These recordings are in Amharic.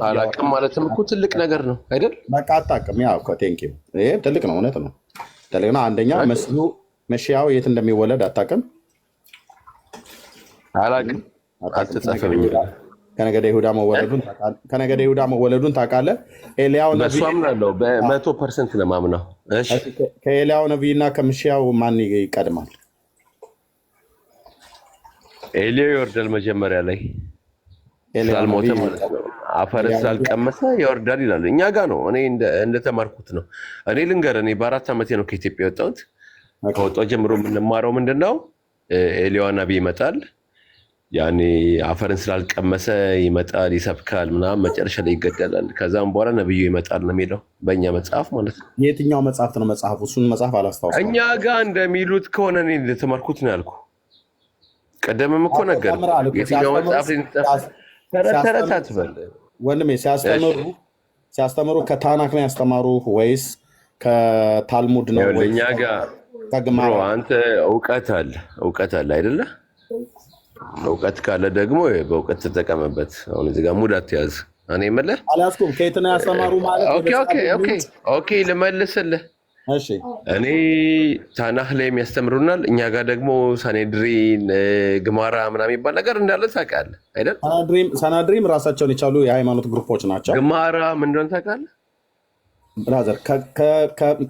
አላቅም ማለትም እኮ ትልቅ ነገር ነው አይደል? በቃ አታውቅም። ያው እኮ ቴንክ ዩ። ይሄ ትልቅ ነው፣ እውነት ነው፣ ትልቅ ነው። አንደኛ መሲያው የት እንደሚወለድ አታውቅም። አላቅም፣ አልተጻፈም። ከነገደ ይሁዳ መወለዱን ታውቃለህ። ኤልያው ነብይ በሱ አምናለሁ፣ በ100% ነው የማምነው። እሺ፣ ከኤልያው ነብይና ከመሲያው ማን ይቀድማል? ኤልያው ይወርዳል መጀመሪያ ላይ ስላልሞተ ማለት ነው። አፈር ስላልቀመሰ ይወርዳል ይላል። እኛ ጋ ነው። እኔ እንደተማርኩት ነው። እኔ ልንገርህ፣ እኔ በ4 ዓመቴ ነው ከኢትዮጵያ የወጣሁት። ከወጣሁ ጀምሮ የምንማረው ምንድን ነው? ኤልያው ነብይ ይመጣል። ያኔ አፈርን ስላልቀመሰ ይመጣል፣ ይሰብካል ምናምን፣ መጨረሻ ላይ ይገደላል። ከዛም በኋላ ነብዩ ይመጣል ነው የሚለው በእኛ መጽሐፍ ማለት ነው። የትኛው መጽሐፍት ነው መጽሐፉ? እሱን መጽሐፍ አላስታውስም። እኛ ጋር እንደሚሉት ከሆነ እኔ እንደተማርኩት ነው ያልኩ። ቀደምም እኮ ነገር የትኛው መጽሐፍ ተረት አትበል ወንድሜ። ሲያስተምሩ ከታናክ ነው ያስተማሩ ወይስ ከታልሙድ ነው? እኛ ጋር አንተ እውቀት አለ አይደለ? እውቀት ካለ ደግሞ በእውቀት ተጠቀመበት። አሁን እዚህ ጋር ሙድ አትያዝ። እኔ የምልህ አልያዝኩም። ከየት ነው ያስተማሩ ማለት? ኦኬ ልመልስልህ። እሺ፣ እኔ ታናህ ላይ የሚያስተምሩናል። እኛ ጋር ደግሞ ሳኔድሪን፣ ግማራ ምናምን የሚባል ነገር እንዳለ ታውቃለህ አይደል? ሳናድሪም ራሳቸውን የቻሉ የሃይማኖት ግሩፖች ናቸው። ግማራ ምን እንደሆነ ታውቃለህ? ብራዘር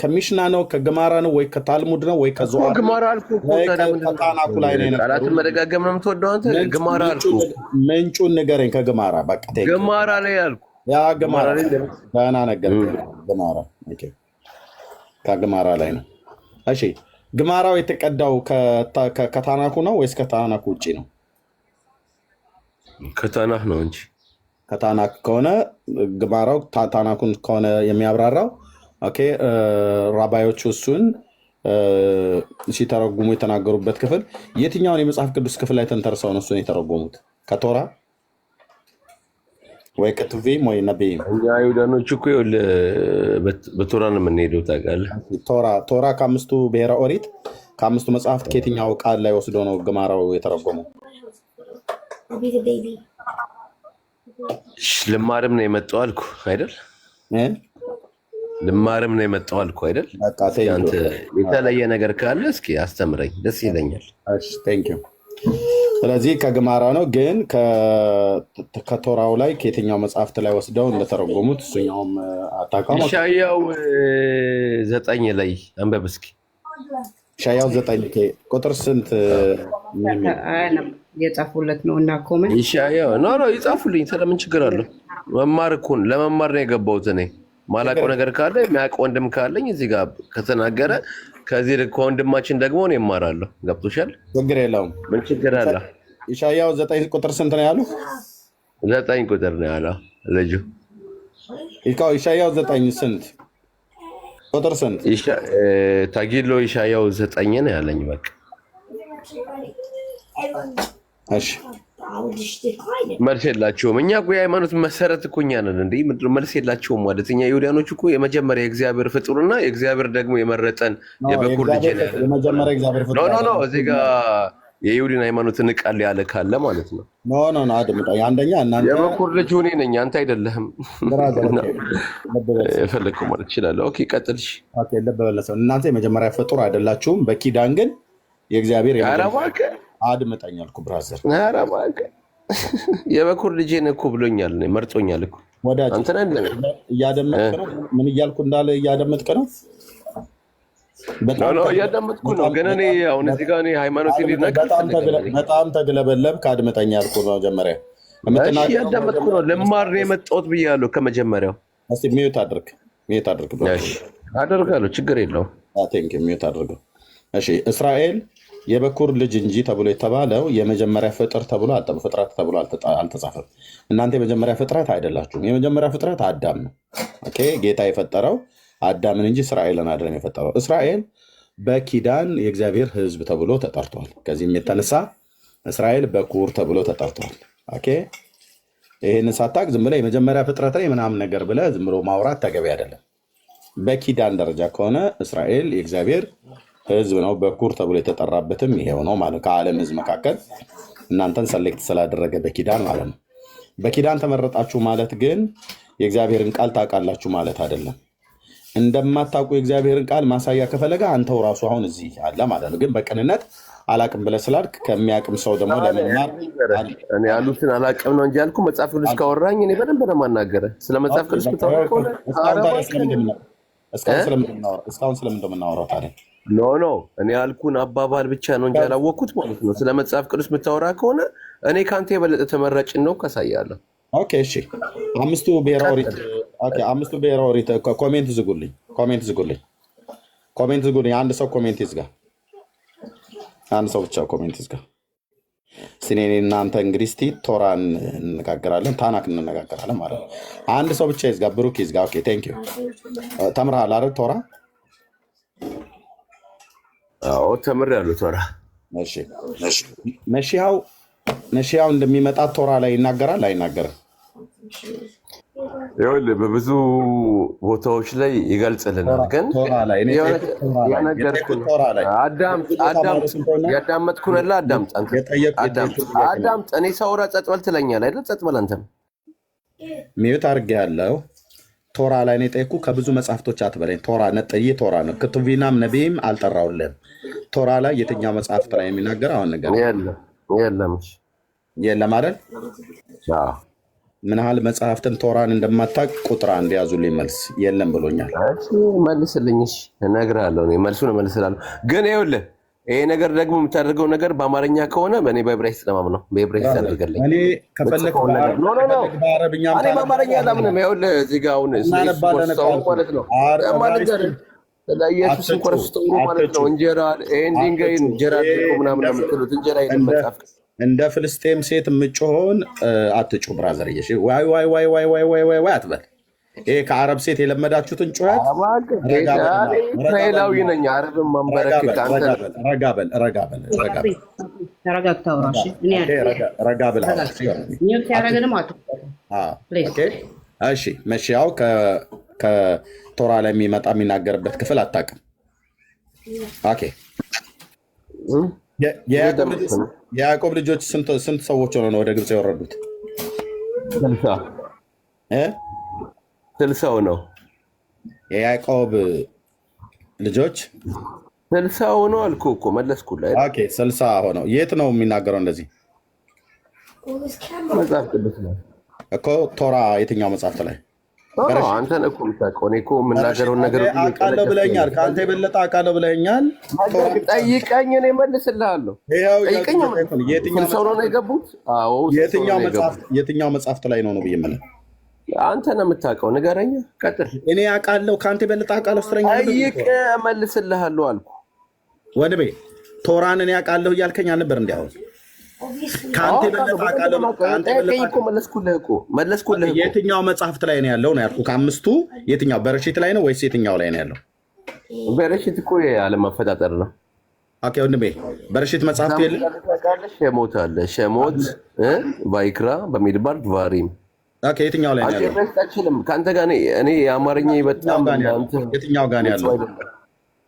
ከሚሽና ነው ከግማራ ነው ወይ ከታልሙድ ነው ወይ ከዞአር? ግማራ አልኩህ። ከታናኩ ላይ ነው የነበረው። ቃላትን መደጋገም ነው የምትወደው አንተ። ግማራ አልኩህ። ምንጩን ንገረኝ። ከግማራ በቃ ግማራ ላይ አልኩህ። ያ ግማራ ገና ነገር ግማራ ኦኬ፣ ከግማራ ላይ ነው። እሺ፣ ግማራው የተቀዳው ከታናኩ ነው ወይስ ከታናኩ ውጪ ነው? ከታናክ ነው እንጂ ከታናክ ከሆነ ግማራው ታናኩን ከሆነ የሚያብራራው ኦኬ። ራባዮቹ እሱን ሲተረጉሙ የተናገሩበት ክፍል የትኛውን የመጽሐፍ ቅዱስ ክፍል ላይ ተንተርሰው ነው እሱን የተረጎሙት? ከቶራ ወይ ከቱቪም ወይ ነቢይም? እኛ አይሁዳኖች እኮ በቶራ ነው የምንሄደው ታውቃለህ። ቶራ ከአምስቱ ብሔረ ኦሪት ከአምስቱ መጽሐፍት ከየትኛው ቃል ላይ ወስዶ ነው ግማራው የተረጎመው? ልማርም ነው የመጣው አልኩ አይደል? ልማርም ነው የመጣው አልኩ አይደል? አንተ የተለየ ነገር ካለ እስኪ አስተምረኝ፣ ደስ ይለኛል። ስለዚህ ከግማራ ነው። ግን ከቶራው ላይ ከየትኛው መጽሐፍት ላይ ወስደው እንደተረጎሙት እሱኛውም አታውቀውም? ኢሳያው 9 ላይ አንበብ እስኪ። ኢሳያው 9 ቁጥር ስንት የጻፉለት ነው? እና ኮመንት ኢሳያው ኖ ይጻፉልኝ። ስለምን ችግር አለው? መማር እኮ ለመማር ነው የገባሁት እኔ። ማላውቀው ነገር ካለ የሚያውቅ ወንድም ካለኝ እዚህ ጋር ከተናገረ ከዚህ ከወንድማችን ደግሞ እኔ እማራለሁ። ገብቶሻል? ችግር የለውም። ምን ችግር አለ? ኢሳያው 9 ቁጥር ስንት ነው ያሉ? 9 ቁጥር ነው ያለው ልጁ። ኢሳያው 9 ስንት ቁጥር ስንት? ታጊሎ ኢሳያው 9 ነው ያለኝ። በቃ እሺ፣ መልስ የላቸውም። እኛ እኮ የሃይማኖት መሰረት እኮ እኛ ነን። እንደ ምንድን መልስ የላቸውም ማለት እኛ ይሁዳኖች እኮ የመጀመሪያ የእግዚአብሔር ፍጡርና የእግዚአብሔር ደግሞ የመረጠን የበኩር ልጅ ነው። እዚህ ጋር የይሁዲን ሃይማኖት እንቃል ያለ ካለ ማለት ነው። አንደኛ የበኩር ልጅ እኔ ነኝ፣ አንተ አይደለህም። የፈለግከው ማለት ትችላለህ። ኦኬ ቀጥል። እናንተ የመጀመሪያ ፍጡር አይደላችሁም። በኪዳን ግን የእግዚአብሔር አድምጠኝ አልኩ ብራዘር። የበኩር ልጄን እኮ ብሎኛል፣ መርጦኛል እኮ ወዳጅ። እያደመጥክ ነው? ምን እያልኩ እንዳለ እያደመጥክ ነው? እያዳመጥኩ ነው። ግን እኔ አሁን እዚህ ጋር ሃይማኖት በጣም ተግለበለብክ። አድምጠኝ አልኩ መጀመሪያ። እያዳመጥኩ ነው። ልማር ነው የመጣሁት ብያለሁ ከመጀመሪያው። እስኪ ሚዩት አድርግ። አደርጋለሁ፣ ችግር የለውም። ሚዩት አድርገው። እሺ፣ እስራኤል የበኩር ልጅ እንጂ ተብሎ የተባለው የመጀመሪያ ፍጥረት ተብሎ አልተጻፈም። እናንተ የመጀመሪያ ፍጥረት አይደላችሁም። የመጀመሪያ ፍጥረት አዳም ነው። ኦኬ፣ ጌታ የፈጠረው አዳምን እንጂ እስራኤልን አይደለም የፈጠረው። እስራኤል በኪዳን የእግዚአብሔር ሕዝብ ተብሎ ተጠርቷል። ከዚህም የተነሳ እስራኤል በኩር ተብሎ ተጠርቷል። ኦኬ፣ ይህን ሳታቅ ዝም ብለህ የመጀመሪያ ፍጥረት ላይ ምናምን ነገር ብለህ ዝም ብሎ ማውራት ተገቢ አይደለም። በኪዳን ደረጃ ከሆነ እስራኤል የእግዚአብሔር ሕዝብ ነው። በኩር ተብሎ የተጠራበትም ይሄው ነው ማለት ከዓለም ሕዝብ መካከል እናንተን ሰሌክት ስላደረገ በኪዳን ማለት ነው። በኪዳን ተመረጣችሁ ማለት ግን የእግዚአብሔርን ቃል ታውቃላችሁ ማለት አይደለም። እንደማታውቁ የእግዚአብሔርን ቃል ማሳያ ከፈለገ አንተው ራሱ አሁን እዚህ አለ ማለት ነው። ግን በቅንነት አላቅም ብለህ ስላልክ ከሚያቅም ሰው ደግሞ ለመማር እኔ ያሉትን አላቅም ነው እንጂ ያልኩህ መጽሐፍ ቅዱስ ካወራኝ እኔ በደንብ ነው የማናገረህ። ስለ መጽሐፍ ቅዱስ እስካሁን ስለምን እንደምናወራው ታዲያ? ኖ እኔ ያልኩህን አባባል ብቻ ነው እንጂ ያላወቅኩት ማለት ነው። ስለ መጽሐፍ ቅዱስ የምታወራ ከሆነ እኔ ከአንተ የበለጠ ተመራጭን ነው ካሳያለሁ። ኦኬ እሺ። አምስቱ ብሔራዊ ኦሪት ኮሜንት ዝጉልኝ። አንድ ሰው ኮሜንት ይዝጋ። አንድ ሰው ብቻ ኮሜንት ይዝጋ። እኔ እናንተ እንግዲህ እስቲ ቶራን እንነጋገራለን፣ ታናክ እንነጋገራለን ማለት ነው። አንድ ሰው ብቻ ይዝጋ። ብሩክ ይዝጋ። ኦኬ ቴንክ ዩ። ተምረሃል አይደል ቶራ? አዎ ተምሬያለሁ ቶራ። እሺ መሺያው እንደሚመጣ ቶራ ላይ ይናገራል አይናገርም? ይኸውልህ በብዙ ቦታዎች ላይ ይገልጽልናል። ግን ያዳመጥኩህ ነላ አዳምጥ። እኔ ሳውራ ጸጥ በል ትለኛለህ አይደል? ጸጥ በል አንተም። ሚዩት አድርጌያለሁ። ቶራ ላይ ነው የጠየኩህ። ከብዙ መጽሐፍቶች አትበለኝ። ቶራ ነጥዬ ቶራ ነው። ክትቡናም ነቢይም አልጠራውልህም። ቶራ ላይ የትኛው መጽሐፍት ላይ የሚናገር አሁን ነገር የለም አይደል? ምን ያህል መጽሐፍትን ቶራን እንደማታውቅ ቁጥር አንድ ያዙልኝ። መልስ የለም ብሎኛል። መልስልኝ። እነግርሃለሁ። መልሱን እመልስልሃለሁ። ግን ይኸውልህ ይሄ ነገር ደግሞ የምታደርገው ነገር በአማርኛ ከሆነ በእኔ በዕብራይስጥ ነው። በዕብራይስጥ አድርገልኝ። እኔ ከፈለክ በአረብኛ በአማርኛ አላምንም። ይኸውልህ እዚህ ጋር አሁን ማለት ነው ኢየሱስ ኮረስቶ ማለት ነው። እንጀራ ይሄን ድንጋይ እንጀራ ምናምን የምትሉት እንጀራ ይሄን መጽሐፍ እንደ ፍልስጤም ሴት የምጮኸውን አትጩ ብራዘር። ዋይ አትበል። ይሄ ከአረብ ሴት የለመዳችሁትን ጩኸት እስራኤላዊ ነኝ አረብን ማንበረክ ረጋ በል። እሺ መሺያው ከቶራ ላይ የሚመጣ የሚናገርበት ክፍል አታውቅም። ኦኬ የያዕቆብ ልጆች ስንት ሰዎች ሆነው ነው ወደ ግብፅ የወረዱት? 60 ነው። የያዕቆብ ልጆች 60 ሆነው አልኩህ እኮ መለስኩልህ። 60 ሆነው የት ነው የሚናገረው እንደዚህ? መጽሐፍ ቅዱስ ነው እኮ። ቶራ የትኛው መጽሐፍት ላይ? አንተ ነህ እኮ የምታውቀው። እኔ እኮ የምናገረውን ነገር አውቃለሁ ብለኸኛል። ከአንተ የበለጠ አውቃለሁ ብለኸኛል። ጠይቀኝ፣ እኔ እመልስልሃለሁ። ጠይቀኝ። ሰው ነው የገቡት? የትኛው መጽሐፍት ላይ ነው ብዬ የምልህ? አንተ ነው የምታውቀው፣ ንገረኝ። ቀጥል። እኔ አውቃለሁ፣ ከአንተ የበለጠ አውቃለሁ ስትለኝ ጠይቅ፣ እመልስልሃለሁ አልኩህ። ወንድሜ ቶራን እኔ አውቃለሁ እያልከኝ አልነበር? እንዲያውም ከአንተ የበለጠ አውቃለሁ። መለስኩልህ። የትኛው መጽሐፍት ላይ ነው ያለው ነው ያልኩህ? ከአምስቱ የትኛው? በረሺት ላይ ነው ወይስ የትኛው ላይ ነው ያለው? በረሺት እኮ የዓለም አፈጣጠር ነው። ኦኬ ወንድሜ፣ በረሺት መጽሐፍት የለም? ሸሞት አለ። ሸሞት፣ ቫይክራ፣ በሚድባር፣ ቫሪም። ኦኬ የትኛው ላይ ነው ያለው? ከአንተ ጋር እኔ የአማርኛ በጣም የትኛው ጋር ነው ያለው?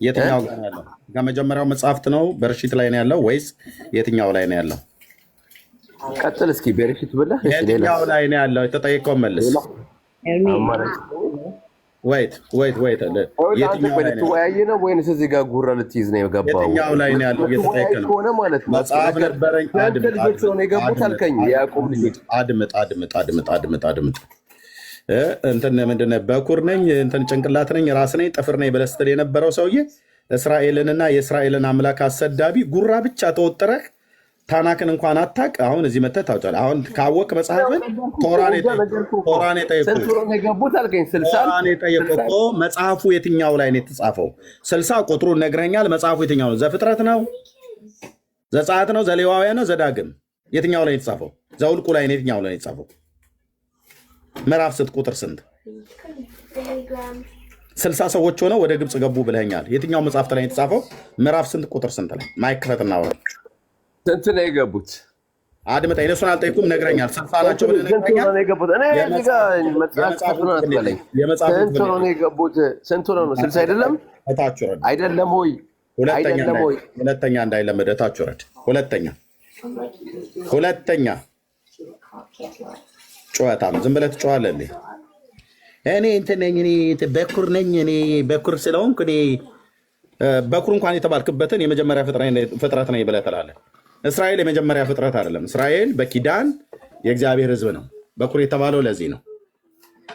የትኛው ጋር ነው ያለው? ከመጀመሪያው መጽሐፍት ነው በረሺት ላይ ነው ያለው ወይስ የትኛው ላይ ነው ያለው? ቀጥል እስኪ። በረሺት ብለህ የትኛው ላይ ነው ያለው? የተጠየቀውን መልስ። ወይት ልትወያይ ነው ወይንስ እዚህ ጋር ጉራ ልትይዝ ነው የገባው? የትኛው ላይ ነው ያለው? እየተጠየቀ ነው። መጽሐፍ ነበረኝ። የገቡት አልከኝ። የያዕቆብ ልጆች አድምጥ። እንትን ምንድን ነው? በኩር ነኝ፣ እንትን ጭንቅላት ነኝ፣ ራስ ነኝ፣ ጥፍር ነኝ ብለህ ስትል የነበረው ሰውዬ እስራኤልንና የእስራኤልን አምላክ አሰዳቢ ጉራ ብቻ ተወጥረህ ታናክን እንኳን አታውቅ። አሁን እዚህ መተህ ታውጫለህ። አሁን ካወቅ መጽሐፍን ቶራን የጠየቁህ እኮ መጽሐፉ የትኛው ላይ ነው የተጻፈው? 60 ቁጥሩን ነግረኛል። መጽሐፉ የትኛው ነው? ዘፍጥረት ነው? ዘጸአት ነው? ዘሌዋውያን ነው? ዘዳግም? የትኛው ላይ የተጻፈው? ዘውልቁ ላይ ነው? የትኛው ላይ የተጻፈው? ምዕራፍ ስንት ቁጥር ስንት? 60 ሰዎች ሆነው ወደ ግብፅ ገቡ ብለኛል። የትኛው መጽሐፍት ላይ የተጻፈው? ምዕራፍ ስንት ቁጥር ስንት ላይ? ማይክፈት እናውራ። ስንት ነው የገቡት? አድምጠኝ። እነሱን አልጠይኩም፣ ነግረኛል። 60 ናቸው ብለህ ነግረኛል። ስንት ነው የገቡት? ስንት ነው? 60 አይደለም? እታች ወረድ። አይደለም ሆይ ሁለተኛ እንዳይለመድ እታች ወረድ። ሁለተኛ ጩኸታም ዝም ብለህ ትጮኻለህ እንዴ? እኔ እንትን ነኝ፣ እኔ በኩር ነኝ፣ እኔ በኩር ስለሆንኩ እኔ በኩር እንኳን የተባልክበትን የመጀመሪያ ፍጥረት ነኝ ብለህ ትላለህ። እስራኤል የመጀመሪያ ፍጥረት አይደለም። እስራኤል በኪዳን የእግዚአብሔር ሕዝብ ነው። በኩር የተባለው ለዚህ ነው።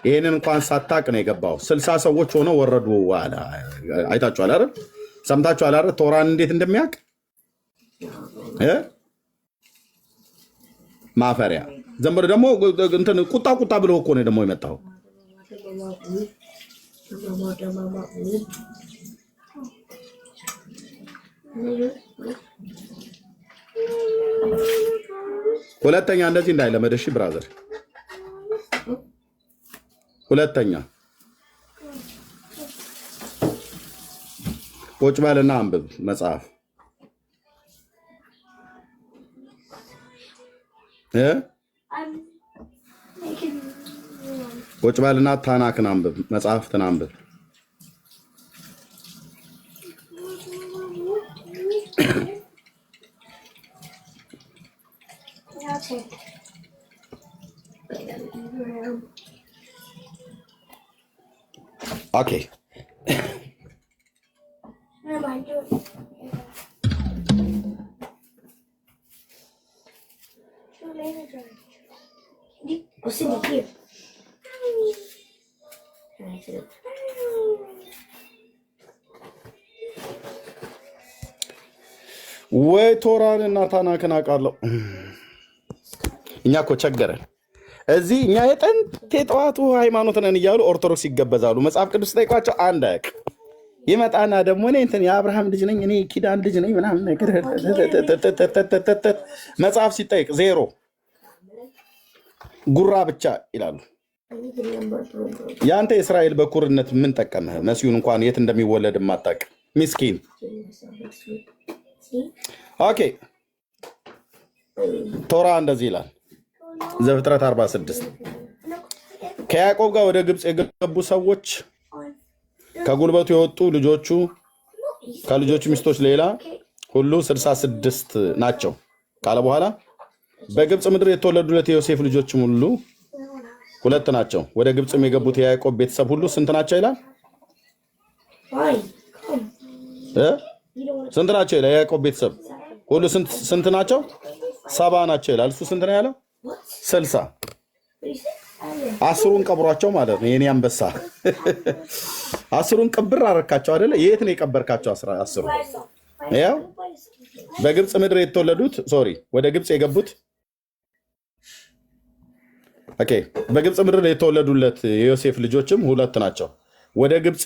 ይህንን እንኳን ሳታቅ ነው የገባው። 60 ሰዎች ሆነው ወረዱ። አይታችኋል አይደል? ሰምታችኋል አይደል? ቶራን እንዴት እንደሚያውቅ ማፈሪያ። ዝም ብሎ ደግሞ እንትን ቁጣ ብሎ እኮ ነው ደግሞ የመጣው። ሁለተኛ እንደዚህ እንዳይለመድ እሺ ብራዘር። ሁለተኛ ቁጭ በልና አንብብ መጽሐፍ ቁጭ በልና ታናክን አንብብ፣ መጽሐፍትን አንብብ። ኦኬ ወይ ቶራን እና ታናክን አውቃለሁ። እኛ እኮ ቸገረን እዚህ። እኛ የጥንት የጠዋቱ ሃይማኖት ነን እያሉ ኦርቶዶክስ ይገበዛሉ። መጽሐፍ ቅዱስ ጠይቋቸው አንድ አያውቅ ይመጣና ደግሞ እኔ እንትን የአብርሃም ልጅ ነኝ፣ እኔ ኪዳን ልጅ ነኝ ምናምን ነገር መጽሐፍ ሲጠይቅ ዜሮ ጉራ ብቻ ይላሉ። የአንተ የእስራኤል በኩርነት ምን ጠቀመህ? መሲሁን እንኳን የት እንደሚወለድ የማታውቅ ሚስኪን። ኦኬ ቶራ እንደዚህ ይላል ዘፍጥረት 46 ከያዕቆብ ጋር ወደ ግብፅ የገቡ ሰዎች ከጉልበቱ የወጡ ልጆቹ ከልጆቹ ሚስቶች ሌላ ሁሉ 66 ናቸው ካለ በኋላ በግብፅ ምድር የተወለዱለት የዮሴፍ ልጆችም ሁሉ 2 ናቸው። ወደ ግብፅም የገቡት የያዕቆብ ቤተሰብ ሁሉ ስንት ናቸው ይላል? ስንት ናቸው ይላል? የያዕቆብ ቤተሰብ ሁሉ ስንት ናቸው? 70 ናቸው ይላል። እሱ ስንት ነው ያለው? 60። 10ሩን ቀብሯቸው ማለት ነው። የኔ አንበሳ 10ሩን ቅብር አረካቸው አይደለ? የት ነው የቀበርካቸው? 10ሩ ያው በግብፅ ምድር የተወለዱት ወደ ግብፅ የገቡት በግብፅ ምድር የተወለዱለት የዮሴፍ ልጆችም 2 ናቸው። ወደ ግብፅ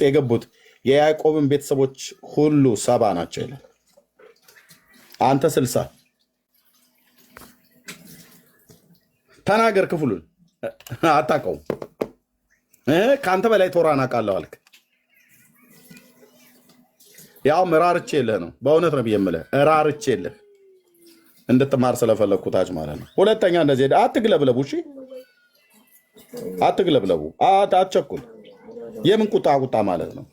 የገቡት የያዕቆብን ቤተሰቦች ሁሉ 70 ናቸው ይላል። አንተ 60 ተናገር። ክፍሉን አታውቀውም። ከአንተ በላይ ቶራን አውቃለሁ አልክ። ያው እራርቼልህ ነው፣ በእውነት ነው ብዬ የምልህ እራርቼልህ እንድትማር ስለፈለግኩ ታች ማለት ነው። ሁለተኛ እንደዚህ አትግለብለቡ፣ እሺ አትግለብለቡ፣ አትቸኩል። የምን ቁጣ ማለት ነው?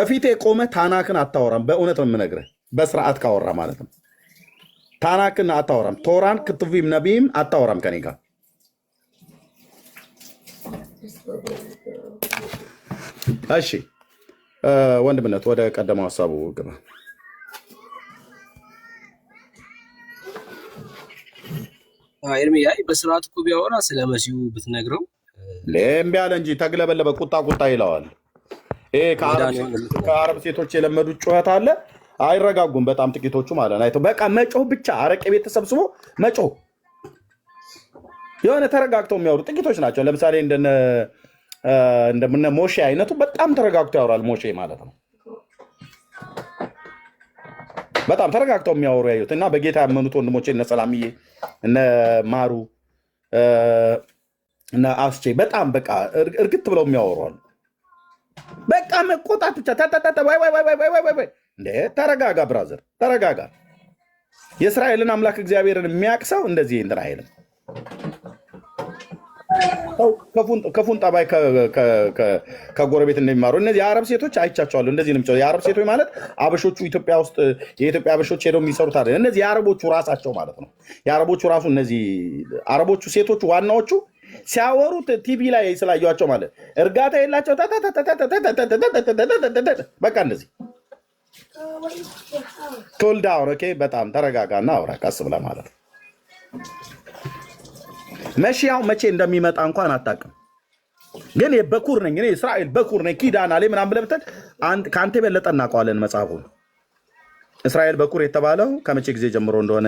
እፊቴ ቆመ ታናክን አታወራም። በእውነት ነው የምነግርህ፣ በስርዓት ካወራ ማለት ነው። ታናክን አታወራም። ቶራን ክትቪም ነቢይም አታወራም ከኔ ጋር። እሺ ወንድምነት ወደ ቀደመው ሀሳቡ ግባ። ኤርሚ በስርዓት እኮ ቢያወራ ስለ መሲሁ ብትነግረው እምቢ አለ እንጂ ተግለበለበ። ቁጣ ይለዋል። ይሄ ከአረብ ሴቶች የለመዱት ጩኸት አለ። አይረጋጉም በጣም ጥቂቶቹ ማለት ነው። በቃ መጮህ ብቻ፣ አረቄ ቤት ተሰብስቦ መጮህ። የሆነ ተረጋግተው የሚያወሩ ጥቂቶች ናቸው። ለምሳሌ እንደምነ ሞሼ አይነቱ በጣም ተረጋግተው ያወራል። ሞሼ ማለት ነው በጣም ተረጋግተው የሚያወሩ ያዩት እና በጌታ ያመኑት ወንድሞቼ እነ ሰላምዬ እነ ማሩ እና አስቼ በጣም በቃ እርግጥ ብለው የሚያወሩ አሉ። በቃ መቆጣት ብቻ ወይ እንዴ! ተረጋጋ ብራዘር ተረጋጋ። የእስራኤልን አምላክ እግዚአብሔርን የሚያውቅ ሰው እንደዚህ እንትን አይልም። ሰው ክፉን ጠባይ ከጎረቤት እንደሚማሩ እነዚህ የአረብ ሴቶች አይቻቸዋለሁ። እንደዚህ ነው። የአረብ ሴቶች ማለት አበሾቹ ኢትዮጵያ ውስጥ የኢትዮጵያ አበሾች ሄደው የሚሰሩት አይደል። እነዚህ የአረቦቹ ራሳቸው ማለት ነው። የአረቦቹ ራሱ እነዚህ አረቦቹ ሴቶቹ ዋናዎቹ ሲያወሩት ቲቪ ላይ ስላየኋቸው ማለት እርጋታ የላቸው። በቃ እንደዚህ ኩል ዳውን ኦኬ። በጣም ተረጋጋና አውራ ቀስ ብለህ ማለት ነው። መሺያው መቼ እንደሚመጣ እንኳን አታውቅም። ግን የበኩር ነኝ እኔ እስራኤል በኩር ነኝ ኪዳን አለ ምናምን ብለህ ብትል ከአንተ የበለጠ እናውቀዋለን መጽሐፉን። እስራኤል በኩር የተባለው ከመቼ ጊዜ ጀምሮ እንደሆነ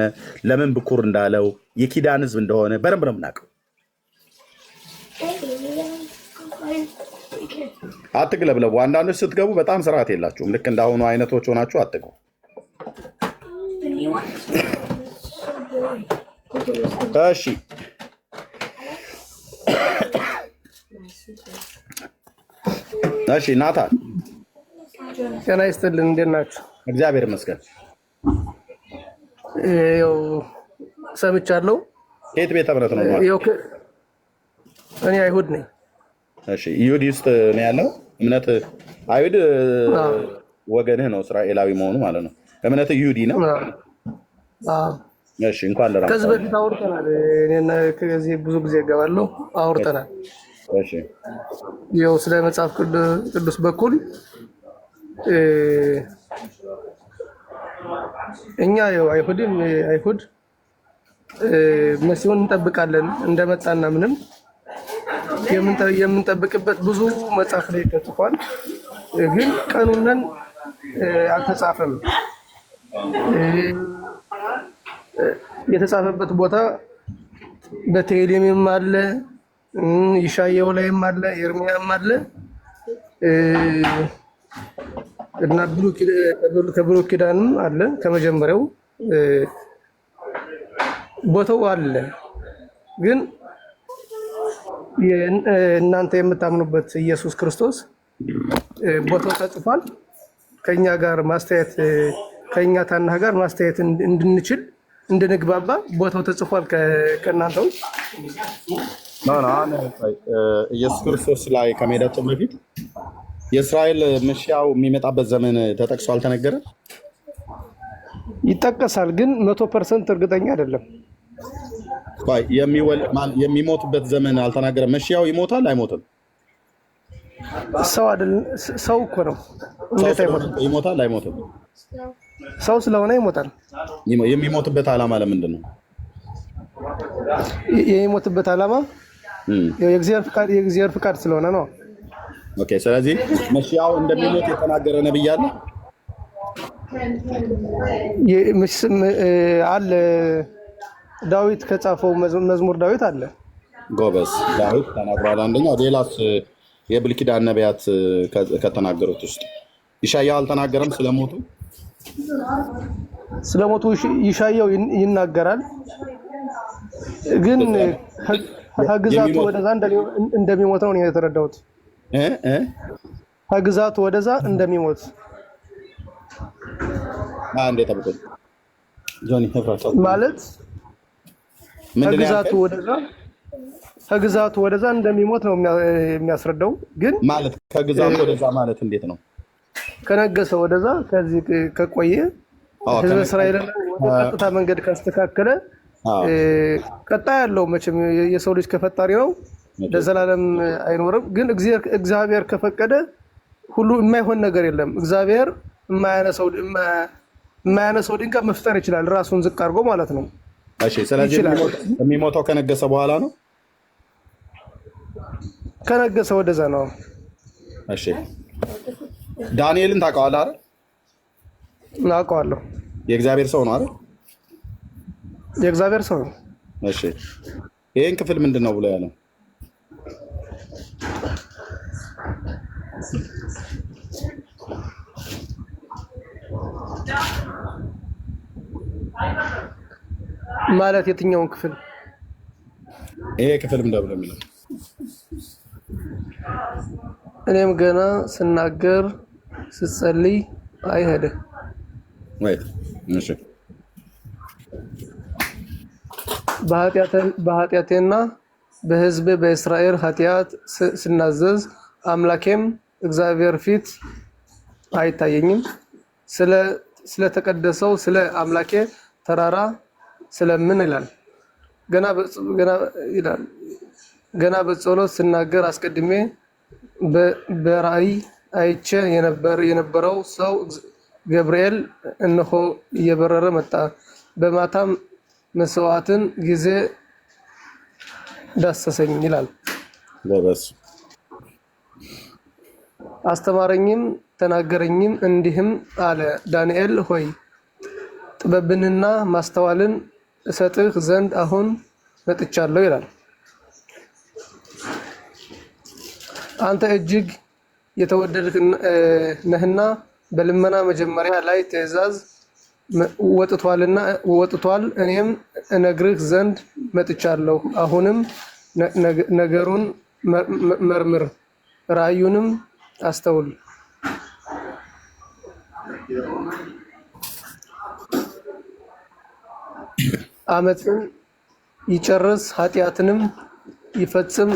ለምን ብኩር እንዳለው የኪዳን ሕዝብ እንደሆነ በደንብ ነው የምናውቀው። አትግለብለቡ። አንዳንዶች ስትገቡ በጣም ስርዓት የላችሁም። ልክ እንዳሁኑ አይነቶች ሆናችሁ አትግቡ። እሺ እሺ ናታን ጤና ይስጥልን። እንዴት ናችሁ? እግዚአብሔር ይመስገን። ያው ሰምቻለሁ። ከየት ቤተ እምነት ነው? እኔ አይሁድ ነኝ። እሺ ይሁዲ ውስጥ ነው ያለው እምነት። አይሁድ ወገንህ ነው እስራኤላዊ መሆኑ ማለት ነው። እምነት ይሁዲ ነው። እሺ እንኳን ለራስ ከዚህ በፊት አውርተናል። እኔና ከዚህ ብዙ ጊዜ እገባለሁ አውርተናል። እሺ ያው ስለ መጽሐፍ ቅዱስ በኩል እኛ ያው አይሁድ መሲሁን እንጠብቃለን እንደመጣና ምንም የምንጠብቅበት ብዙ መጽሐፍ ላይ ተጽፏል። ግን ቀኑነን አልተጻፈም። የተጻፈበት ቦታ በቴሌምም አለ፣ ኢሳይያው ላይም አለ፣ ኤርምያም አለ እና ከብሉይ ኪዳንም አለ። ከመጀመሪያው ቦታው አለ። ግን እናንተ የምታምኑበት ኢየሱስ ክርስቶስ ቦታው ተጽፏል። ከኛ ጋር ማስተያየት ከኛ ታናህ ጋር ማስተያየት እንድንችል እንድንግባባ ቦታው ተጽፏል። ከእናንተው ኢየሱስ ክርስቶስ ላይ ከመሄዳችን በፊት የእስራኤል መሺያው የሚመጣበት ዘመን ተጠቅሶ አልተነገረም? ይጠቀሳል፣ ግን 100% እርግጠኛ አይደለም። የሚሞትበት ዘመን አልተናገረም። መሺያው ይሞታል አይሞትም? ሰው አይደል? ሰው እኮ ነው። እንዴት አይሞትም? ይሞታል አይሞትም? ሰው ስለሆነ ይሞታል። የሚሞትበት ዓላማ ለምንድን ነው? የሚሞትበት ዓላማ የእግዚአብሔር ፍቃድ ስለሆነ ነው። ኦኬ። ስለዚህ መሺያው እንደሚሞት የተናገረ ነብይ አለ አለ። ዳዊት ከጻፈው መዝሙር ዳዊት አለ። ጎበዝ፣ ዳዊት ተናግሯል። አንደኛው። ሌላስ የብሉይ ኪዳን ነቢያት ከተናገሩት ውስጥ ኢሳይያው አልተናገረም? ስለሞቱ ኢሳይያው ይናገራል። ግን ከግዛቱ ወደዛ እንደሚሞት ነው የተረዳሁት። ከግዛቱ ወደዛ እንደሚሞት ማለት ከግዛቱ ወደዛ እንደሚሞት ነው የሚያስረዳው። ግን ማለት ከግዛቱ ወደዛ ማለት እንዴት ነው? ከነገሰ ወደዛ ከዚህ ከቆየ ህዝብ እስራኤልን ወደ ቀጥታ መንገድ ካስተካከለ ቀጣይ ያለው መቼም የሰው ልጅ ከፈጣሪ ነው ለዘላለም አይኖርም። ግን እግዚአብሔር ከፈቀደ ሁሉ የማይሆን ነገር የለም። እግዚአብሔር የማያነሳው ድንጋይ መፍጠር ይችላል፣ ራሱን ዝቅ አድርጎ ማለት ነው። እሺ። ስለዚህ የሚሞተው ከነገሰ በኋላ ነው። ከነገሰ ወደዛ ነው። እሺ። ዳንኤልን ታውቀዋለህ አይደል? አውቀዋለሁ። የእግዚአብሔር ሰው ነው አይደል? የእግዚአብሔር ሰው ነው። እሺ። ይሄን ክፍል ምንድን ነው ብሎ ያለው? ማለት የትኛውን ክፍል? ይሄ ክፍል ምንድን ነው የሚለው? እኔም ገና ስናገር ስጸልይ አይሄደ ወይ? እሺ። በኃጢአቴና በሕዝቤ በእስራኤል ኃጢአት ስናዘዝ አምላኬም እግዚአብሔር ፊት አይታየኝም። ስለተቀደሰው ስለ አምላኬ ተራራ ስለምን ይላል። ገና በጸሎት ስናገር አስቀድሜ በራእይ አይቼ የነበረው ሰው ገብርኤል እነሆ እየበረረ መጣ። በማታም መስዋዕትን ጊዜ ዳሰሰኝ ይላል። አስተማረኝም ተናገረኝም እንዲህም አለ፣ ዳንኤል ሆይ ጥበብንና ማስተዋልን እሰጥህ ዘንድ አሁን መጥቻለሁ ይላል። አንተ እጅግ የተወደድህ ነህና በልመና መጀመሪያ ላይ ትእዛዝ ወጥቷል። እኔም እነግርህ ዘንድ መጥቻለሁ። አሁንም ነገሩን መርምር፣ ራእዩንም አስተውል። ዓመፅን ይጨርስ፣ ኃጢአትንም ይፈጽም፣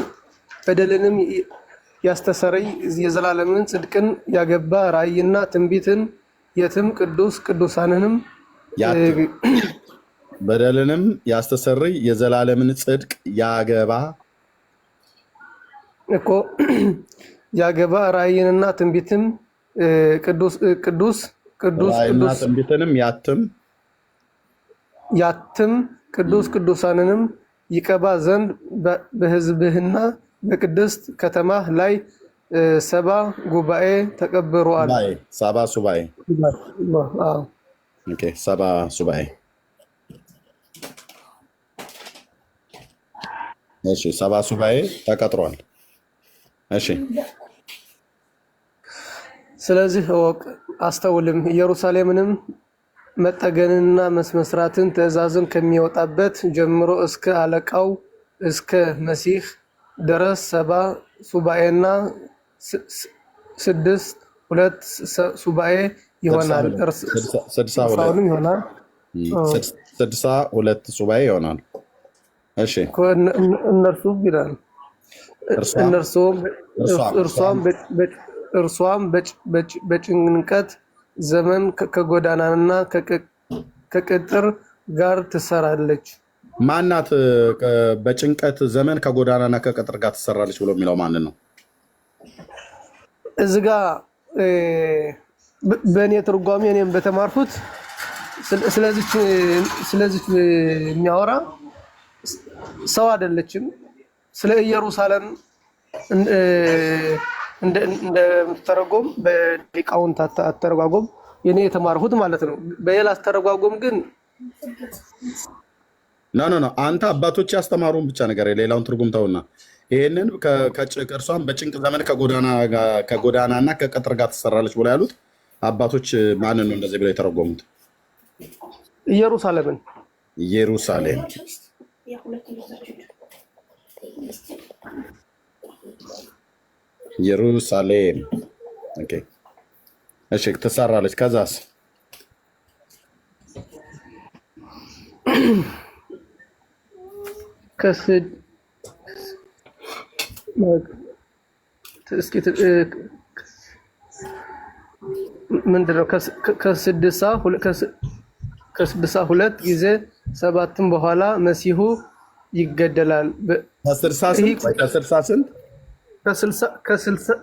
በደልንም ያስተሰርይ፣ የዘላለምን ጽድቅን ያገባ፣ ራእይና ትንቢትን የትም ቅዱሳንንም በደልንም ያስተሰርይ፣ የዘላለምን ጽድቅ ያገባ እኮ ያገባ፣ ራእይንና ትንቢትን ትንቢትንም ያትም፣ ቅዱሳንንም ይቀባ ዘንድ በሕዝብህና በቅድስት ከተማህ ላይ 70 ጉባኤ ተቀብሮአል። 70 ሱባኤ 70 ሱባኤ። እሺ 70 ሱባኤ ተቀጥሯል። እሺ ስለዚህ እወቅ አስተውልም፣ ኢየሩሳሌምንም መጠገንና መስራትን ትእዛዝን ከሚወጣበት ጀምሮ እስከ አለቃው እስከ መሲህ ድረስ 70 ሱባኤና 62 ሱባኤ ይሆናል። 62 ሱባኤ ይሆናል። እሺ እነርሱም ይላል እርሷም በጭንቀት ዘመን ከጎዳናና ከቅጥር ጋር ትሰራለች። ማናት? በጭንቀት ዘመን ከጎዳናና ከቅጥር ጋር ትሰራለች ብሎ የሚለው ማንን ነው? እዚህ ጋ በእኔ ትርጓሜ እኔም በተማርኩት ስለዚች የሚያወራ ሰው አይደለችም። ስለ ኢየሩሳሌም እንደምትተረጎም በሊቃውንት አተረጓጎም የኔ የተማርኩት ማለት ነው። በሌላ አስተረጓጎም ግን ኖ አንተ አባቶች ያስተማሩን ብቻ ነገር የሌላውን ትርጉም ተውና፣ ይሄንን እርሷን በጭንቅ ዘመን ከጎዳናና ከቅጥር ጋር ትሰራለች ብሎ ያሉት አባቶች ማንን ነው እንደዚህ ብለው የተረጎሙት? ኢየሩሳሌም ኢየሩሳሌም። ኦኬ እሺ፣ ትሰራለች። ከዛስ ምንድነው? ከ62 ጊዜ 7 በኋላ መሲሁ ይገደላል። ከ60 ስንት? ከ60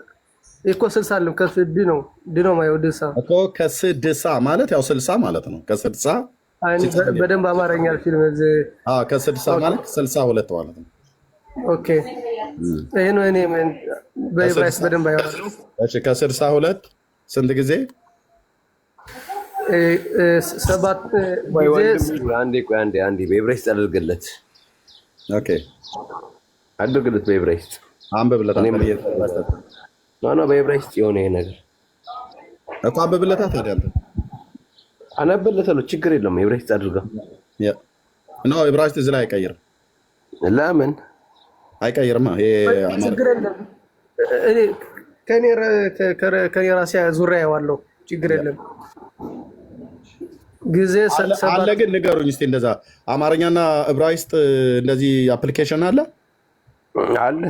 አለም ከ6 ነው ድኖ ማየው ድሳ እኮ ከ60 ማለት ያው 60 ማለት ነው። ከ60 በደንብ አማርኛ ፊልም ከ60 ማለት 62 ማለት ነው። ኦኬ ይሄ ነው። እኔ በዕብራይስጥ በደንብ አያወራለሁ። እሺ ከ62 ስንት ጊዜ? 7 ጊዜ። አንዴ በዕብራይስጥ አድርግለት። ኦኬ አድርግለት በዕብራይስጥ አንብብለት። በዕብራይስጥ የሆነ ይሄ ነገር እኮ አንብብለታ። ታዲያ አንተ አነበለታለሁ፣ ችግር የለውም። ዕብራይስጥ አድርጋ ነው። ዕብራይስጥ እዚህ ላይ አይቀይርም። ለምን አይቀይርማ? ችግር የለም። እኔ ከኔ ራሴ ዙሪያ ያዋለው ችግር የለም። ጊዜ አለ ግን ንገሩኝ እስኪ፣ እንደዛ አማርኛና ዕብራይስጥ እንደዚህ አፕሊኬሽን አለ? አለ።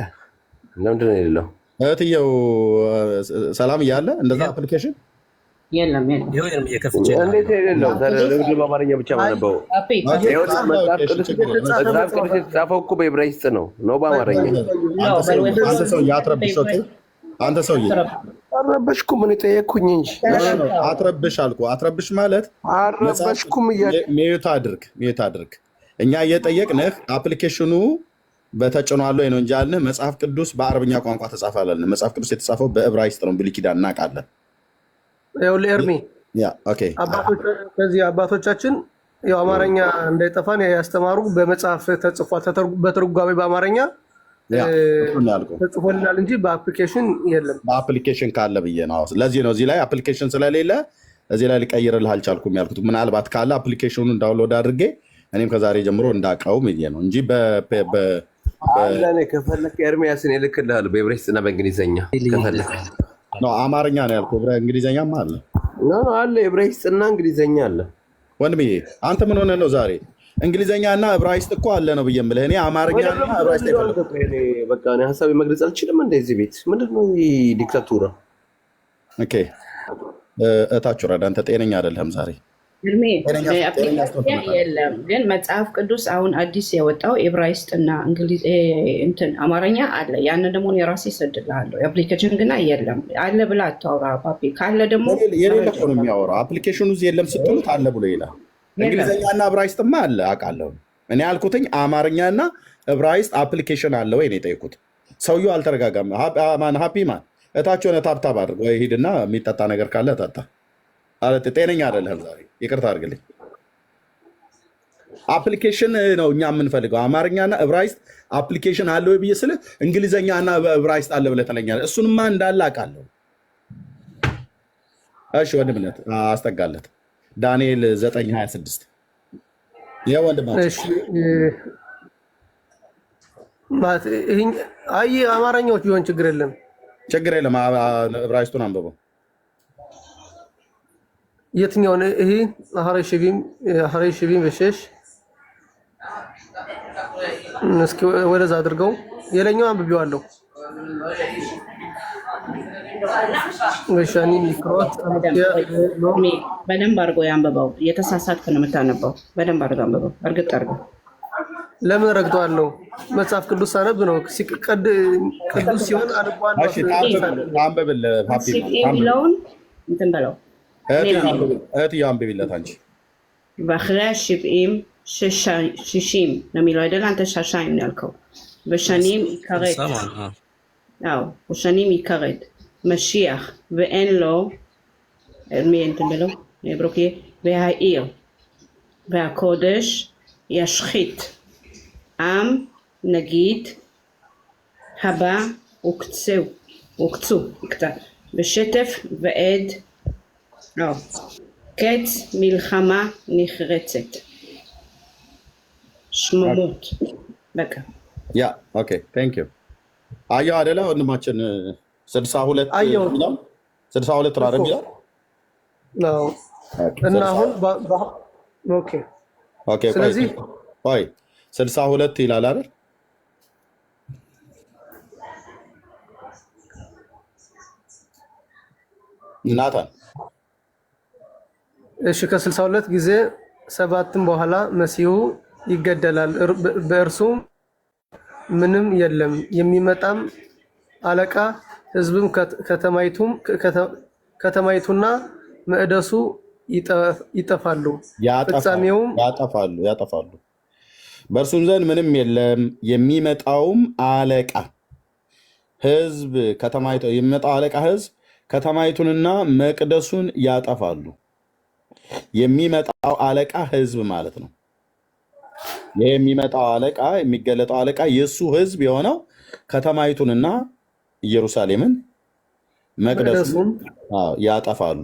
ለምንድን ነው የሌለው? እህትየው ሰላም እያለ እንደዛ አፕሊኬሽን የለም እንዴት የሌለው? ለምንድን በአማርኛ ብቻ ማነበው? መጽሐፍ ቅዱስ የተጻፈው እኮ በዕብራይስጥ ነው በአማርኛ። አንተ ሰውዬ አትረብሽ። ኦኬ አንተ ሰውዬ አልረበሽኩም። እኔ ጠየቅኩኝ እንጂ አትረብሽ አልኩ። አትረብሽ ማለት አልረበሽኩም እያለ ሚዩት አድርግ። እኛ እየጠየቅንህ አፕሊኬሽኑ በተጭኗል ወይ ነው እንጂ አልንህ። መጽሐፍ ቅዱስ በአረብኛ ቋንቋ ተጻፈ አላልንም። መጽሐፍ ቅዱስ የተጻፈው በዕብራይስጥ ነው። ብሉይ ኪዳን እናውቃለን። ይኸውልህ ኤርሚ፣ ከዚህ አባቶቻችን ያው አማርኛ እንዳይጠፋን ያስተማሩ በመጽሐፍ ተጽፏል፣ በትርጓሜ በአማርኛ ተጽፎልናል እንጂ በአፕሊኬሽን የለም። በአፕሊኬሽን ካለ ብዬ ነው። ለዚህ ነው እዚህ ላይ አፕሊኬሽን ስለሌለ እዚህ ላይ ሊቀይርልህ አልቻልኩም ያልኩት። ምናልባት ካለ አፕሊኬሽኑን ዳውንሎድ አድርጌ እኔም ከዛሬ ጀምሮ እንዳውቀው ብዬ ነው እንጂ ከፈለክ ኤርሚያስን እልክልሃለሁ በዕብራይስጥና በእንግሊዝኛ ከፈለክ። አማርኛ ነው ያልኩህ። እንግሊዝኛም አለ አለ። ዕብራይስጥና እንግሊዝኛ አለ። ወንድምዬ አንተ ምን ሆነህ ነው ዛሬ? እንግሊዝኛና ዕብራይስጥ እኮ አለ ነው ብዬ የምልህ። እኔ አማርኛና ዕብራይስጥ በቃ እኔ ሀሳቤ መግለጽ አልችልም። እንደዚህ ቤት ምንድን ነው ዲክታቱራ? ኦኬ እታችሁ ረዳ አንተ ጤነኛ አይደለህም ዛሬ። የለም ግን መጽሐፍ ቅዱስ አሁን አዲስ የወጣው ዕብራይስጥና አማርኛ አለ። ያንን ደግሞ የራሴ እሰድልሃለሁ። አፕሊኬሽን ግን የለም። አለ ብለህ አታውራ ፓፒ። ካለ ደግሞ የሌለ እኮ ነው የሚያወራው። አፕሊኬሽኑ የለም ስትሉት አለ ብሎ ይላል። እንግሊዝኛና ዕብራይስጥማ አለ አውቃለሁ። እኔ ያልኩትኝ አማርኛና ዕብራይስጥ አፕሊኬሽን አለ ወይ ነው የጠየኩት። ሰውዬው አልተረጋጋም። ሀፒ ማን እታች ሆነ ታብታብ አድርግ ወይ ሂድና የሚጠጣ ነገር ካለ ጠጣ። ጤነኛ አይደለህም ዛሬ። ይቅርታ አድርግልኝ። አፕሊኬሽን ነው እኛ የምንፈልገው። አማርኛና ዕብራይስጥ አፕሊኬሽን አለ ወይ ብዬ ስልህ እንግሊዝኛና ዕብራይስጥ አለ ብለህ ትለኛለህ። እሱንማ እንዳለ አውቃለሁ። እሺ ወንድምነት አስጠጋለት ዳንኤል 9:26 ይሄ ወንድማችን አይ አማርኛዎች ቢሆን ችግር የለም። ዕብራይስጡን አንብበው። የትኛውን? ይሄ ሀሬ ሽቪም በሸሽ እስኪ ወደዛ አድርገው። የለኛው አንብቤዋለሁ። በደንብ አድርጎ ያንብበው። የተሳሳትክ ነው የምታነበው። በደንብ አድርጎ አንብበው። እርግጥ አድርገው። ለምን ረግጠዋለሁ? መጽሐፍ ቅዱስ አነብ ነው። ቅዱስ ሲሆን አነባለሁ። የሚለውን እንትን በለው። እህትዬው አንብቢለት አንቺ። በአኽሪ 70 ነው የሚለው አይደለ? አንተ ሻሻይም ነው ያልከው። በሸኒም ይከረድ መשיח ואין לו, מי אתם בלו? ברוקי, והעיר והקודש ישחית עם נגיד הבא הוקצו בשטף ועד קץ מלחמה נחרצת שממות בקה. ያ ኦኬ ቴንክ ዩ። አየሁ አይደለ ወንድማችን 62 አይደል የሚለው ነው። እና አሁን ኦኬ ኦኬ ስለዚህ 62 ይላል አይደል? ናታን እሺ ከ62 ጊዜ 7 በኋላ መሲሁ ይገደላል፣ በእርሱም ምንም የለም፣ የሚመጣም አለቃ ህዝብም ከተማይቱና መቅደሱ ይጠፋሉ፣ ፍጻሜውም ያጠፋሉ። በእርሱም ዘንድ ምንም የለም፣ የሚመጣውም አለቃ ህዝብ የሚመጣው አለቃ ህዝብ ከተማይቱንና መቅደሱን ያጠፋሉ። የሚመጣው አለቃ ህዝብ ማለት ነው። ይህ የሚመጣው አለቃ የሚገለጠው አለቃ የእሱ ህዝብ የሆነው ከተማይቱንና ኢየሩሳሌምን መቅደሱን ያጠፋሉ።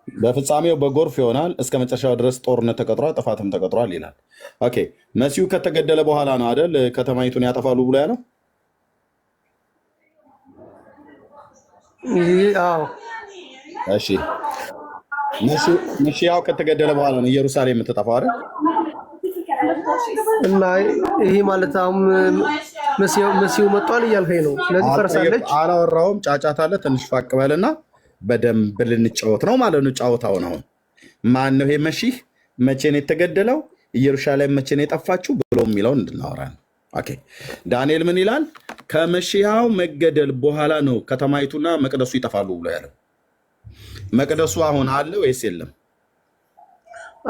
በፍጻሜው በጎርፍ ይሆናል፣ እስከ መጨረሻው ድረስ ጦርነት ተቀጥሯል፣ ጥፋትም ተቀጥሯል ይላል። ኦኬ መሲሁ ከተገደለ በኋላ ነው አይደል ከተማይቱን ያጠፋሉ ብሎ ያለው? እሺ መሲያው ከተገደለ በኋላ ነው ኢየሩሳሌም የምትጠፋው አይደል? እና ይሄ ማለት አሁን መሲሁ መጥቷል እያልከኝ ነው። ስለዚህ ፈርሳለች። አላወራሁም። ጫጫታ አለ። ትንሽ ፋቅ በልና በደንብ ልንጫወት ነው ማለት ነው። ጫወታውን አሁን ማን ነው ይሄ መሲህ? መቼ ነው የተገደለው? ኢየሩሳሌም መቼ ነው የጠፋችው ብሎ የሚለውን እንድናወራ ነው። ኦኬ ዳንኤል ምን ይላል? ከመሲሐው መገደል በኋላ ነው ከተማይቱና መቅደሱ ይጠፋሉ ብሎ ያለው። መቅደሱ አሁን አለ ወይስ የለም?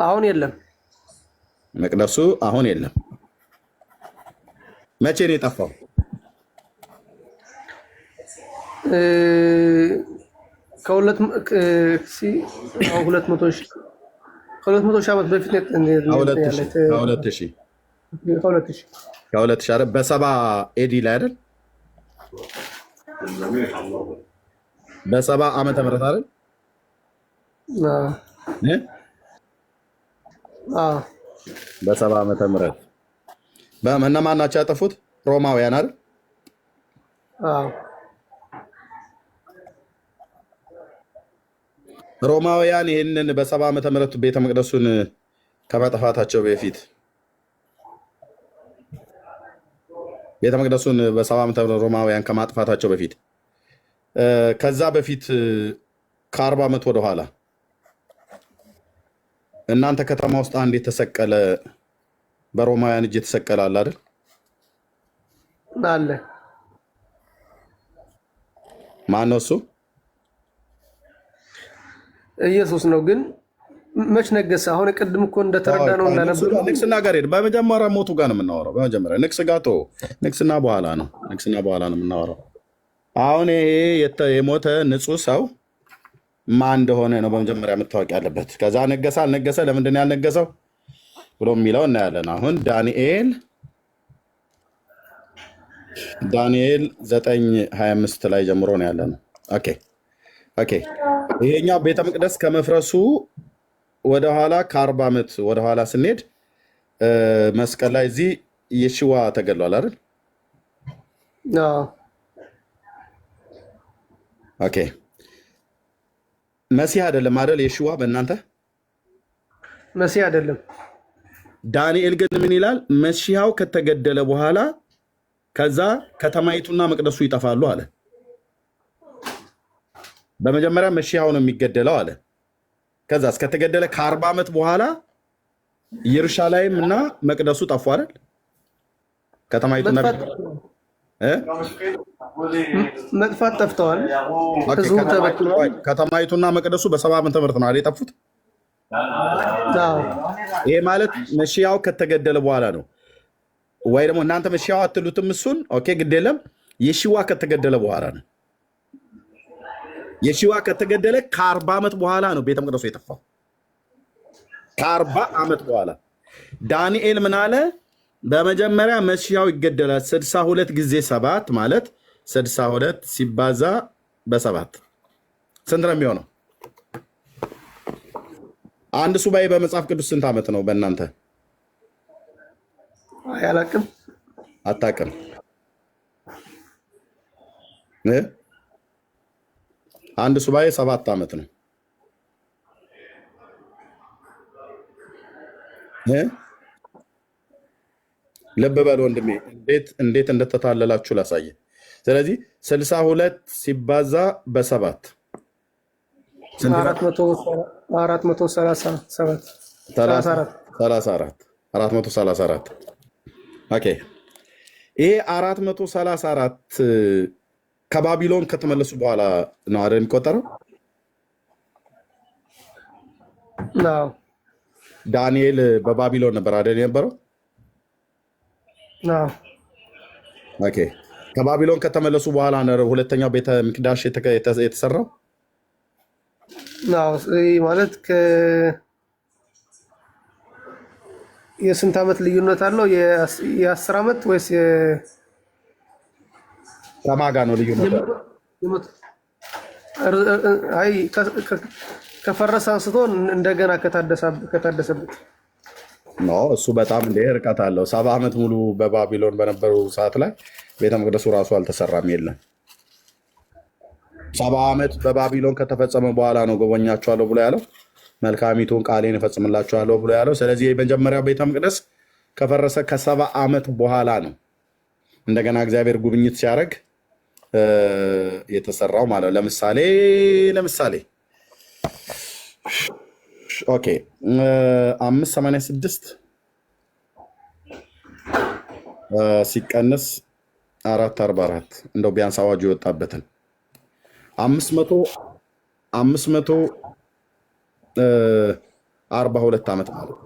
አሁን የለም። መቅደሱ አሁን የለም። መቼ ነው የጠፋው? ከሁለት መቶ ሺህ ዓመት በፊት ከሁለት ሺህ አይደል? በሰባ ኤዲ ላይ አይደል? በሰባ ዓመተ ምህረት አይደል? በሰባ ዓመተ ምህረት እነማን ናቸው ያጠፉት? ሮማውያን አይደል? ሮማውያን ይህንን በሰባ ዓመተ ምህረት ቤተ መቅደሱን ከመጥፋታቸው በፊት ቤተ መቅደሱን በሰባ ዓመተ ምህረት ሮማውያን ከማጥፋታቸው በፊት ከዛ በፊት ከ40 ዓመት ወደኋላ እናንተ ከተማ ውስጥ አንድ የተሰቀለ በሮማውያን እጅ የተሰቀለ አለ አይደል? አለ። ማን ነው እሱ? ኢየሱስ ነው። ግን መች ነገሰ? አሁን ቅድም እኮ እንደተረዳ ነው እንዳነበረው ንግስና ጋር ሄድ። በመጀመሪያ ሞቱ ጋር ነው የምናወራው። በመጀመሪያ ንግስና በኋላ ነው የምናወራው። አሁን ይሄ የሞተ ንጹህ ሰው ማን እንደሆነ ነው በመጀመሪያ መታወቅ ያለበት። ከዛ ነገሰ አልነገሰ፣ ለምንድን ነው ያልነገሰው ብሎ የሚለው እናያለን። አሁን ዳንኤል 9:25 ላይ ጀምሮ ነው ያለ ነው። ኦኬ ይሄኛው ቤተ መቅደስ ከመፍረሱ ወደኋላ ከ40 ዓመት ወደኋላ ስንሄድ መስቀል ላይ እዚህ የሽዋ ተገድሏል አይደል? ኦኬ መሲህ አይደለም አይደል? የሽዋ በእናንተ መሲህ አይደለም። ዳንኤል ግን ምን ይላል? መሲሐው ከተገደለ በኋላ ከዛ ከተማይቱና መቅደሱ ይጠፋሉ አለ። በመጀመሪያ መሲሐው ነው የሚገደለው አለ። ከዛ እስከተገደለ ከ40 ዓመት በኋላ ኢየሩሳሌም እና መቅደሱ ጠፉ አይደል? ከተማይቱና መጥፋት ጠፍተዋል። ህዝቡ ተበትኗል። ከተማይቱና መቅደሱ በ70 ዓመተ ምህረት ነው አይደል የጠፉት? ይሄ ማለት መሲሐው ከተገደለ በኋላ ነው ወይ ደግሞ እናንተ መሲሐው አትሉትም እሱን። ኦኬ ግድ የለም። የሺዋ ከተገደለ በኋላ ነው። የሺዋ ከተገደለ ከ40 ዓመት በኋላ ነው ቤተ መቅደሱ የጠፋው። ከ40 ዓመት በኋላ ዳንኤል ምን አለ? በመጀመሪያ መሲሐው ይገደላል። 62 ጊዜ 7 ማለት 62 ሲባዛ በ7 ስንት ነው የሚሆነው? አንድ ሱባኤ በመጽሐፍ ቅዱስ ስንት ዓመት ነው በእናንተ? አላውቅም። አታውቅም? አንድ ሱባኤ 7 ዓመት ነው። ልብ በል ወንድሜ፣ እንዴት እንደተታለላችሁ ላሳየ። ስለዚህ 62 ሲባዛ በ7 434 ኦኬ። ይሄ 434 ከባቢሎን ከተመለሱ በኋላ ነው አይደል የሚቆጠረው? ዳንኤል በባቢሎን ነበር አይደል የነበረው? ኦኬ። ከባቢሎን ከተመለሱ በኋላ ነው ሁለተኛው ቤተ መቅደስ የተሰራው። ማለት የስንት ዓመት ልዩነት አለው? የ10 ዓመት ወይስ ከማጋ ነው ልዩነት? አይ ከፈረሰ አንስቶ እንደገና ከታደሰበት ነው። እሱ በጣም ርቀት አለው። 70 ዓመት ሙሉ በባቢሎን በነበሩ ሰዓት ላይ ቤተ መቅደሱ ራሱ አልተሰራም። የለም 70 ዓመት በባቢሎን ከተፈጸመ በኋላ ነው ጎበኛችኋለሁ ብሎ ያለው። መልካሚቱን ቃሌን እፈጽምላችኋለሁ ብሎ ያለው። ስለዚህ የመጀመሪያው ቤተ መቅደስ ከፈረሰ ከ70 ዓመት በኋላ ነው እንደገና እግዚአብሔር ጉብኝት ሲያደርግ የተሰራው ማለት ነው። ለምሳሌ ኦኬ 586 ሲቀነስ 444 እንደው ቢያንስ አዋጁ የወጣበትን 542 ዓመት ማለት ነው።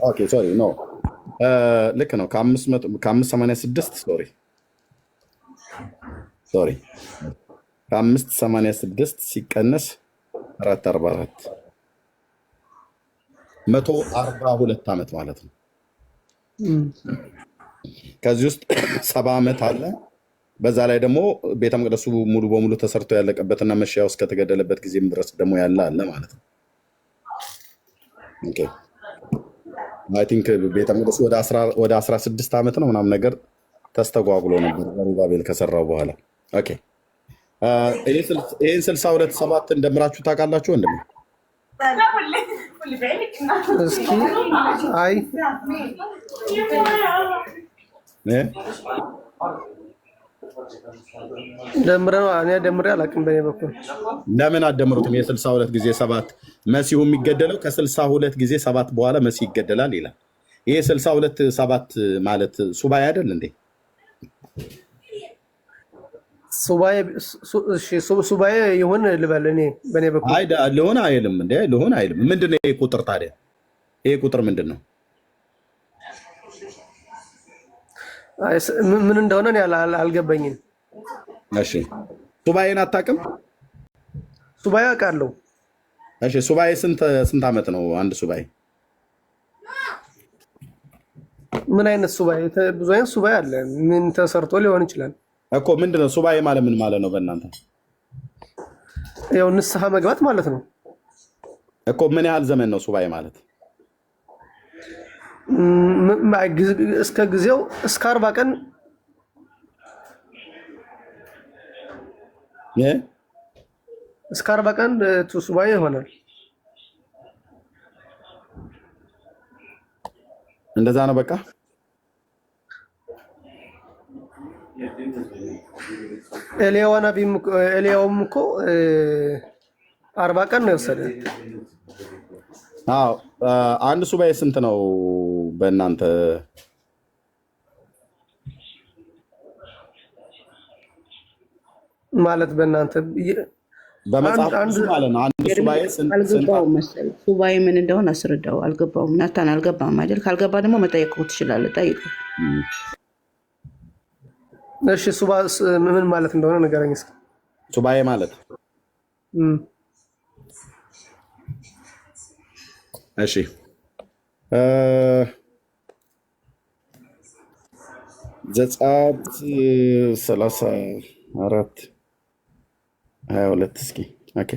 ኦኬ ሶሪ ኖ ልክ ነው። ከ586 ሶሪ ከ586 ሲቀነስ 444 142 ዓመት ማለት ነው። ከዚህ ውስጥ 70 ዓመት አለ። በዛ ላይ ደግሞ ቤተ መቅደሱ ሙሉ በሙሉ ተሰርቶ ያለቀበትና መሻያው እስከተገደለበት ጊዜም ድረስ ደግሞ ያለ አለ ማለት ነው። ኦኬ አይ ቲንክ ቤተ መቅደሱ ወደ 16 ዓመት ነው ምናምን ነገር ተስተጓጉሎ ነበር ዘሩባቤል ከሰራው በኋላ። ኦኬ ይህን 62 እንደምራችሁ ታውቃላችሁ ወንድም? እስኪ አይ ደምሬ አላውቅም በእኔ በኩል። ለምን አትደምሩትም? የ62 ጊዜ 7 መሲሁ የሚገደለው ከ62 ጊዜ 7 በኋላ መሲህ ይገደላል ይላል። ይሄ 62 7 ማለት ሱባኤ አይደል እንዴ? ሱባኤ ይሁን ልበል እኔ በእኔ በኩል። አይ ልሆን አይልም እንዴ? ልሆን አይልም። ምንድነው ይሄ ቁጥር ታዲያ? ይሄ ቁጥር ምንድን ነው? ምን እንደሆነ አልገባኝም። እሺ ሱባኤን አታውቅም? ሱባኤ አውቃለሁ። እሺ ሱባኤ ስንት ዓመት ነው አንድ ሱባኤ? ምን አይነት ሱባኤ? ብዙ አይነት ሱባኤ አለ። ምን ተሰርቶ ሊሆን ይችላል እኮ። ምንድነው ሱባኤ ማለት? ምን ማለት ነው በእናንተ? ያው ንስሐ መግባት ማለት ነው እኮ። ምን ያህል ዘመን ነው ሱባኤ ማለት? እስከ ጊዜው እስከ 40 ቀን እስከ 40 ቀን ሱባኤ ይሆናል። እንደዛ ነው በቃ። ኤልያውም እኮ 40 ቀን ነው የወሰደ። አዎ አንድ ሱባኤ ስንት ነው በእናንተ? ማለት በእናንተ በመጽሐፍ ማለት ነው። አንድ ሱባኤ አልገባውም መሰለኝ። ሱባኤ ምን እንደሆነ አስረዳው። አልገባውም። ናታን አልገባም አይደል? ካልገባ ደግሞ መጠየቅ ትችላለህ። ጠይቀው። እሺ ምን ማለት እንደሆነ ንገረኝ እስኪ። ሱባኤ ማለት እሺ ዘጸአት 34:22 እስኪ ኦኬ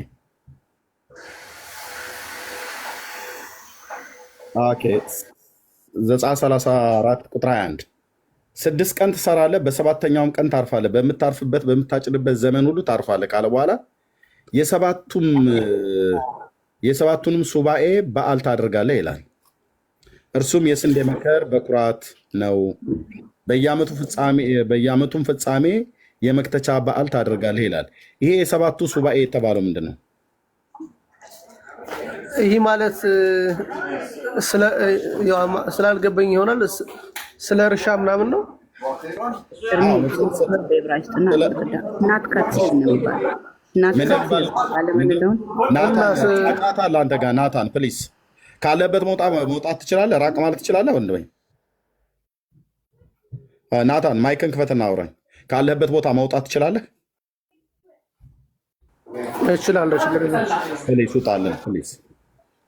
ዘጸአት 34:21 6 ቀን ትሰራለህ፣ በሰባተኛውም ቀን ታርፋለህ፣ በምታርፍበት በምታጭድበት ዘመን ሁሉ ታርፋለህ ካለ በኋላ የሰባቱንም ሱባኤ በዓል ታደርጋለህ ይላል። እርሱም የስንዴ መከር በኩራት ነው። በየዓመቱም ፍጻሜ የመክተቻ በዓል ታደርጋለህ ይላል። ይሄ የሰባቱ ሱባኤ የተባለው ምንድን ነው? ይህ ማለት ስላልገባኝ ይሆናል ስለ እርሻ ምናምን ነው። አንተ ጋር ናታን ፕሊስ ካለበት መውጣት ትችላለህ። ራቅ ማለት ትችላለህ ወንድሜ ናታን። ማይክን ክፈትና አውራኝ። ካለህበት ቦታ መውጣት ትችላለህ። እችላለሁ። ችግር የለም። ፕሊስ ውጣልን ፕሊስ።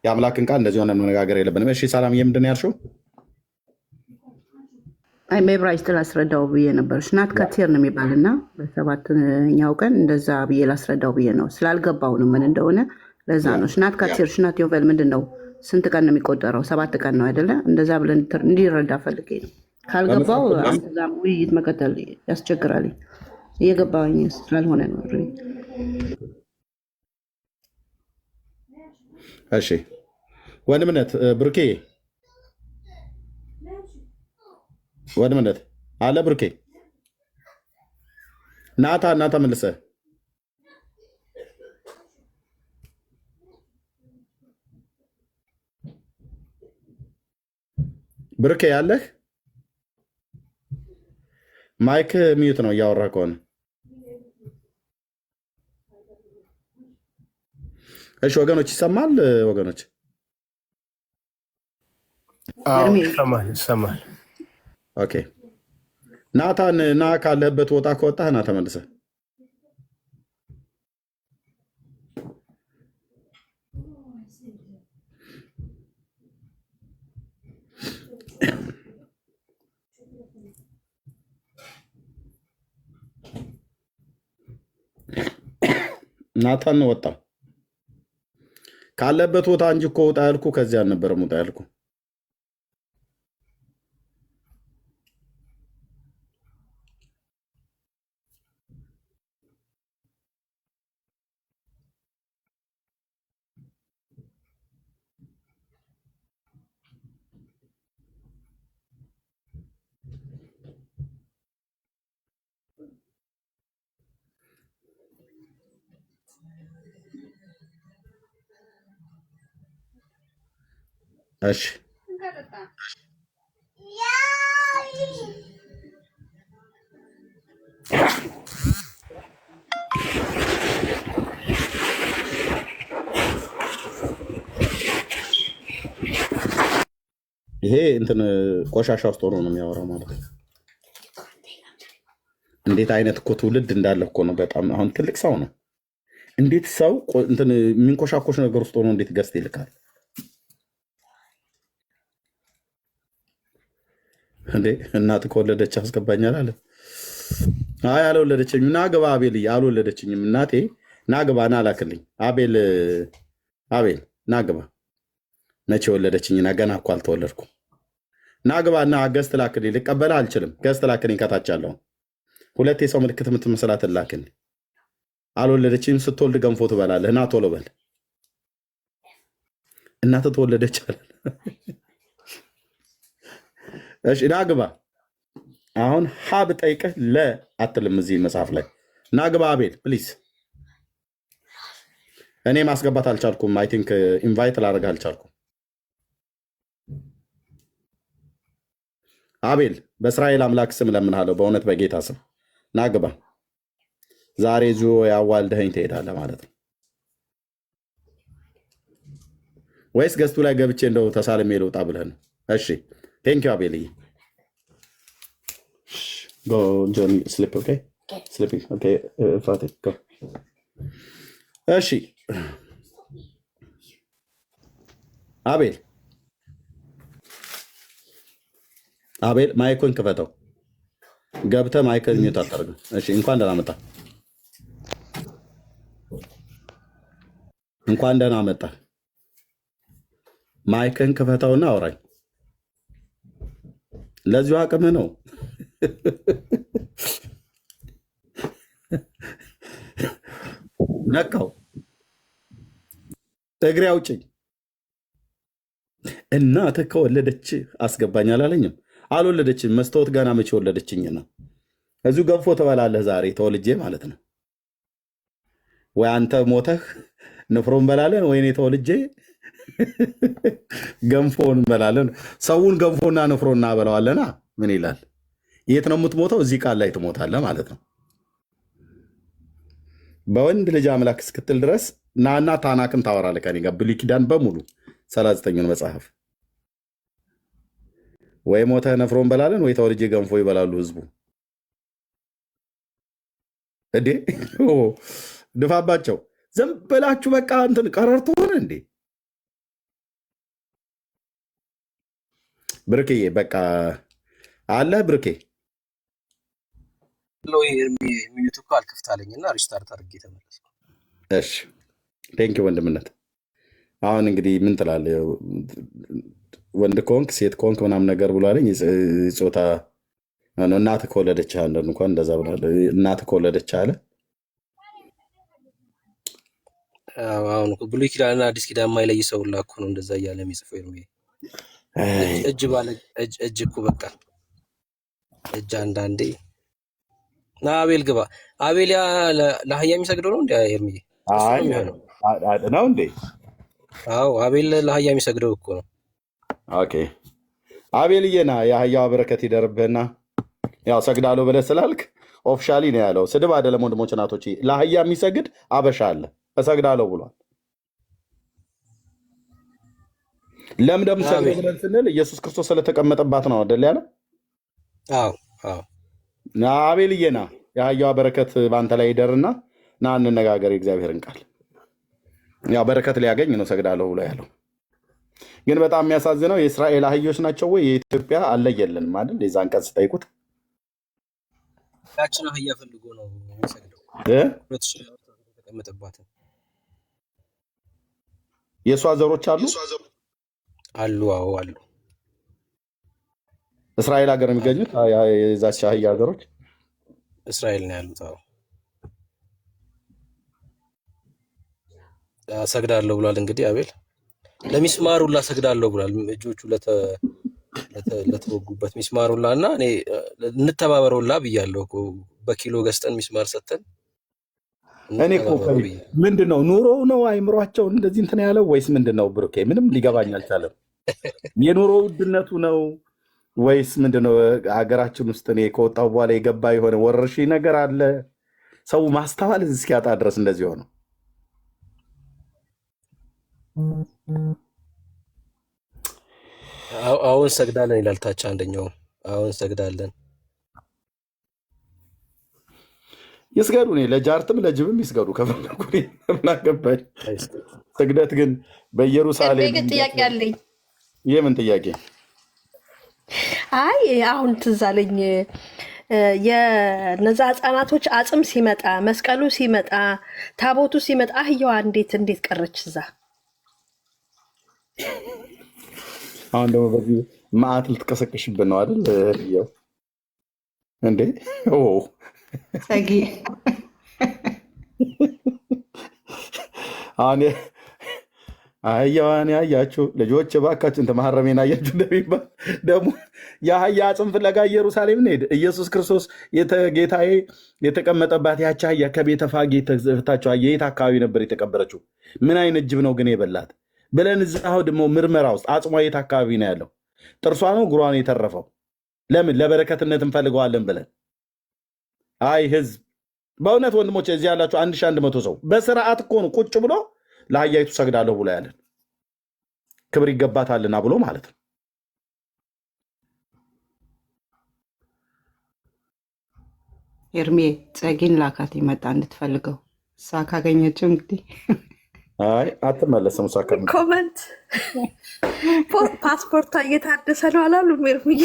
የአምላክን ቃል እንደዚህ ሆነን መነጋገር የለብንም። እሺ ሰላምዬ፣ ምንድን ነው ያልሽው? አይ በዕብራይስጥ ላስረዳው ብዬ ነበር። ሽናት ካቲር ነው የሚባልና በሰባተኛው ቀን እንደዛ ብዬ ላስረዳው ብዬ ነው። ስላልገባው ነው ምን እንደሆነ ለዛ ነው። ሽናት ካቲር ሽናት ዮቨል ምንድን ነው? ስንት ቀን ነው የሚቆጠረው? 7 ቀን ነው አይደለ? እንደዛ ብለን እንዲረዳ ፈልጌ ነው። ካልገባው አንተዛም ውይይት መቀጠል ያስቸግራል። እየገባኝ ስላልሆነ ነው። እሺ ወንድምነት ብሩኬ ወንድምነት አለ ብሩኬ ናታ መልሰ ብሩኬ ያለህ ማይክ ሚዩት ነው እያወራ ከሆነ እሺ ወገኖች ይሰማል ወገኖች ይሰማል ኦኬ ናታን ና ካለበት ወጣ ከወጣህ ና ተመልሰህ ናታን ወጣ ካለበት ወጣ እንጂ እኮ ወጣ ያልኩ ከዚያ አልነበረም ወጣ ያልኩ እሺ ይሄ እንትን ቆሻሻ ውስጥ ሆኖ ነው የሚያወራው ማለት ነው። እንዴት አይነት እኮ ትውልድ እንዳለ እኮ ነው። በጣም አሁን ትልቅ ሰው ነው። እንዴት ሰው እንትን የሚንኮሻኮሽ ነገር ውስጥ ሆኖ እንዴት ገዝት ይልካል እንዴ? እናት ከወለደች አስገባኛል አለ። አይ አልወለደችኝም። ና ግባ አቤል፣ አልወለደችኝም እናቴ። ና ግባ ና ላክልኝ አቤል ና ግባ። መቼ ወለደችኝና ገና እኮ አልተወለድኩም። ና ግባ እና ገዝት ላክልኝ። ልቀበልህ አልችልም። ገዝት ላክልኝ። ከታች ያለው ሁለት የሰው ምልክት የምትመስላት ላክልኝ። አልወለደችኝም። ስትወልድ ገንፎ ትበላለህ። ና ቶሎ በል። እናት ተወለደች አለ። እሺ ና ግባ። አሁን ሀብ ጠይቀህ ለ አትልም እዚህ መጽሐፍ ላይ። ና ግባ አቤል ፕሊዝ። እኔ ማስገባት አልቻልኩም። አይ ቲንክ ኢንቫይት ላደርግህ አልቻልኩም። አቤል በእስራኤል አምላክ ስም ለምንሃለሁ፣ በእውነት በጌታ ስም ና ግባ። ዛሬ ዙ ያዋልደኸኝ ትሄዳለህ ማለት ነው ወይስ ገዝቱ ላይ ገብቼ እንደው ተሳልሜ ልውጣ ብለህ ነው? እሺ ቴንኪው አቤልዬ። Go, Johnny, sleep, okay? Sleeping, okay. Fatih, go. እሺ አቤል ማይኩን ክፈተው። ገብተህ ማይክን ሚውት አታርገው። እሺ እንኳን ደህና መጣ። እንኳን ደህና መጣ። ማይክን ክፈተውና አውራኝ። ለዚሁ አቅምህ ነው። ነካው። እግሬ አውጭኝ። እናትህ ከወለደች አስገባኝ አላለኝም? አልወለደችም። መስታወት ገና መቼ ወለደችኝ ነው። እዚሁ ገንፎ ትበላለህ ዛሬ ተወልጄ ማለት ነው። ወይ አንተ ሞተህ ንፍሮ እንበላለን፣ ወይ እኔ ተወልጄ ገንፎን እንበላለን። ሰውን ገንፎና ንፍሮ እናበላዋለና ምን ይላል? የት ነው የምትሞተው? እዚህ ቃል ላይ ትሞታለህ ማለት ነው። በወንድ ልጅ አምላክ እስክትል ድረስ ናና ታናክን ታወራለህ ከኔ ጋር ብሉይ ኪዳን በሙሉ 39ን መጽሐፍ። ወይ ሞተህ ነፍሮ እንበላለን፣ ወይ ተወልጄ ገንፎ ይበላሉ ህዝቡ። እንዴ ድፋባቸው። ዝም ብላችሁ በቃ እንትን ቀረርቶ ሆነ እንዴ? ብርክዬ በቃ አለ ብርኬ ሚዩት እኮ አልከፍታለኝ እና ሪስታርት አድርጌ ተመለስኩ። እሺ ቴንኪው ወንድምነት። አሁን እንግዲህ ምን ትላለህ? ወንድ ኮንክ ሴት ኮንክ ምናምን ነገር ብሏለኝ። ጾታ እናት ከወለደች አለ እንኳን እንደዛ ብሏል። እናት ከወለደች አለ። አሁን ብሉይ ኪዳንና አዲስ ኪዳን የማይለይ ሰው ሁላ እኮ ነው እንደዛ እያለ የሚጽፈው። እጅ ባለ እጅ እኮ በቃ እጅ አንዳንዴ ና አቤል ግባ። አቤል ያ ለአህያ የሚሰግደው ነው እንዴ? ኤርሚዬ እሱ ነው የሚሆነው ነው እንዴ? አዎ አቤል ለአህያ የሚሰግደው እኮ ነው። ኦኬ አቤልዬና የአህያዋ በረከት ይደርብህና ያው ሰግዳለሁ ብለህ ስላልክ ኦፊሻሊ ነው ያለው። ስድብ አይደለም ወንድሞች እናቶች። ለአህያ የሚሰግድ አበሻ አለ እሰግዳለሁ ብሏል። ለምደም ሰግድ ብለን ስንል ኢየሱስ ክርስቶስ ስለተቀመጠባት ነው አይደል ያለው? አዎ አዎ። አቤልዬና የአህያዋ በረከት በአንተ ላይ ይደርና ና እንነጋገር የእግዚአብሔርን ቃል። ያው በረከት ሊያገኝ ነው ሰግዳለሁ ብሎ ያለው። ግን በጣም የሚያሳዝነው የእስራኤል አህዮች ናቸው ወይ የኢትዮጵያ አለየልንም አይደል? የዛን ቀን ስጠይቁት ያችን አህያ ፈልጎ ነው የሚሰግደው። ተቀመጠባት። የእሷ ዘሮች አሉ አሉ። አዎ አሉ። እስራኤል ሀገር የሚገኙት የዛች አህያ ዘሮች እስራኤል ነው ያሉት። አዎ ሰግዳለሁ ብሏል። እንግዲህ አቤል ለሚስማሩላ ሰግዳለሁ ብሏል። እጆቹ ለተወጉበት ሚስማሩላ እና እኔ እንተባበረውላ ብያለሁ እኮ በኪሎ ገዝተን ሚስማር ሰተን። እኔ እኮ ምንድነው ኑሮው ነው አይምሯቸው እንደዚህ እንትን ያለው ወይስ ምንድነው? ብሩኬ ምንም ሊገባኝ አልቻለም። የኑሮ ውድነቱ ነው ወይስ ምንድነው? ሀገራችን ውስጥ እኔ ከወጣሁ በኋላ የገባ የሆነ ወረርሽኝ ነገር አለ። ሰው ማስተዋል እስኪያጣ ድረስ እንደዚህ ሆነው አሁን ሰግዳለን ይላል ታች አንደኛው። አሁን ሰግዳለን ይስገዱ። እኔ ለጃርትም ለጅብም ይስገዱ ከፈለጉ ምናገባኝ። ስግደት ግን በኢየሩሳሌም ጥያቄ አለኝ። የምን ጥያቄ? አይ አሁን ትዝ አለኝ የነዛ ህፃናቶች አጽም ሲመጣ፣ መስቀሉ ሲመጣ፣ ታቦቱ ሲመጣ አህያዋ እንዴት ቀረች እዛ? አሁን ደግሞ በዚህ ማዕት ልትቀሰቅሽብን ነው አይደል? ያው እንዴ ጸጊ አሁን አህያዋን ያያችሁ ልጆች እባካችን ተማረሜን አያችሁ እንደሚባል ደግሞ የአህያ አጽም ፍለጋ ኢየሩሳሌም እንሄድ። ኢየሱስ ክርስቶስ ጌታዬ የተቀመጠባት ያች አህያ ከቤተፋጌ የተፈታችው አህያ የት አካባቢ ነበር የተቀበረችው? ምን አይነት ጅብ ነው ግን የበላት ብለን እዛው ደግሞ ምርመራ ውስጥ አጽሟ የት አካባቢ ነው ያለው? ጥርሷ ነው እግሯ ነው የተረፈው? ለምን ለበረከትነት እንፈልገዋለን ብለን። አይ ህዝብ በእውነት ወንድሞች እዚህ ያላችሁ 1100 ሰው በስርዓት እኮ ነው ቁጭ ብሎ ለአህያይቱ ሰግዳለሁ ብሎ ያለን ክብር ይገባታልና ብሎ ማለት ነው። ኤርሜ ጸጊን ላካት ይመጣ እንድትፈልገው እሷ ካገኘችው እንግዲህ አይ አትመለስም። እሷ ኮመንት ፓስፖርቷ እየታደሰ ነው አላሉም? ኤርሚዬ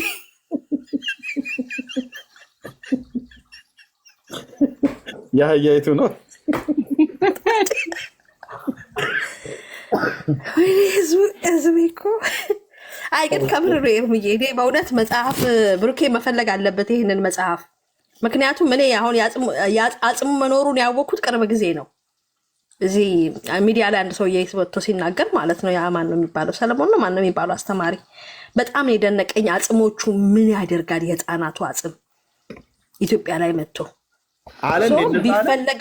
የአህያይቱ ነው። ህዝብ እኮ አይ ግን ከምር ነው ኤርሚዬ። እኔ በእውነት መጽሐፍ ብሩኬ መፈለግ አለበት ይህንን መጽሐፍ። ምክንያቱም እኔ አሁን አጽሙ መኖሩን ያወቅኩት ቅርብ ጊዜ ነው። እዚህ ሚዲያ ላይ አንድ ሰውዬ ወጥቶ ሲናገር ማለት ነው። ያ ማን ነው የሚባለው? ሰለሞን ነው ማን ነው የሚባለው አስተማሪ። በጣም የደነቀኝ አጽሞቹ ምን ያደርጋል የህፃናቱ አጽም ኢትዮጵያ ላይ መጥቶ ቢፈለግ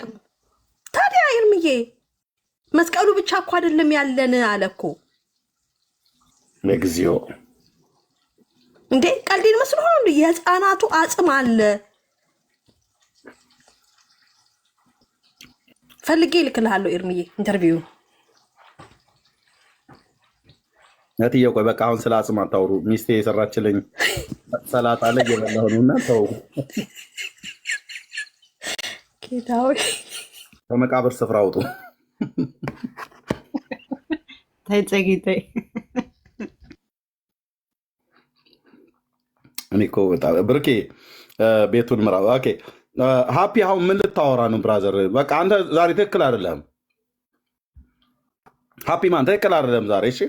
ታዲያ ኤርሚዬ መስቀሉ ብቻ እኮ አይደለም ያለን አለ እኮ ለጊዜው እንዴ ቀልዴን መስሎ ነው። የህፃናቱ አጽም አለ። ፈልጌ እልክልሃለሁ ኤርሚዬ ኢንተርቪው። ነትዬ ቆይ በቃ አሁን ስለ አጽም አታውሩ። ሚስቴ የሰራችልኝ ሰላጣ ላይ የበላሁ ነውና ተው። ጌታዊ ከመቃብር ስፍራ አውጡ። ታይ ጸጊ ታይ እኔ እኮ በጣም ብርኬ ቤቱን ምራ። ኦኬ ሃፒ አሁን ምን ልታወራ ነው ብራዘር? በቃ አንተ ዛሬ ትክክል አይደለም። ሃፒ ማን ትክክል አይደለም ዛሬ። እሺ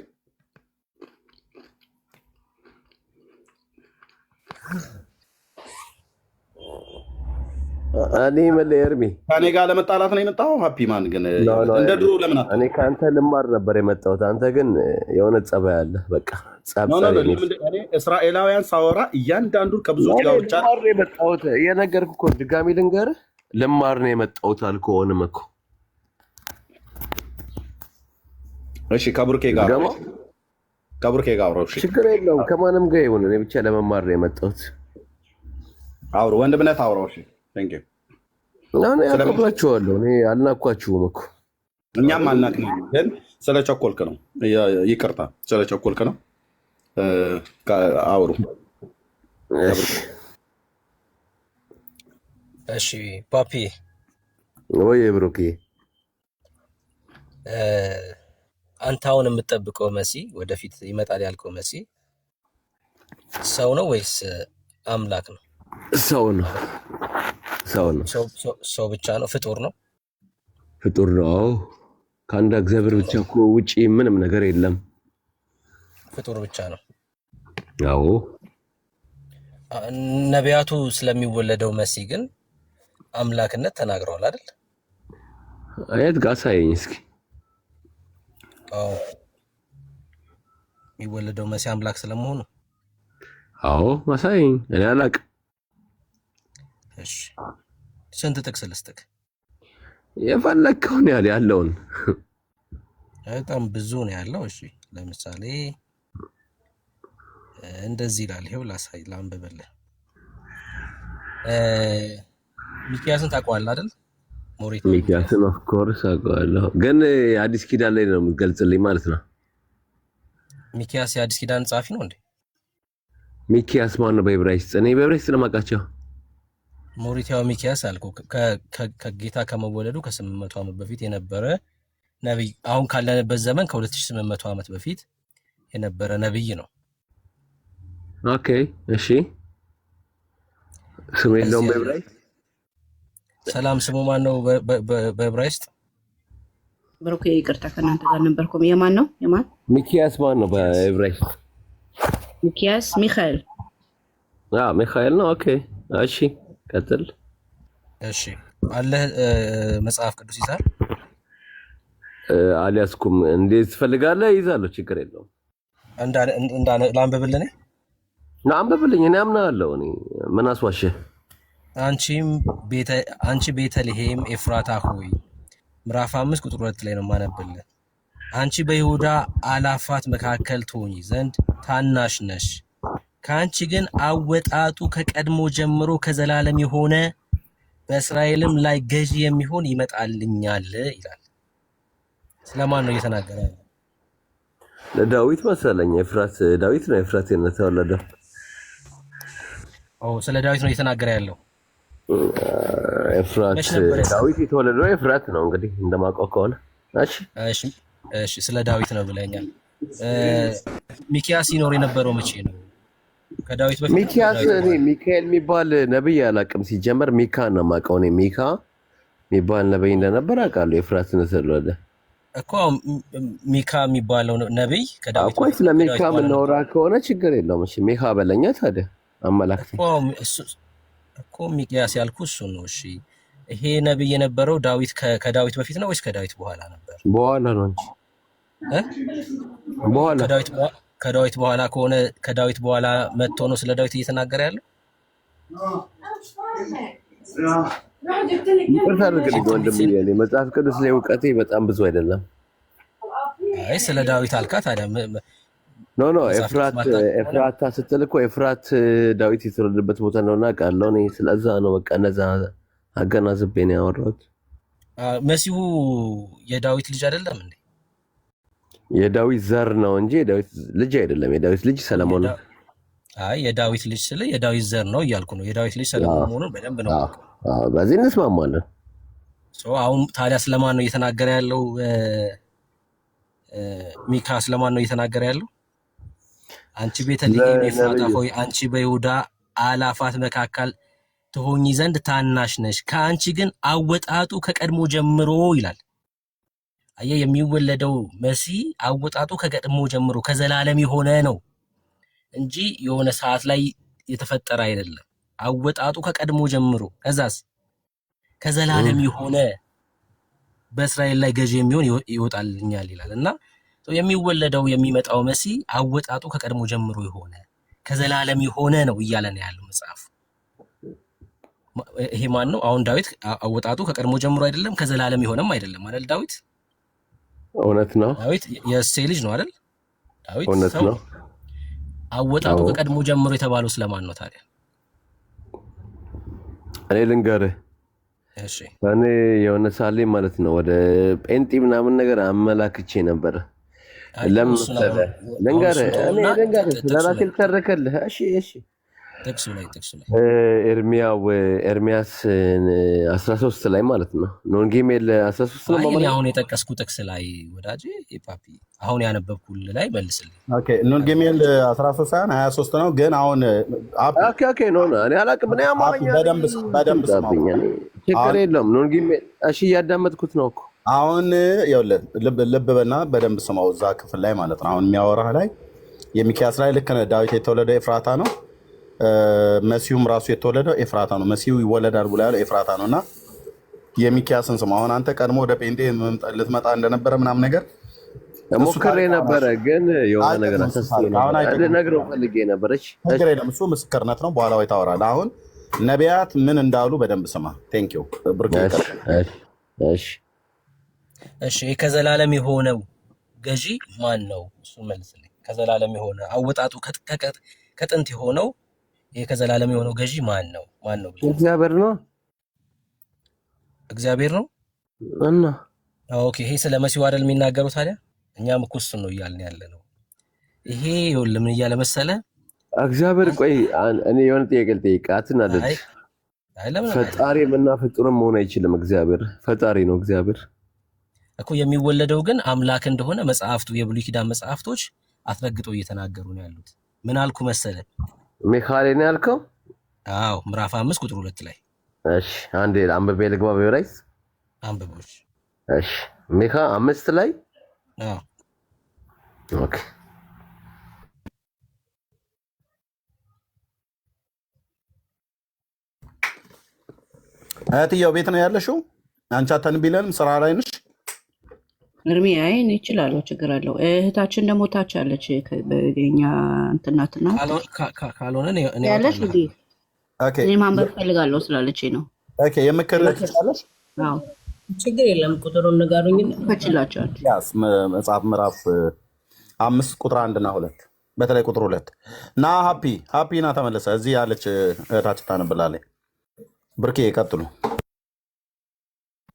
እኔ ምን ኤርሚ ከኔ ጋር ለመጣላት ነው የመጣው። ሃፒ ማን ግን እንደ ድሮ ለምን እኔ ከአንተ ልማር ነበር የመጣሁት። አንተ ግን የሆነ ጸባይ አለ። በቃ እኔ እስራኤላውያን ሳወራ እያንዳንዱን ከብዙዎች ጋር ብቻ ልማር ነው የመጣሁት። የነገርኩህ እኮ ድጋሚ ልንገርህ፣ ልማር ነው የመጣሁት አልከሆንም እኮ። እሺ ከብሩኬ ጋር አውራው። እሺ ችግር የለውም ከማንም ጋር ይሁን፣ እኔ ብቻ ለመማር ነው የመጣሁት። አውሩ ወንድምነት አውራው። እሺ ቴንክ ዩ። እኔ አከብራችኋለሁ። እኔ አልናኳችሁም እኮ። እኛም አልናቅም፣ ግን ስለቸኮልክ ነው። ይቅርታ ስለቸኮልክ ነው። አውሩ። እሺ ፓፒ ወይ ብሩኬ፣ አንተ አሁን የምትጠብቀው መሲ ወደፊት ይመጣል ያልከው መሲ ሰው ነው ወይስ አምላክ ነው? ሰው ነው። ሰው ብቻ ነው? ፍጡር ነው? ፍጡር ነው። ከአንድ እግዚአብሔር ብቻ እኮ ውጪ ምንም ነገር የለም። ፍጡር ብቻ ነው። አዎ። ነቢያቱ ስለሚወለደው መሲ ግን አምላክነት ተናግረዋል አይደል? አየት ጋር ሳይኝ እስኪ። አዎ የሚወለደው መሲ አምላክ ስለመሆኑ። አዎ ማሳይኝ። እኔ አላቅም። እሺ ስንት ጥቅስ ልስጥክ? የፈለከውን ያለውን። በጣም ብዙ ነው ያለው። እሺ ለምሳሌ እንደዚህ ይላል። ይሄው ላንብብልህ። ሚኪያስን ታውቀዋለህ አይደል? ሚኪያስን ኦፍ ኮርስ አውቀዋለሁ፣ ግን አዲስ ኪዳን ላይ ነው የምትገልጽልኝ ማለት ነው። ሚኪያስ የአዲስ ኪዳን ጸሐፊ ነው እንዴ? ሚኪያስ ማን ነው በዕብራይስጥ? እኔ በዕብራይስጥ ነው የማውቃቸው። ሞሪቲያው ሚኪያስ አልኩ። ከጌታ ከመወለዱ ከ800 ዓመት በፊት የነበረ ነብይ፣ አሁን ካለንበት ዘመን ከ2800 ዓመት በፊት የነበረ ነብይ ነው። ኦኬ እሺ። ስሙ የለውም በዕብራይስጥ? ሰላም ስሙ ማን ነው በዕብራይስጥ? ብሩኬ ይቅርታ ከእናንተ ጋር ነበርኩም። የማን ነው? ሚኪያስ ማን ነው በዕብራይስጥ? ሚኪያስ ሚካኤል። ሚካኤል ነው። ኦኬ እሺ ቀጥል። እሺ አለ መጽሐፍ ቅዱስ ይዛል? አልያዝኩም። እንዴት ትፈልጋለህ? ይዛለሁ፣ ችግር የለውም። ላንብብልህ? አንብብልኝ፣ እኔ አምናለሁ። እኔ ምን አስዋሸህ? አንቺ ቤተልሔም ኤፍራታ ሆይ ምዕራፍ 5 ቁጥር 2 ላይ ነው የማነብልህ። አንቺ በይሁዳ አላፋት መካከል ትሆኚ ዘንድ ታናሽ ነሽ፣ ከአንቺ ግን አወጣጡ ከቀድሞ ጀምሮ ከዘላለም የሆነ በእስራኤልም ላይ ገዢ የሚሆን ይመጣልኛል ይላል። ስለማን ነው እየተናገረ ያለው? ለዳዊት መሰለኝ። ኤፍራት ዳዊት ነው። ኤፍራት የተወለደው ስለ ዳዊት ነው እየተናገረ ያለው። ኤፍራት ዳዊት የተወለደው ኤፍራት ነው እንግዲህ እንደማውቀው ከሆነ። እሺ ስለ ዳዊት ነው ብለኛል። ሚኪያስ ይኖር የነበረው መቼ ነው? ከዳዊት በፊት? ሚኪያስ እኔ ሚካኤል የሚባል ነብይ አላውቅም። ሲጀመር ሚካ ነው የማውቀው እኔ። ሚካ የሚባል ነብይ እንደነበር አውቃለሁ። ኤፍራትን ስለወለደ እኮ ሚካ የሚባለው ነብይ ከዳዊት እኮ። ስለ ሚካ የምናወራ ከሆነ ችግር የለውም። እሺ ሚካ በለኛ ታዲያ አመላክተኝ እኮ። ሚኪያስ ያልኩ እሱ ነው። እሺ ይሄ ነብይ የነበረው ዳዊት ከዳዊት በፊት ነው ወይስ ከዳዊት በኋላ ነበር? በኋላ ነው እንጂ በኋላ። ከዳዊት በኋላ ከሆነ ከዳዊት በኋላ መጥቶ ነው ስለ ዳዊት እየተናገረ ያለው። ይቅርታ አድርግልኝ ወንድምዬ፣ እኔ መጽሐፍ ቅዱስ ላይ እውቀቴ በጣም ብዙ አይደለም። አይ ስለ ዳዊት አልካ ታዲያ። ኖ ኤፍራታ ስትል እኮ ኤፍራት ዳዊት የተወለደበት ቦታ ነው እናውቃለሁ። እኔ ስለዛ ነው በቃ እነዛ አገናዝቤ ነው ያወራሁት። መሲሁ የዳዊት ልጅ አይደለም እንዴ? የዳዊት ዘር ነው እንጂ የዳዊት ልጅ አይደለም። የዳዊት ልጅ ሰለሞን ነው። አይ የዳዊት ልጅ ስለ የዳዊት ዘር ነው እያልኩ ነው። የዳዊት ልጅ ሰለሞን መሆኑን በደንብ ነው። በዚህ እንስማማለን። አሁን ታዲያ ስለማን ነው እየተናገረ ያለው? ሚካ ስለማን ነው እየተናገረ ያለው? አንቺ ቤተልሔም ኤፍራታ ሆይ አንቺ በይሁዳ አላፋት መካከል ትሆኚ ዘንድ ታናሽ ነሽ፣ ከአንቺ ግን አወጣጡ ከቀድሞ ጀምሮ ይላል። አየህ፣ የሚወለደው መሲህ አወጣጡ ከቀድሞ ጀምሮ ከዘላለም የሆነ ነው እንጂ የሆነ ሰዓት ላይ የተፈጠረ አይደለም። አወጣጡ ከቀድሞ ጀምሮ። ከዛስ ከዘላለም የሆነ በእስራኤል ላይ ገዢ የሚሆን ይወጣልኛል ይላል እና የሚወለደው የሚመጣው መሲህ አወጣጡ ከቀድሞ ጀምሮ የሆነ ከዘላለም የሆነ ነው እያለ ነው ያለው መጽሐፉ። ይሄ ማን ነው? አሁን ዳዊት አወጣጡ ከቀድሞ ጀምሮ አይደለም ከዘላለም የሆነም አይደለም አይደል? ዳዊት እውነት ነው። ዳዊት የእሴይ ልጅ ነው አይደል? ዳዊት እውነት ነው። አወጣጡ ከቀድሞ ጀምሮ የተባለው ስለማን ነው ታዲያ? እኔ ልንገርህ። እሺ እኔ የሆነ ሳሌ ማለት ነው ወደ ጴንጤ ምናምን ነገር አመላክቼ ነበር። ለምን ልንገርህ ስለራሴ ልተረከልህ። እሺ ጥቅሱ ላይ ኤርሚያስ 13 ላይ ማለት ነው። ኖንጌሜል 13 ነው ማለት ነው። አሁን የጠቀስኩ ጥቅስ ላይ ወዳጄ ፓፒ አሁን ያነበብኩልህ ላይ መልስልኝ። ኦኬ ኖንጌሜል 13 ሳይሆን 23 ነው። ግን አሁን ኦኬ ኖ እኔ አላውቅም። እኔ አማርኛ በደንብ ስማኝ። ችግር የለውም። ኖንጌሜል እሺ እያዳመጥኩት ነው እኮ አሁን ይኸውልህ ልብ በና በደንብ ስማው። እዛ ክፍል ላይ ማለት ነው አሁን የሚያወራህ ላይ የሚክያስ ላይ ልክ ነህ። ዳዊት የተወለደው ኤፍራታ ነው። መሲሁም ራሱ የተወለደው ኤፍራታ ነው። መሲሁ ይወለዳል ብሎ ያለው ኤፍራታ ነው። እና የሚክያስን ስማ። አሁን አንተ ቀድሞ ወደ ጴንጤ ልትመጣ እንደነበረ ምናምን ነገር ሞክሬ ነበረ፣ ግን የሆነ ነገር ነግረው ፈልጌ ነበረች። ችግር የለም እሱ ምስክርነት ነው። በኋላ ወይ ታወራለህ። አሁን ነቢያት ምን እንዳሉ በደንብ ስማ። ቴንኪው ብርቅ። እሺ ከዘላለም የሆነው ገዢ ማን ነው? እሱ መልስልኝ። ከዘላለም የሆነ አወጣጡ ከጥንት የሆነው ይሄ ከዘላለም የሆነው ገዢ ማን ነው? እግዚአብሔር ነው። እግዚአብሔር ነው እና ኦኬ። ይሄ ስለ መሲሁ አይደል የሚናገረው ታዲያ? እኛም እኮ እሱን ነው እያልን ያለ ነው። ይሄ ይኸውልህ ምን እያለ መሰለህ እግዚአብሔር። ቆይ እኔ የሆነ ጥያቄ ልጠይቅህ። አትናደድ። ፈጣሪም እና ፍጡርም መሆን አይችልም። እግዚአብሔር ፈጣሪ ነው። እግዚአብሔር እኮ የሚወለደው ግን አምላክ እንደሆነ መጽሐፍቱ የብሉይ ኪዳን መጽሐፍቶች አስረግጠው እየተናገሩ ነው ያሉት። ምን አልኩ መሰለህ? ሚካኤል ነው ያልከው? አዎ ምዕራፍ 5 ቁጥር 2 ላይ። እሺ አንዴ አንብቤ ልግባ። በራይስ አንብቦች። እሺ ሚካ 5 ላይ አዎ ኦኬ። እህትዬው ቤት ነው ያለሽው? አንቺ አታንቢለንም? ስራ ላይ ነሽ? እርሜ አይን ይችላል፣ ችግር አለው። እህታችን ደግሞ ታች አለች። በኛ እንትናትና ካልሆነ እኔ ያለሽ እንዴ? ኦኬ እኔ ማንበብ ፈልጋለሁ ስላለች ነው። ኦኬ የምክር ትችላለሽ? አዎ ችግር የለም። ቁጥሩን ንገሩኝ። ትችላችኋል። ያስ መጽሐፍ ምዕራፍ 5 ቁጥር 1 እና 2 በተለይ ቁጥር 2 ና ሃፒ ና ተመለሰ። እዚህ ያለች እህታችን ታነብላለች። ብርኬ ቀጥሉ።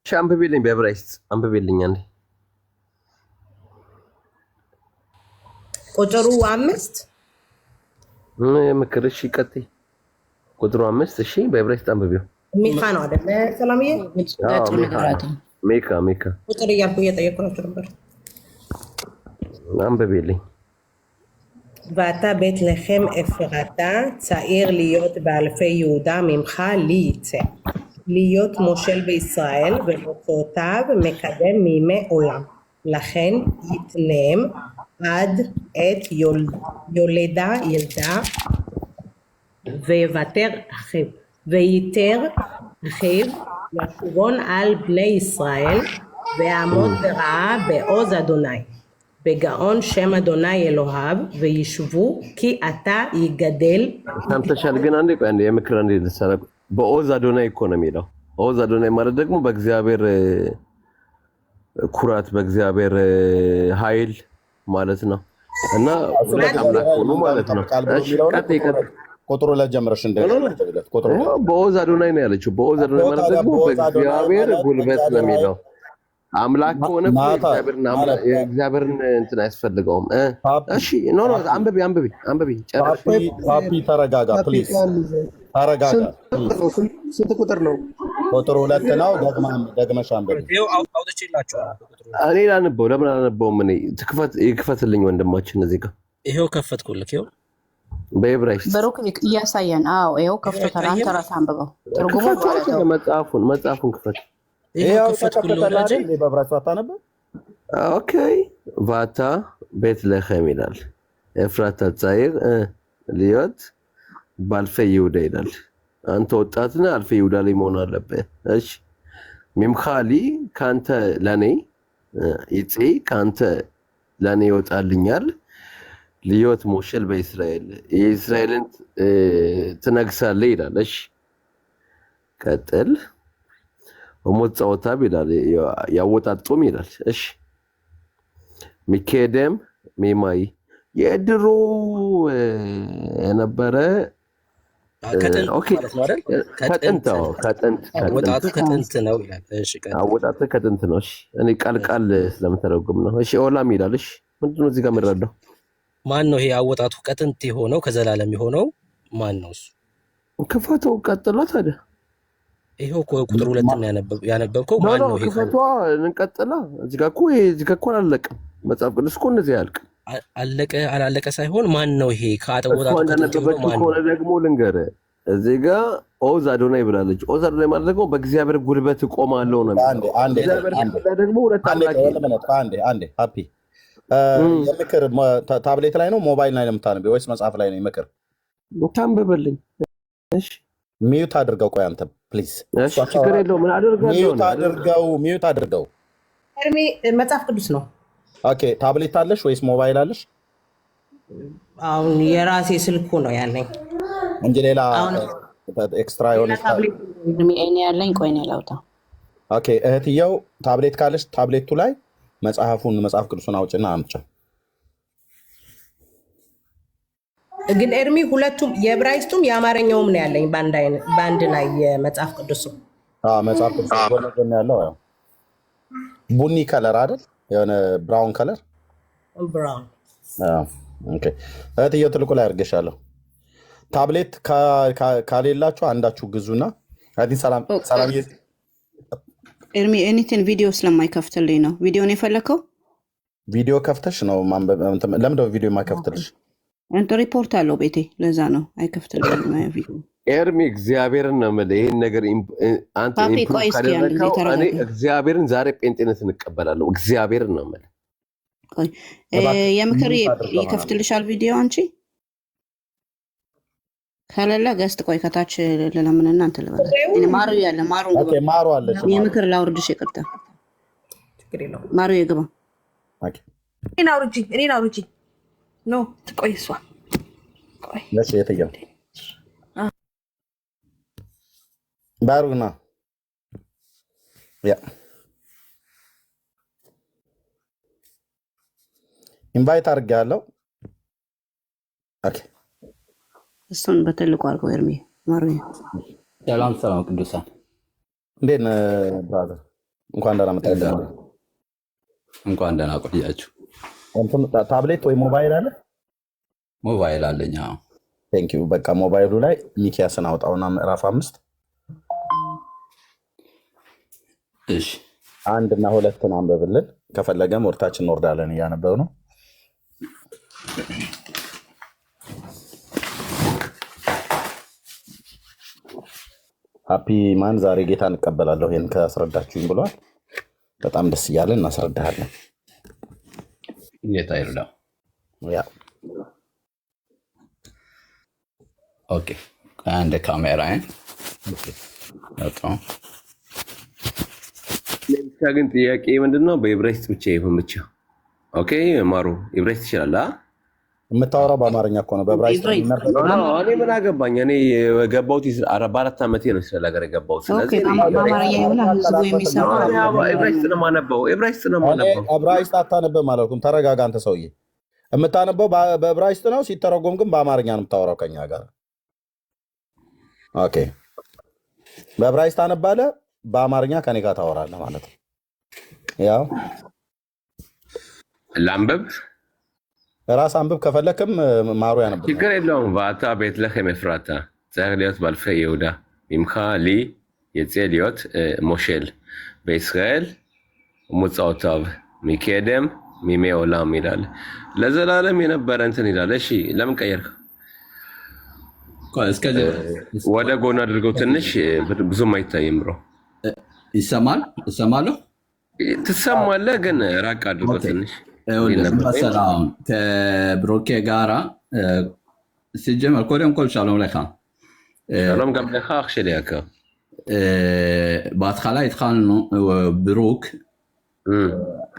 አንብቤልኝ፣ በዕብራይስጥ አንብቤልኝ አንዴ። ቁጥሩ 5 ምክር። እሺ ቀጥይ። ቁጥሩ 5 እሺ፣ በዕብራይስጥ አንብቤው። ሚካ ነው አይደለ? ሰላምዬ ሚካ ቁጥር እያልኩ እየጠየቅኩ ነበር። አንብቤልኝ። ואתה בית לחם אפרתה, צעיר להיות באלפי יהודה ממך לי יצא. להיות מושל בישראל ובתורותיו מקדם מימי עולם. לכן יתנם עד את ילדה ויותר אחיו. ויתר אחיו לשובון על בני ישראל ויעמוד ברעה בעוז אדוני. בגאון שם אדוני אלוהיו וישבו כי אתה יגדל. ሰምተሻል? ግን አንዴ ቆይ አንዴ የምክር አንዴ ልሰራ። በኦዝ አዶናይ እኮ ነው የሚለው። ኦዝ አዶናይ ማለት ደግሞ በእግዚአብሔር ኩራት፣ በእግዚአብሔር ኃይል ማለት ነው። እና ሁለት አምላክ ሆኖ ማለት ነው። ቀጥይ ቁጥሩ ላይ ጀምረሽ እንደገና ቁጥሩ በኦዝ አዶናይ ነው ያለችው። በኦዝ አዶናይ ማለት ደግሞ በእግዚአብሔር ጉልበት ነው የሚለው። አምላክ ከሆነ እግዚአብሔርን እንትን አያስፈልገውም። እሺ ኖ አንብቢ ጨርሽ። ፓፒ ተረጋጋ ፕሊዝ፣ ተረጋጋ። ስንት ቁጥር ነው? ቁጥሩ 2 ነው። ደግመሽ አንብቢ። እኔ ላንበው። ለምን አላነበውም? እኔ ይክፈትልኝ ወንድማችን እዚህ ጋር። ይሄው ከፈትኩልክ። ይሄው በዕብራይስጥ በሩክ እያሳየን። አዎ ይሄው ከፍቶታል። አንተ ራስህ አንብበው። ትርጉሙ መጽሐፉን ክፈት። ኦኬ ቫታ ቤት ለኸም ይላል። ኤፍራታ ጻይር ልዮት በአልፌ ይሁዳ ይላል። አንተ ወጣት ነህ፣ አልፌ ይሁዳ ላይ መሆን አለብህ። እሺ ሚምኻሊ ከአንተ ለእኔ ይፄ ከአንተ ለእኔ ይወጣልኛል ልዮት ሞሸል በእስራኤል የእስራኤልን ትነግሳለህ ይላል። እሺ ቀጥል። በሞት ጸወታብ ይላል ያወጣጡም ይላል። እሺ ሚኬደም ሚማይ የድሮ የነበረ አወጣጡ ከጥንት ነው ይላል። እሺ አወጣጡ ከጥንት ነው። እሺ እኔ ቃል ስለምተረጉም ነው። እሺ ኦላም ይላል። እሺ ምንድነው እዚህ ጋር የምንረዳው? ማን ነው ይሄ አወጣጡ ከጥንት የሆነው ከዘላለም የሆነው ማን ነው እሱ? ክፈቱ ቀጥላ ታዲያ ይሄው እኮ ቁጥር 2 ያነበብከው ማን ነው? ይሄ ክፈቷ እንቀጥላ። እዚህ ጋር እኮ አላለቀም። መጽሐፍ ቅዱስ እኮ እንደዚህ አያልቅም። አለቀ አላለቀ ሳይሆን ማን ነው ይሄ ከአጠወጣጡ ከጥንት የሆነው ማን ነው? ደግሞ ልንገርህ እዚህ ጋር ኦዝ አዶናይ ብላለች። ኦዝ አዶናይ ማለት ደግሞ በእግዚአብሔር ጉልበት እቆማለሁ ነው። ደግሞ ሁለት አንዴ ሀፒ የምክር ታብሌት ላይ ነው ሞባይል ላይ ነው የምታነበው ወይስ መጽሐፍ ላይ ነው? የምክር ታንብብልኝ። እሺ ሚዩት አድርገው። ቆይ አንተ ፕሊዝ። እሺ ችግር የለውም። ምን አድርጋለሁ? ሚዩት አድርገው። ኤርሚ መጽሐፍ ቅዱስ ነው። ኦኬ ታብሌት አለሽ ወይስ ሞባይል አለሽ? አሁን የራሴ ስልኩ ነው ያለኝ እንጂ ሌላ ኤክስትራ የሆነ እኔ ያለኝ። ቆይ ነው ላውጣ። ኦኬ እህትየው ታብሌት ካለሽ ታብሌቱ ላይ መጽሐፍ ቅዱስን አውጭና አምጪ። ግን ኤርሚ ሁለቱም የዕብራይስጡም የአማርኛውም ነው ያለኝ በአንድ ላይ የመጽሐፍ ቅዱስ መጽሐፍ ቅዱስ ጎን ያለው ቡኒ ከለር አይደል? የሆነ ብራውን ከለር ብራውን። ኦኬ እህትየው ትልቁ ላይ አድርጌሻለሁ። ታብሌት ካሌላችሁ አንዳችሁ ግዙና ሰላም ኤርሚ ኤኒቲን ቪዲዮ ስለማይከፍትልኝ ነው። ቪዲዮን የፈለከው ቪዲዮ ከፍተሽ ነው ማንበብ። ለምንድነው ቪዲዮ የማይከፍትልሽ? ሪፖርት አለው ቤቴ፣ ለዛ ነው አይከፍትልኝ ቪዲዮ። ኤርሚ እግዚአብሔርን ነው የምልህ ይሄን ነገር አንተ እኔ እግዚአብሔርን ዛሬ ጴንጤነት እንቀበላለሁ። እግዚአብሔርን ነው የምልህ። የምክር ይከፍትልሻል ቪዲዮ አንቺ ከሌለ ገስት ቆይ ከታች ለለምንና እንትን ልበል። ማሩ ያለ ማሩ አለ። የምክር ላውርድሽ ይቅርታ። ማሩ ይግባ። እኔን አውርጂ ኖ ትቆይ እሷ ቆይ ለሽ የተየው ባሩና ያ ኢንቫይት አድርጌያለሁ። ኦኬ እሱን በትልቁ አድርገው ኤርሚ። ማሩ ሰላም ቅዱሳን እንዴት ነህ ብራዘር? እንኳን ደህና መጣህ። እንኳን ደህና ቆያችሁ። ታብሌት ወይ ሞባይል አለ? ሞባይል አለኝ። ቴንክ ዩ። በቃ ሞባይሉ ላይ ሚኪያስን አውጣውና ምዕራፍ 5 እሺ 1 እና 2 አንብብልን። ከፈለገም ወርታችን እንወርዳለን እያነበብ ነው። ሃፒ ማን ዛሬ ጌታ እንቀበላለሁ ይሄን ካስረዳችሁኝ ብሏል። በጣም ደስ እያለን እናስረዳሃለን። ጌታ ይርዳ። ያ ኦኬ አንድ ካሜራ ግን ጥያቄ ምንድነው? በዕብራይስጥ ብቻ ይሁን ብቻ። ኦኬ ማሩ ዕብራይስጥ ትችላለህ? የምታወራው በአማርኛ እኮ ነው። በዕብራይስጥ እኔ ምን አገባኝ? እኔ የገባሁት 44 ዓመቴ ነው ስለሀገር የገባሁት። ስለዚህ በአማርኛ ይሁን ህዝቡ የሚሰማ ዕብራይስጥ ነው የማነበው። ዕብራይስጥ አታነብም አላልኩም። ተረጋጋ አንተ ሰውዬ። የምታነበው በዕብራይስጥ ነው፣ ሲተረጎም ግን በአማርኛ ነው የምታወራው ከኛ ጋር። ኦኬ በዕብራይስጥ አነባለህ፣ በአማርኛ ከኔ ጋር ታወራለህ ማለት ነው። ያው ላንብብ፣ ራስ አንብብ። ከፈለክም ማሩ ያነብ፣ ችግር የለውም። ዋታ ቤትለሔም ኤፍራታ צריך להיות באלפי יהודה ממך לי יצא להיות מושל בישראל ומוצאותיו מקדם מימי עולם ይላል። ለዘላለም የነበረ እንትን ይላል። እሺ ለምን ቀየርክ? ወደ ጎን አድርገው ትንሽ ብዙም አይታይም ብሮ። ይሰማለሁ። ትሰማለህ ግን ራቅ አድርገው ትንሽ። ሰላም ከብሮኬ ጋራ ሲጀመር ኮደም ኮል ሻሎም ለካ שלום גם לך אח שלי יקר. בהתחלה התחלנו, ברוק,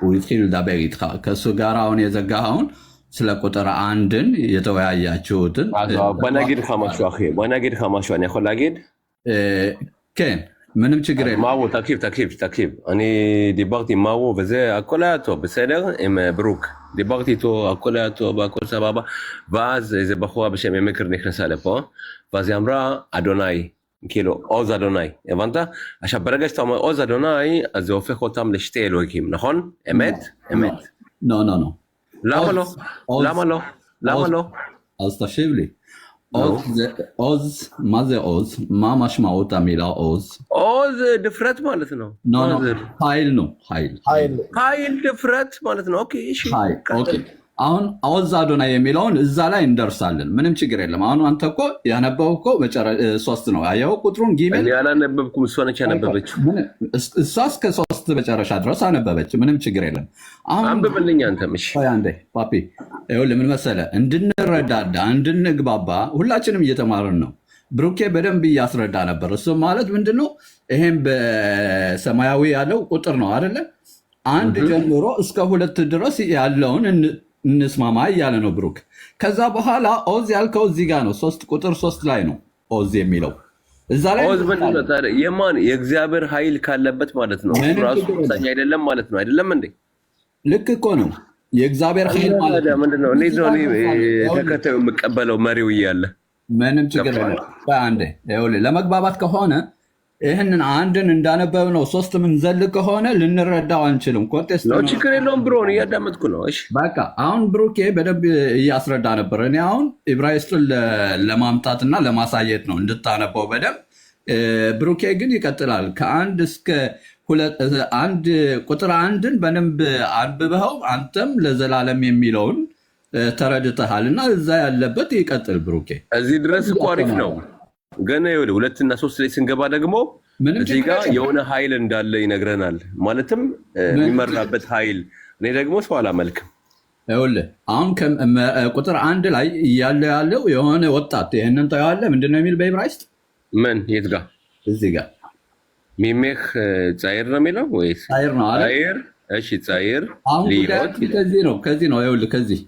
הוא התחיל לדבר איתך, ከሱ ጋር አሁን የዘጋኸውን ስለ ቁጥር አንድን የተወያያችሁትን בוא נגיד לך משהו אחי, בוא נגיד לך משהו, אני יכול להגיד? כן, ምንም ችግር የለም. מאו, תקשיב, אני דיברתי עם מאו וזה, הכל היה טוב, בסדר? עם ברוק, דיברתי איתו, הכל היה טוב, הכל סבבה, ואז איזה בחורה בשם מקר נכנסה לפה, ואז היא אמרה, אדוני, כאילו, עוז אדוני, הבנת? עכשיו, ברגע שאתה אומר עוז אדוני, אז זה הופך אותם לשתי אלוהים, נכון? אמת? אמת. לא. למה לא? למה לא? אז תשיב לי. עוז, מה זה עוז? מה משמעות המילה עוז? עוז דפרט ማለት ነው. ኃይል ነው. ኃይል ድፍረት ማለት ነው። ኦኬ እሺ። ኦኬ አሁን አውዝ አዶናይ የሚለውን እዛ ላይ እንደርሳለን። ምንም ችግር የለም። አሁን አንተ እኮ ያነበብከው እኮ ሶስት ነው። አየኸው ቁጥሩን ጊሜል ያላነበብኩም እሷ ነች ያነበበችው። እሷ እስከ ሶስት መጨረሻ ድረስ አነበበች። ምንም ችግር የለም። አሁን አንብብልኝ አንተም። እሺ አንዴ ፓፒ ይኸውልህ ምን መሰለህ፣ እንድንረዳዳ እንድንግባባ ሁላችንም እየተማርን ነው። ብሩኬ በደንብ እያስረዳ ነበር። እሱ ማለት ምንድን ነው? ይሄም በሰማያዊ ያለው ቁጥር ነው አይደለ? አንድ ጀምሮ እስከ ሁለት ድረስ ያለውን እንስማማ እያለ ነው ብሩክ። ከዛ በኋላ ኦዝ ያልከው እዚህ ጋር ነው። ቁጥር 3 ላይ ነው ኦዝ የሚለው እዛ ላይ ኦዝ የማን የእግዚአብሔር ኃይል ካለበት ማለት ነው። ራሱ ሳኝ አይደለም ማለት ነው። አይደለም እንዴ? ልክ እኮ ነው። የእግዚአብሔር ኃይል ማለት ነው። ምንድነው? እኔ ነው ተከታዩ የምቀበለው መሪው እያለ ምንም ችግር የለም። አንዴ ይኸውልህ ለመግባባት ከሆነ ይህንን አንድን እንዳነበብ ነው ሶስት ምን ዘል ከሆነ ልንረዳው አንችልም። ኮንቴስት ነው። ችግር የለውም ብሮ ነው እያዳመጥኩ ነው። እሺ በቃ አሁን ብሩኬ በደንብ እያስረዳ ነበር። እኔ አሁን ዕብራይስጡን ለማምጣትና ለማሳየት ነው እንድታነበው በደንብ። ብሩኬ ግን ይቀጥላል ከአንድ እስከ አንድ ቁጥር አንድን በደንብ አንብበው አንተም ለዘላለም የሚለውን ተረድተሃል እና እዛ ያለበት ይቀጥል ብሩኬ። እዚህ ድረስ እኮ አሪፍ ነው። ገና ይኸውልህ 2 እና 3 ላይ ስንገባ ደግሞ እዚህ ጋር የሆነ ኃይል እንዳለ ይነግረናል። ማለትም የሚመራበት ኃይል። እኔ ደግሞ ሰው አላመልክም። ይኸውልህ አሁን ቁጥር 1 ላይ ያለው የሆነ ወጣት ይሄንን ታያለህ። ምንድነው የሚል በዕብራይስጥ? ምን የት ጋር? እዚህ ጋር ሚሜህ ጻይር ነው የሚለው ወይስ ጻይር ነው አይደል? ጻይር። እሺ ጻይር ሊሮት ከዚህ ነው ይኸውልህ ከዚህ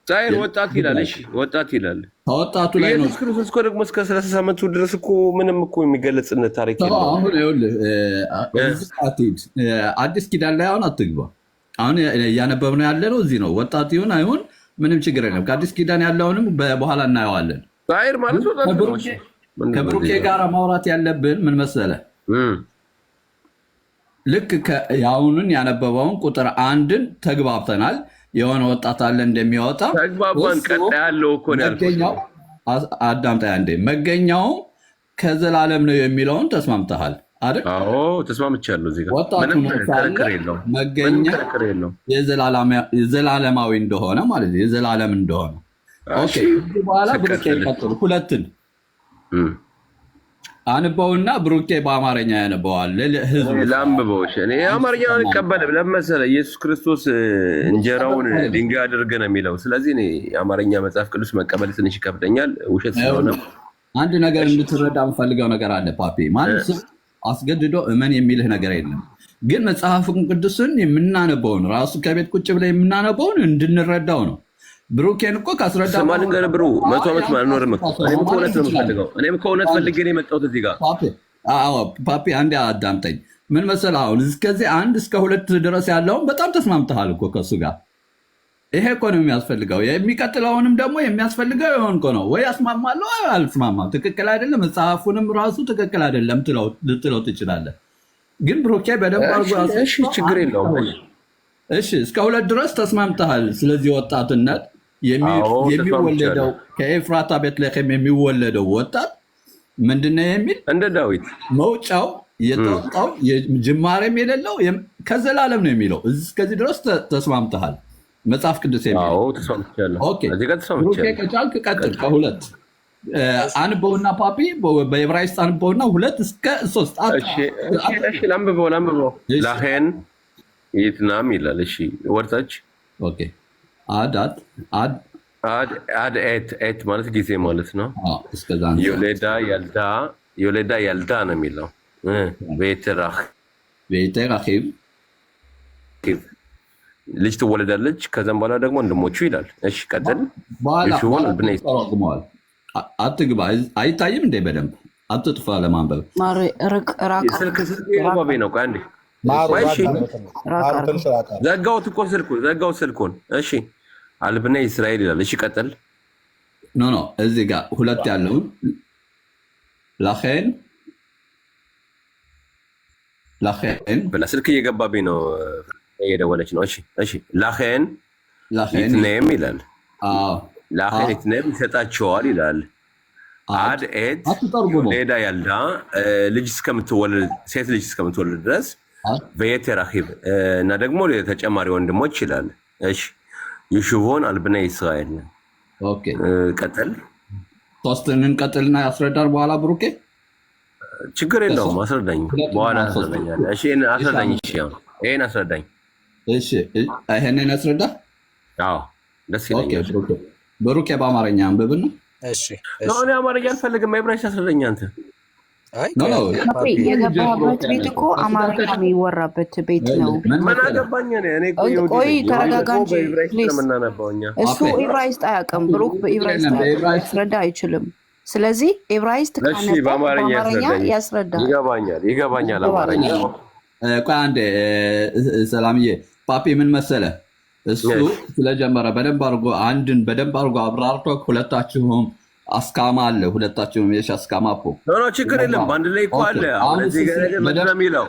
ጻይር ወጣት ይላል። እሺ ወጣት ይላል። ተወጣቱ ላይ ነው። ኢየሱስ ክርስቶስ እኮ ደግሞ እስከ 30 ዓመቱ ድረስ እኮ ምንም እኮ የሚገለጽነት ታሪክ የለም። አሁን ይኸውልህ አዲስ ኪዳን ላይ አሁን አትግባ። አሁን እያነበብነው ያለ ነው እዚህ ነው። ወጣት ይሁን አይሁን ምንም ችግር የለም። ከአዲስ ኪዳን ያለውንም በኋላ እናየዋለን። ጻይር ማለት ወጣት ነው። ከብሩኬ ጋር ማውራት ያለብን ምን መሰለህ? ልክ የአሁኑን ያነበበውን ቁጥር አንድን ተግባብተናል። የሆነ ወጣት አለ እንደሚወጣ ተግባባን። ቀጣ ያለው እኮ ነው ያልኩት። አዳምጣ አንዴ። መገኛው ከዘላለም ነው የሚለውን ተስማምተሃል አይደል? አዎ ተስማምቻለሁ። እዚህ ጋር ምንም ክርክር የለውም። መገኛ የዘላለማዊ እንደሆነ ማለት ነው፣ የዘላለም እንደሆነ። ኦኬ በኋላ ብሩኬ ይቀጥል። ሁለትን አንበውና ብሩኬ በአማርኛ ያነበዋል። ህዝቡ ላንብበው። እኔ አማርኛ አልቀበልም። ለመሰለ ኢየሱስ ክርስቶስ እንጀራውን ድንጋይ አድርገ ነው የሚለው። ስለዚህ እኔ የአማርኛ መጽሐፍ ቅዱስ መቀበል ትንሽ ይከብደኛል፣ ውሸት ስለሆነ። አንድ ነገር እንድትረዳ የምፈልገው ነገር አለ ፓፒ። ማለት አስገድዶ እመን የሚልህ ነገር የለም። ግን መጽሐፍ ቅዱስን የምናነበውን ራሱ ከቤት ቁጭ ብለ የምናነበውን እንድንረዳው ነው። ብሩኬን እኮ ካስረዳ ሰማልን ገረ ብሩ 100 ዓመት ማኖርም እኮ እኔም እኮ እውነት ነው የምፈልገው። እኔም እኮ እውነት ፈልጌ ነው የመጣሁት እዚህ ጋር። ፓፒ አንዴ አዳምጠኝ። ምን መሰለህ አሁን እስከዚህ 1 እስከ 2 ድረስ ያለውን በጣም ተስማምተሃል እኮ ከሱ ጋር። ይሄ እኮ ነው የሚያስፈልገው። የሚቀጥለውንም ደግሞ የሚያስፈልገው ይሆን እኮ ነው። ወይ አስማማለሁ ወይ አልስማማም። ትክክል አይደለም፣ መጽሐፉንም ራሱ ትክክል አይደለም ልትለው ትችላለህ። ግን ብሩኬ በደንብ አድርጎ እሺ ችግር የለውም። እሺ እስከ 2 ድረስ ተስማምተሃል። ስለዚህ ወጣትነት የሚወለደው ከኤፍራታ ቤትልሔም የሚወለደው ወጣት ምንድነው የሚል እንደ ዳዊት መውጫው የተወጣው ጅማሬም የሌለው ከዘላለም ነው የሚለው። እስከዚህ ድረስ ተስማምተሃል። መጽሐፍ ቅዱስ የሚለው አዎ ተስማምቻለሁ። ኦኬ ብሩኬ ከቻልክ ቀጥል። ከሁለት አንበውና ፓፒ በዕብራይስጥ አንበውና 2 እስከ 3 እሺ ላንብበው ላሄን ይትናም ይላል። እሺ ወርታች ኦኬ አድ ኤት ማለት ጊዜ ማለት ነው። ዮሌዳ ያልዳ ነው የሚለው ቤተራኺብ ልጅ ትወለዳለች። ከዛም በኋላ ደግሞ ወንድሞቹ ይላል። እሺ ቀጥል። ይሹን አልብነይ ተረጉመዋል። አትግባ፣ አይታይም እንዴ? በደንብ አትጥፋ ለማንበብ ስልክ የባቤ ነው። ቆይ አንዴ ዘጋሁት እኮ ስልኩን። እሺ አልብነይ እስራኤል ይላል። እሺ ቀጥል። ኖ እዚህ ጋር ሁለት ያለውን ላኼን ብላ ስልክ እየገባብኝ ነው፣ እየደወለች ነው። እሺ ላኼን ይትነም ይላል። ላኼን ይትነም ይሰጣቸዋል ይላል። አድ ኤት ሌዳ ያልዳ ሴት ልጅ እስከምትወልድ ድረስ በየቴራኺብ እና ደግሞ ተጨማሪ ወንድሞች ይላል። እሺ ይሹቮን አልብነ እስራኤል ቀጥል። ሶስትን እንቀጥልና ያስረዳል በኋላ ብሩኬ። ችግር የለውም አስረዳኝ፣ በኋላ አስረዳኛለህ። እሺ አስረዳኝ። እሺ ይሄን አስረዳኝ። እሺ ይሄንን አስረዳ። አዎ ደስ ይለኛል። ብሩኬ በአማርኛ አንብብና። እሺ እኔ አማርኛ አልፈልግም፣ ዕብራይስጥ አስረዳኝ አንተ። የገባበት ቤት እኮ አማርኛ የሚወራበት ቤት ነው። ምን አገባኝ እኔ። ቆይ ተረጋጋ እንጂ እሱ ዕብራይስጥ አያውቅም። ብሩክ በዕብራይስጥ ያስረዳ አይችልም። ስለዚህ ዕብራይስጥ ካነበበ በአማርኛ ያስረዳል። ይገባኛል አማርኛ። ቆይ አንዴ ሰላምዬ፣ ፓፒ ምን መሰለ እሱ ስለጀመረ በደንብ አድርጎ አብራርቶ ሁለታችሁም አስካማ አለ። ሁለታችሁም የሽ አስካማ እኮ ችግር የለም። በአንድ ላይ እኮ አለ። አሁን እዚህ ጋር ምንድን ነው የሚለው?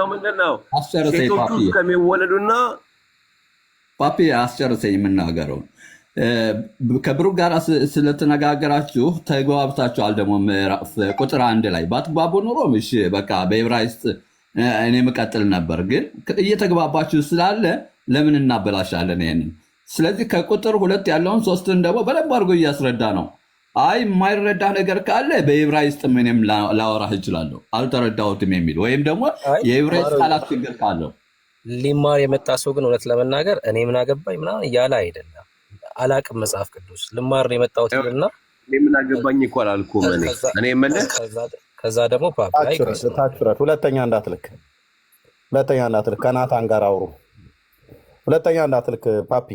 ምንድን ነው ሴቶቹ እስከሚወለዱና ፓፒ አስጨርሰኝ የምናገረው ከብሩክ ጋር ስለተነጋገራችሁ ተግባብታችኋል። ደግሞ ቁጥር 1 ላይ ባትግባቡ ኑሮ እሺ በቃ በዕብራይስጥ እኔ መቀጥል ነበር፣ ግን እየተግባባችሁ ስላለ ለምን እናበላሻለን ይሄንን? ስለዚህ ከቁጥር 2 ያለውን 3ን ደግሞ በደንብ አድርጎ እያስረዳ ነው። አይ የማይረዳ ነገር ካለ በዕብራይስጥ ምንም ላወራህ እችላለሁ አልተረዳሁትም የሚል ወይም ደግሞ የዕብራይስጥ ቃላት ችግር ካለው ሊማር የመጣ ሰው ግን እውነት ለመናገር እኔ ምን አገባኝ ምናምን እያለ አይደለም። አላቅም መጽሐፍ ቅዱስ ልማር ነው የመጣሁት እና እኔ ምን አገባኝ እኮ አላልኩም። እኔ የምልህ ከዛ ደግሞ ፓፒ ላይ ሁለተኛ እንዳትልክ ከናታን ጋር አውሩ። ሁለተኛ እንዳትልክ ፓፒ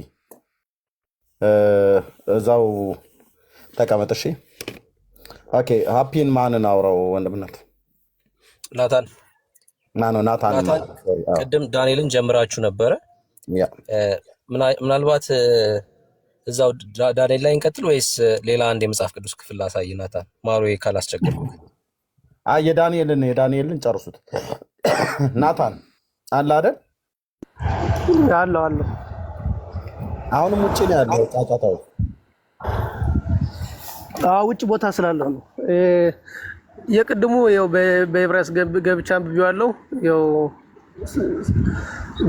እዛው ተቀመጥ። እሺ ኦኬ። ሀፒን ማንን አውራው? ወንድምነት ናታን ቅድም ዳንኤልን ጀምራችሁ ነበረ። ምናልባት እዛው ዳንኤል ላይ እንቀጥል ወይስ ሌላ አንድ የመጽሐፍ ቅዱስ ክፍል ላሳይ? ናታን ማሮ ካላስቸገርኩ የዳንኤልን ጨርሱት። ናታን አለ አይደል? አለው አሁንም ውጭ ነው ያለው ጫጫታው። ውጭ ቦታ ስላለው ነው። የቅድሙ ያው በዕብራይስጥ ገብቻ አንብቤዋለሁ። ያው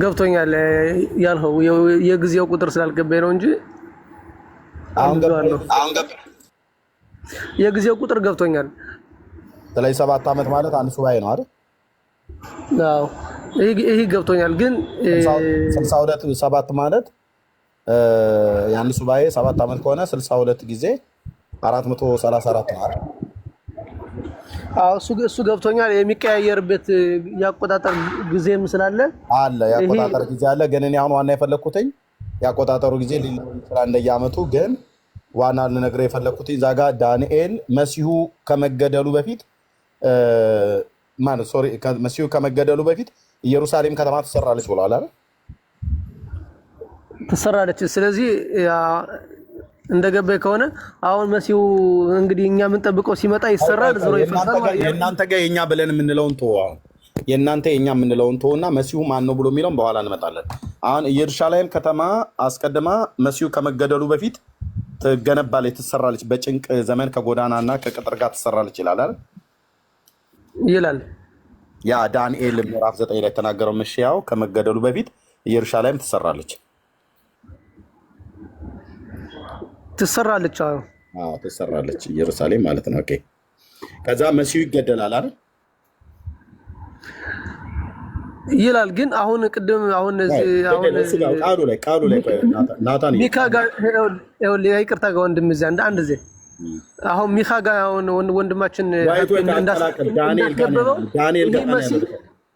ገብቶኛል ያልኸው የጊዜው ቁጥር ስላልገባኝ ነው እንጂ የጊዜው ቁጥር ገብቶኛል። ስለዚህ 7 ዓመት ማለት አንድ ሱባኤ ነው አይደል? አዎ ይሄ ገብቶኛል። ግን 62 7 ማለት የአንድ ሱባኤ 7 ዓመት ከሆነ 62 ጊዜ 434 ነው አይደል? እሱ ገብቶኛል። የሚቀያየርበት ያቆጣጠር ጊዜም ስላለ አለ ያቆጣጠር ጊዜ አለ። ግን እኔ አሁን ዋና የፈለኩትኝ ያቆጣጠሩ ጊዜ ሊለያይ ይችላል እንደየዓመቱ። ግን ዋና ልነግርህ የፈለኩትኝ እዛ ጋር ዳንኤል መሲሁ ከመገደሉ በፊት መሲሁ ከመገደሉ በፊት ኢየሩሳሌም ከተማ ትሰራለች ብሏል አይደል? ትሰራለች። ስለዚህ እንደገባኝ ከሆነ አሁን መሲሁ እንግዲህ እኛ የምንጠብቀው ሲመጣ ይሰራል፣ ዞሮ ይፈታል። የእናንተ ጋር የኛ ብለን የምንለውን ተወው። አሁን የእናንተ የኛ የምንለውን ተወውና መሲሁ ማን ነው ብሎ የሚለውን በኋላ እንመጣለን። አሁን ኢየሩሳሌም ከተማ አስቀድማ መሲሁ ከመገደሉ በፊት ትገነባለች፣ ትሰራለች። በጭንቅ ዘመን ከጎዳናና ከቅጥር ጋር ትሰራለች ይላል አይደል? ይላል። ያ ዳንኤል ምዕራፍ 9 ላይ የተናገረው መሲያው ከመገደሉ በፊት ኢየሩሳሌም ትሰራለች። ትሰራለች ኢየሩሳሌም ማለት ነው። ኦኬ። ከዛ መሲሁ ይገደላል አይደል ይላል። ግን አሁን ቅድም ቃሉ ላይ ናታን ሚካ ጋር ይቅርታ ጋር ወንድም እዚያ አንድ ጊዜ አሁን ሚካ ጋር አሁን ወንድማችን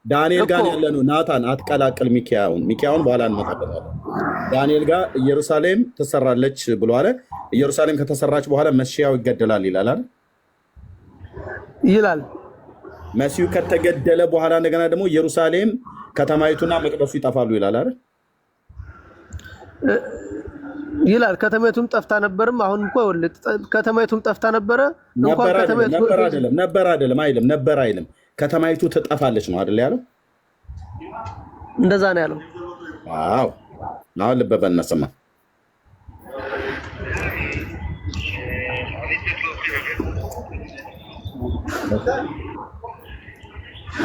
ዳንኤል ጋር ያለ ነው። ናታን አትቀላቅል ሚኪያውን በኋላ እንመጣበታለን። ዳንኤል ጋር ኢየሩሳሌም ትሰራለች ብሎ አለ። ኢየሩሳሌም ከተሰራች በኋላ መሲያው ይገደላል ይላል አይደል? ይላል። መሲሁ ከተገደለ በኋላ እንደገና ደግሞ ኢየሩሳሌም ከተማይቱና መቅደሱ ይጠፋሉ ይላል አይደል? ይላል። ከተማይቱም ጠፍታ ነበርም። አሁን እንኳን ወልድ ከተማይቱም ጠፍታ ነበረ። እንኳን ከተማይቱ ነበር አይልም። ከተማይቱ ትጠፋለች ነው አይደል ያለው? እንደዛ ነው ያለው። አዎ አሁን ልብ በል እንስማ።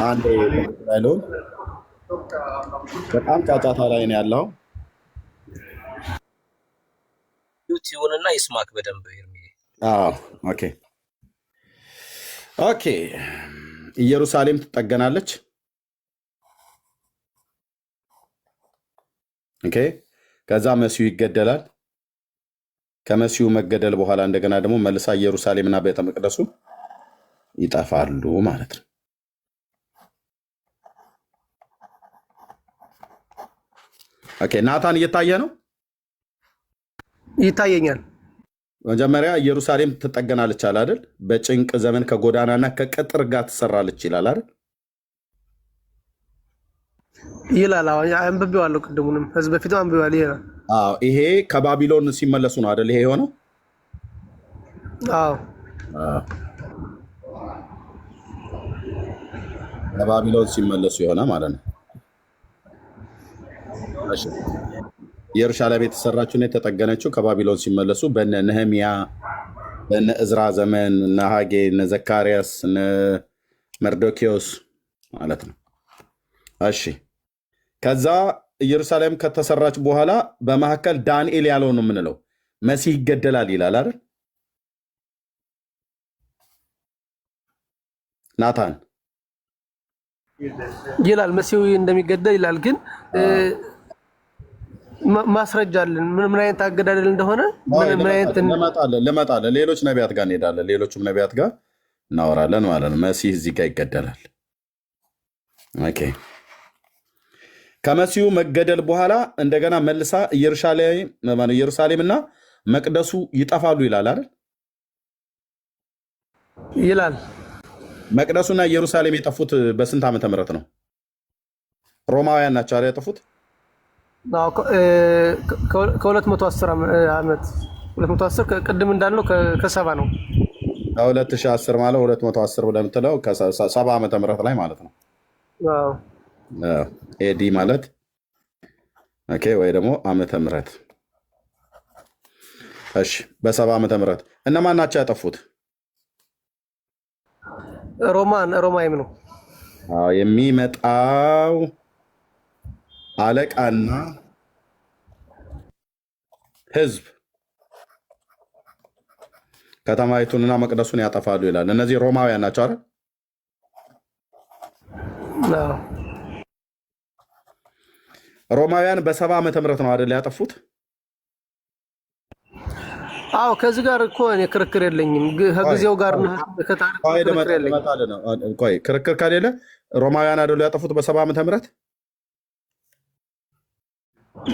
አንዴ ያለው በጣም ጫጫታ ላይ ነው ያለው። ዩቲዩብንና ይስማክ በደንብ ይርሚ። ኦኬ ኢየሩሳሌም ትጠገናለች። ኦኬ ከዛ መሲሁ ይገደላል። ከመሲሁ መገደል በኋላ እንደገና ደግሞ መልሳ ኢየሩሳሌምና ቤተ መቅደሱ ይጠፋሉ ማለት ነው። ኦኬ ናታን እየታየ ነው? ይታየኛል። መጀመሪያ ኢየሩሳሌም ትጠገናለች አለ አይደል? በጭንቅ ዘመን ከጎዳናና ከቅጥር ጋር ትሰራለች ይላል አይደል? ይላል። አዎ አንብቤዋለሁ። ቅድሙንም ከዚህ በፊትም አንብቤዋለሁ። ይላል። አዎ ይሄ ከባቢሎን ሲመለሱ ነው አይደል? ይሄ የሆነው አዎ ከባቢሎን ሲመለሱ የሆነ ማለት ነው። እሺ ኢየሩሳሌም የተሰራችውና የተጠገነችው ከባቢሎን ሲመለሱ በነ ነህሚያ በነ እዝራ ዘመን እነ ሐጌ እነ ዘካርያስ እነ መርዶኪዮስ ማለት ነው። እሺ ከዛ ኢየሩሳሌም ከተሰራች በኋላ በመካከል ዳንኤል ያለው ነው የምንለው መሲህ ይገደላል ይላል አይደል? ናታን ይላል። መሲሁ እንደሚገደል ይላል። ግን ማስረጃ አለን። ምን አይነት አገዳደል እንደሆነ ምን አይነት ለማጣለ ሌሎች ነቢያት ጋር እንሄዳለን። ሌሎችም ነቢያት ጋር እናወራለን ማለት ነው። መሲህ እዚህ ጋር ይገደላል። ኦኬ ከመሲሁ መገደል በኋላ እንደገና መልሳ ኢየሩሳሌምና መቅደሱ ይጠፋሉ ይላል አይደል? ይላል። መቅደሱና ኢየሩሳሌም የጠፉት በስንት ዓመተ ምህረት ነው? ሮማውያን ናቸው አይደል ያጠፉት? ከ210 ዓመት 210 ቅድም እንዳልነው ከሰባ ነው። 2010 ማለት 210 ብለህ የምትለው ከ70 ዓመተ ምህረት ላይ ማለት ነው። አዎ ኤዲ ማለት ኦኬ፣ ወይ ደግሞ ዓመተ ምህረት። እሺ በ70 ዓመተ ምህረት እነማን ናቸው ያጠፉት? ሮማይም ነው። የሚመጣው አለቃና ህዝብ ከተማይቱንና መቅደሱን ያጠፋሉ ይላል። እነዚህ ሮማውያን ናቸው አይደል? ሮማውያን በ70 ዓመተ ምህረት ነው አይደል ያጠፉት? አዎ ከዚህ ጋር እኮ እኔ ክርክር የለኝም። ከጊዜው ጋር ክርክር ከሌለ ሮማውያን አይደሉ ያጠፉት በ70 ዓመተ ምህረት?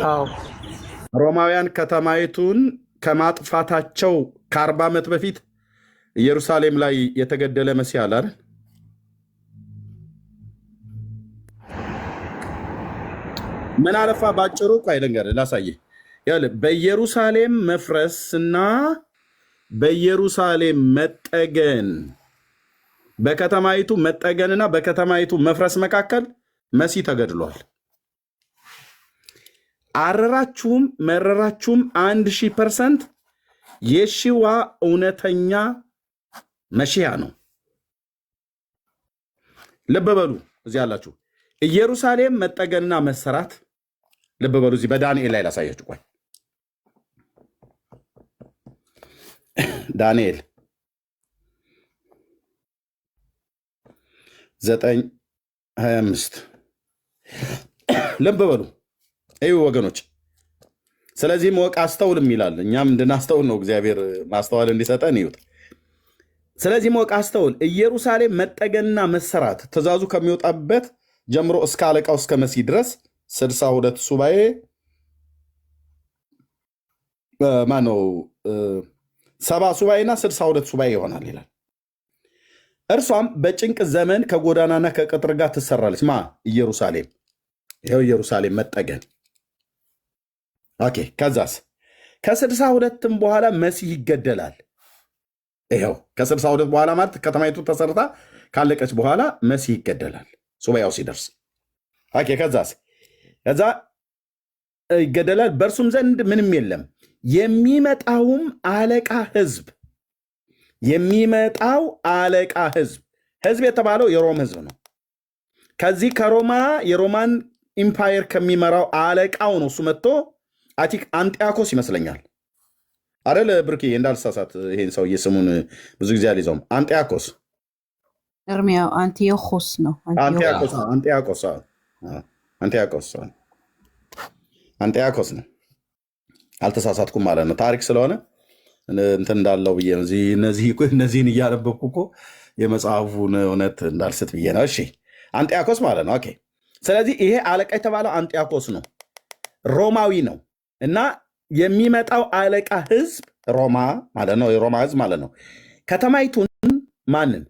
አዎ ሮማውያን ከተማይቱን ከማጥፋታቸው ከ40 ዓመት በፊት ኢየሩሳሌም ላይ የተገደለ መሲህ አለ አይደል? ምን አለፋ ባጭሩ ቆይ ልንገርህ ላሳየህ። በኢየሩሳሌም መፍረስና በኢየሩሳሌም መጠገን በከተማይቱ መጠገንና በከተማይቱ መፍረስ መካከል መሲህ ተገድሏል። አረራችሁም መረራችሁም 1000% የሺዋ እውነተኛ መሲያ ነው። ልብ በሉ እዚህ ያላችሁ ኢየሩሳሌም መጠገንና መሰራት ልብ በሉ። እዚህ በዳንኤል ላይ ላሳያችሁ። ቆይ ዳንኤል 9:25 ልብ በሉ። ይህ ወገኖች ስለዚህም ወቅ አስተውልም ይላል። እኛም እንድናስተውል ነው እግዚአብሔር ማስተዋል እንዲሰጠን ይዩት። ስለዚህም ወቅ አስተውል፣ ኢየሩሳሌም መጠገንና መሰራት ትእዛዙ ከሚወጣበት ጀምሮ እስከ አለቃው እስከ መሲህ ድረስ 62 ሱባኤ ማነው 70 ሱባኤና 62 ሱባኤ ይሆናል ይላል። እርሷም በጭንቅ ዘመን ከጎዳናና ከቅጥር ጋር ትሰራለች። ማ ኢየሩሳሌም። ይኸው ኢየሩሳሌም መጠገን። ኦኬ። ከዛስ ከ62ም በኋላ መሲህ ይገደላል። ይኸው ከ62 በኋላ ማለት ከተማይቱ ተሰርታ ካለቀች በኋላ መሲህ ይገደላል ሱባኤው ሲደርስ። ኦኬ። ከዛስ ከዛ ይገደላል፣ በእርሱም ዘንድ ምንም የለም። የሚመጣውም አለቃ ህዝብ የሚመጣው አለቃ ህዝብ የተባለው የሮም ህዝብ ነው። ከዚህ ከሮማ የሮማን ኢምፓየር ከሚመራው አለቃው ነው እሱ መጥቶ አቲክ አንጢያኮስ ይመስለኛል አይደል ብርኬ? እንዳልሳሳት ይሄን ሰውዬ ስሙን ብዙ ጊዜ አልይዘውም። አንጢያኮስ እርሚያው አንቲዮኮስ ነው። አንጢያኮስ ነው። አልተሳሳትኩም ማለት ነው። ታሪክ ስለሆነ እንትን እንዳለው ብዬ ነው። እነዚህን እያነበብኩ እኮ የመጽሐፉን እውነት እንዳልስት ብዬ ነው። እሺ አንጢያኮስ ማለት ነው። ኦኬ። ስለዚህ ይሄ አለቃ የተባለው አንጢያኮስ ነው፣ ሮማዊ ነው። እና የሚመጣው አለቃ ህዝብ ሮማ ማለት ነው፣ የሮማ ህዝብ ማለት ነው። ከተማይቱን ማንን?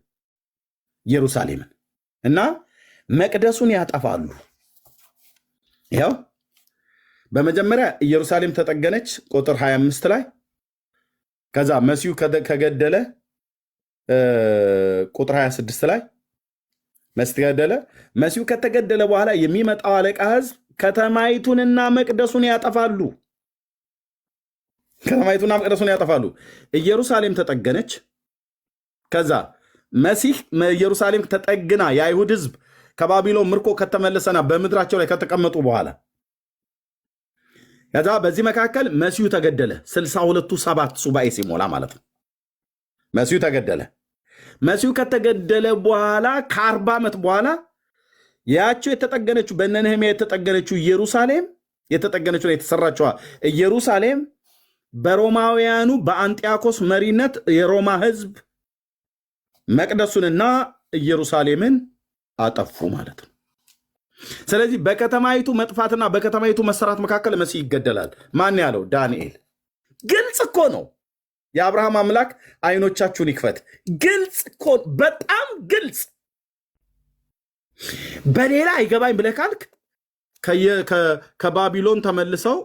ኢየሩሳሌምን እና መቅደሱን ያጠፋሉ። ይኸው በመጀመሪያ ኢየሩሳሌም ተጠገነች ቁጥር 25 ላይ። ከዛ መሲሁ ከገደለ ቁጥር 26 ላይ መሲሁ ከተገደለ በኋላ የሚመጣው አለቃ ህዝብ ከተማይቱንና መቅደሱን ያጠፋሉ። ኢየሩሳሌም ተጠገነች። ከዛ መሲህ ኢየሩሳሌም ተጠግና የአይሁድ ህዝብ ከባቢሎን ምርኮ ከተመለሰና በምድራቸው ላይ ከተቀመጡ በኋላ ከዛ በዚህ መካከል መሲሁ ተገደለ። 62ቱ 7 ሱባኤ ሲሞላ ማለት ነው። መሲሁ ተገደለ። መሲሁ ከተገደለ በኋላ ከ40 ዓመት በኋላ ያቸው የተጠገነችው በእነ ነህምያ የተጠገነችው ኢየሩሳሌም የተጠገነችው የተሰራችዋ ኢየሩሳሌም በሮማውያኑ በአንጢያኮስ መሪነት የሮማ ህዝብ መቅደሱንና ኢየሩሳሌምን አጠፉ ማለት ነው። ስለዚህ በከተማይቱ መጥፋትና በከተማይቱ መሰራት መካከል መሲህ ይገደላል። ማን ያለው? ዳንኤል። ግልጽ እኮ ነው። የአብርሃም አምላክ አይኖቻችሁን ይክፈት። ግልጽ እኮ፣ በጣም ግልጽ። በሌላ አይገባኝ ብለህ ካልክ ከባቢሎን ተመልሰው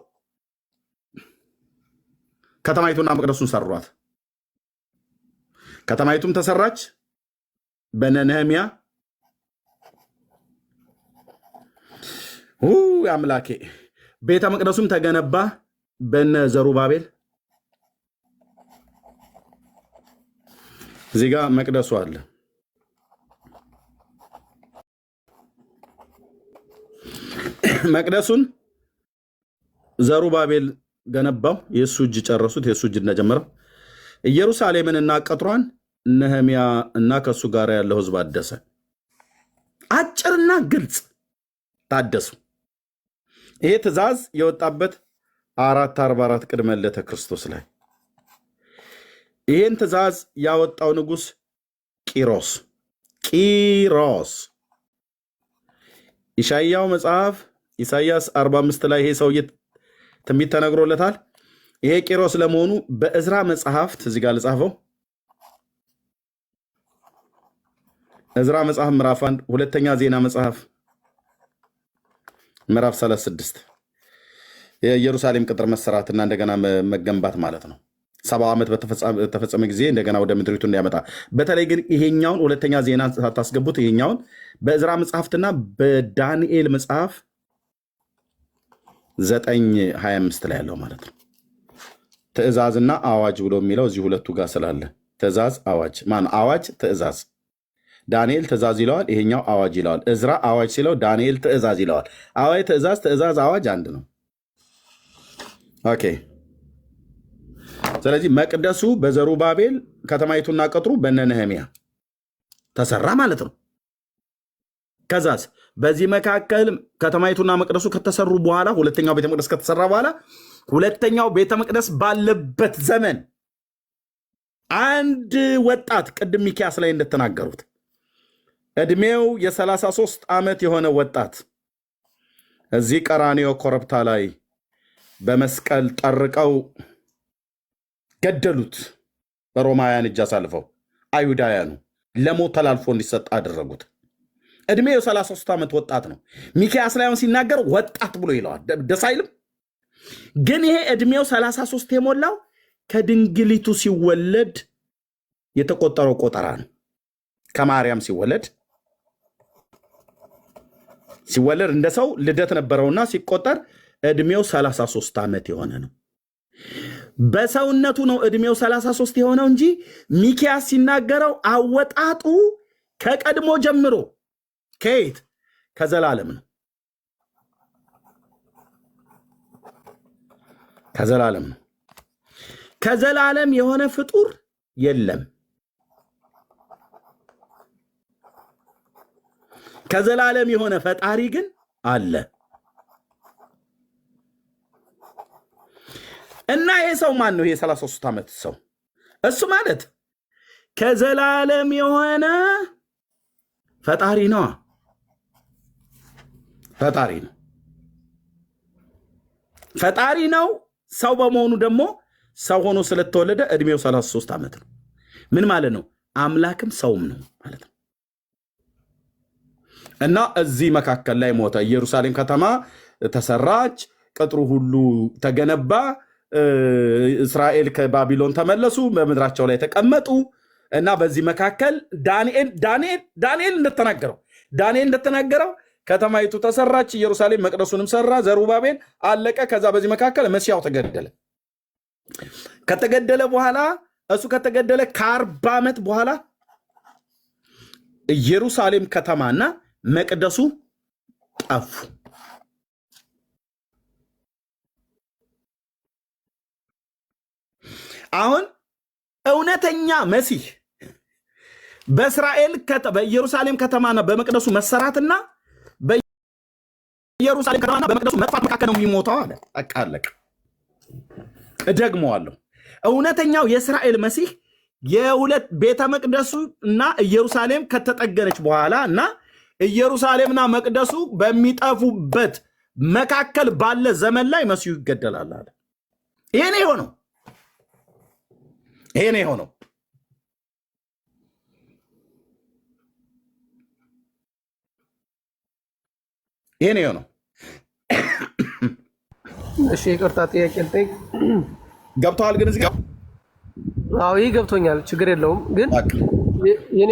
ከተማይቱና መቅደሱን ሰሯት። ከተማይቱም ተሰራች በነ ነህምያ። አምላኬ። ቤተ መቅደሱም ተገነባ በነ ዘሩባቤል። እዚህ ጋር መቅደሱ አለ። መቅደሱን ዘሩባቤል ገነባው። የእሱ እጅ ጨረሱት። የእሱ እጅ እንደጀመረው ኢየሩሳሌምን እና ቅጥሯን ነህምያ እና ከእሱ ጋር ያለው ህዝብ አደሰ። አጭርና ግልጽ ታደሱ። ይሄ ትእዛዝ የወጣበት 444 ቅድመ ልደተ ክርስቶስ ላይ ይሄን ትእዛዝ ያወጣው ንጉሥ ቂሮስ ኢሳይያው መጽሐፍ ኢሳይያስ 45 ላይ ይሄ ሰውዬ ትንቢት ተነግሮለታል። ይሄ ቂሮስ ለመሆኑ በእዝራ መጽሐፍት እዚህ ጋር ልጻፈው። እዝራ መጽሐፍ ምዕራፍ 1፣ ሁለተኛ ዜና መጽሐፍ ምዕራፍ 36 የኢየሩሳሌም ቅጥር መሰራትና እንደገና መገንባት ማለት ነው። 70 ዓመት በተፈጸመ ጊዜ እንደገና ወደ ምድሪቱ እንዲያመጣ። በተለይ ግን ይሄኛውን ሁለተኛ ዜና ሳታስገቡት ይሄኛውን በእዝራ መጽሐፍትና በዳንኤል መጽሐፍ 9:25 ላይ ያለው ማለት ነው። ትእዛዝና አዋጅ ብሎ የሚለው እዚህ ሁለቱ ጋር ስላለ ትእዛዝ አዋጅ ማነው? አዋጅ ትእዛዝ። ዳንኤል ትእዛዝ ይለዋል፣ ይሄኛው አዋጅ ይለዋል። እዝራ አዋጅ ሲለው ዳንኤል ትእዛዝ ይለዋል። አዋጅ ትእዛዝ አዋጅ አንድ ነው። ኦኬ። ስለዚህ መቅደሱ በዘሩባቤል ከተማይቱና ቅጥሩ በነ ነህምያ ተሰራ ማለት ነው። ከዛስ በዚህ መካከል ከተማይቱና መቅደሱ ከተሰሩ በኋላ ሁለተኛው ቤተ መቅደስ ከተሰራ በኋላ ሁለተኛው ቤተ መቅደስ ባለበት ዘመን አንድ ወጣት ቅድም ሚኪያስ ላይ እንደተናገሩት ዕድሜው የ33 ዓመት የሆነ ወጣት እዚህ ቀራንዮ ኮረብታ ላይ በመስቀል ጠርቀው ገደሉት። በሮማውያን እጅ አሳልፈው አይሁዳውያኑ ለሞት ተላልፎ እንዲሰጥ አደረጉት። ዕድሜው 33 ዓመት ወጣት ነው። ሚኪያስ ላይ አሁን ሲናገር ወጣት ብሎ ይለዋል። ደስ አይልም? ግን ይሄ ዕድሜው 33 የሞላው ከድንግሊቱ ሲወለድ የተቆጠረው ቆጠራ ነው። ከማርያም ሲወለድ እንደ ሰው ልደት ነበረውና ሲቆጠር ዕድሜው 33 ዓመት የሆነ ነው። በሰውነቱ ነው ዕድሜው 33 የሆነው እንጂ ሚኪያስ ሲናገረው አወጣጡ ከቀድሞ ጀምሮ ከየት ከዘላለም ነው። ከዘላለም ነው። ከዘላለም የሆነ ፍጡር የለም። ከዘላለም የሆነ ፈጣሪ ግን አለ። እና ይሄ ሰው ማን ነው? ይሄ 33 ዓመት ሰው እሱ ማለት ከዘላለም የሆነ ፈጣሪ ነው። ፈጣሪ ነው። ፈጣሪ ነው። ሰው በመሆኑ ደግሞ ሰው ሆኖ ስለተወለደ ዕድሜው 33 ዓመት ነው። ምን ማለት ነው? አምላክም ሰውም ነው ማለት ነው። እና እዚህ መካከል ላይ ሞተ። ኢየሩሳሌም ከተማ ተሰራች፣ ቅጥሩ ሁሉ ተገነባ። እስራኤል ከባቢሎን ተመለሱ፣ በምድራቸው ላይ ተቀመጡ። እና በዚህ መካከል ዳንኤል እንደተናገረው ከተማይቱ ተሰራች፣ ኢየሩሳሌም መቅደሱንም ሰራ፣ ዘሩባቤል አለቀ። ከዛ በዚህ መካከል መሲያው ተገደለ። ከተገደለ በኋላ እሱ ከተገደለ ከ40 ዓመት በኋላ ኢየሩሳሌም ከተማና መቅደሱ ጠፉ። አሁን እውነተኛ መሲህ በኢየሩሳሌም ከተማና በመቅደሱ መሰራትና በኢየሩሳሌም ከተማና በመቅደሱ መጥፋት መካከል ነው የሚሞተው አለ። አቃለቅ እደግመዋለሁ። እውነተኛው የእስራኤል መሲህ የሁለት ቤተ መቅደሱ እና ኢየሩሳሌም ከተጠገነች በኋላ እና ኢየሩሳሌምና መቅደሱ በሚጠፉበት መካከል ባለ ዘመን ላይ መሲሁ ይገደላል አለ። ይሄ ነው የሆነው። ይሄ ነው የሆነው። ይሄ ነው የሆነው። እሺ ይቅርታ ጥያቄ ልጠይቅ። ገብተዋል ግን እዚህ ጋር? አዎ ይህ ገብቶኛል፣ ችግር የለውም። ግን የኔ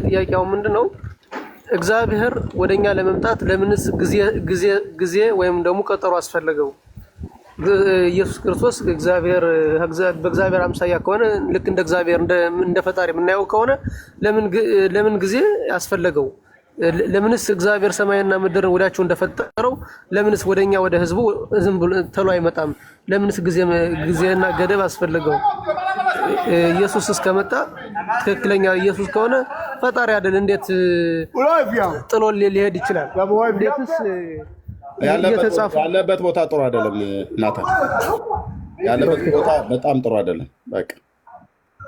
ጥያቄው ምንድነው? እግዚአብሔር ወደኛ ለመምጣት ለምንስ ጊዜ ወይም ደግሞ ቀጠሮ አስፈለገው? ኢየሱስ ክርስቶስ በእግዚአብሔር አምሳያ ከሆነ ልክ እንደ እግዚአብሔር እንደ ፈጣሪ የምናየው ከሆነ ለምን ጊዜ አስፈለገው? ለምንስ እግዚአብሔር ሰማይና ምድርን ወዳቸው እንደፈጠረው ለምንስ ወደኛ ወደ ህዝቡ ዝም ብሎ ተሎ አይመጣም? ለምንስ ጊዜና ገደብ አስፈለገው? ኢየሱስ እስከመጣ ትክክለኛ ኢየሱስ ከሆነ ፈጣሪ አይደል? እንዴት ጥሎ ሊሄድ ይችላል? እንዴትስ ያለበት ቦታ ጥሩ አይደለም ናታን፣ ያለበት ቦታ በጣም ጥሩ አይደለም። በቃ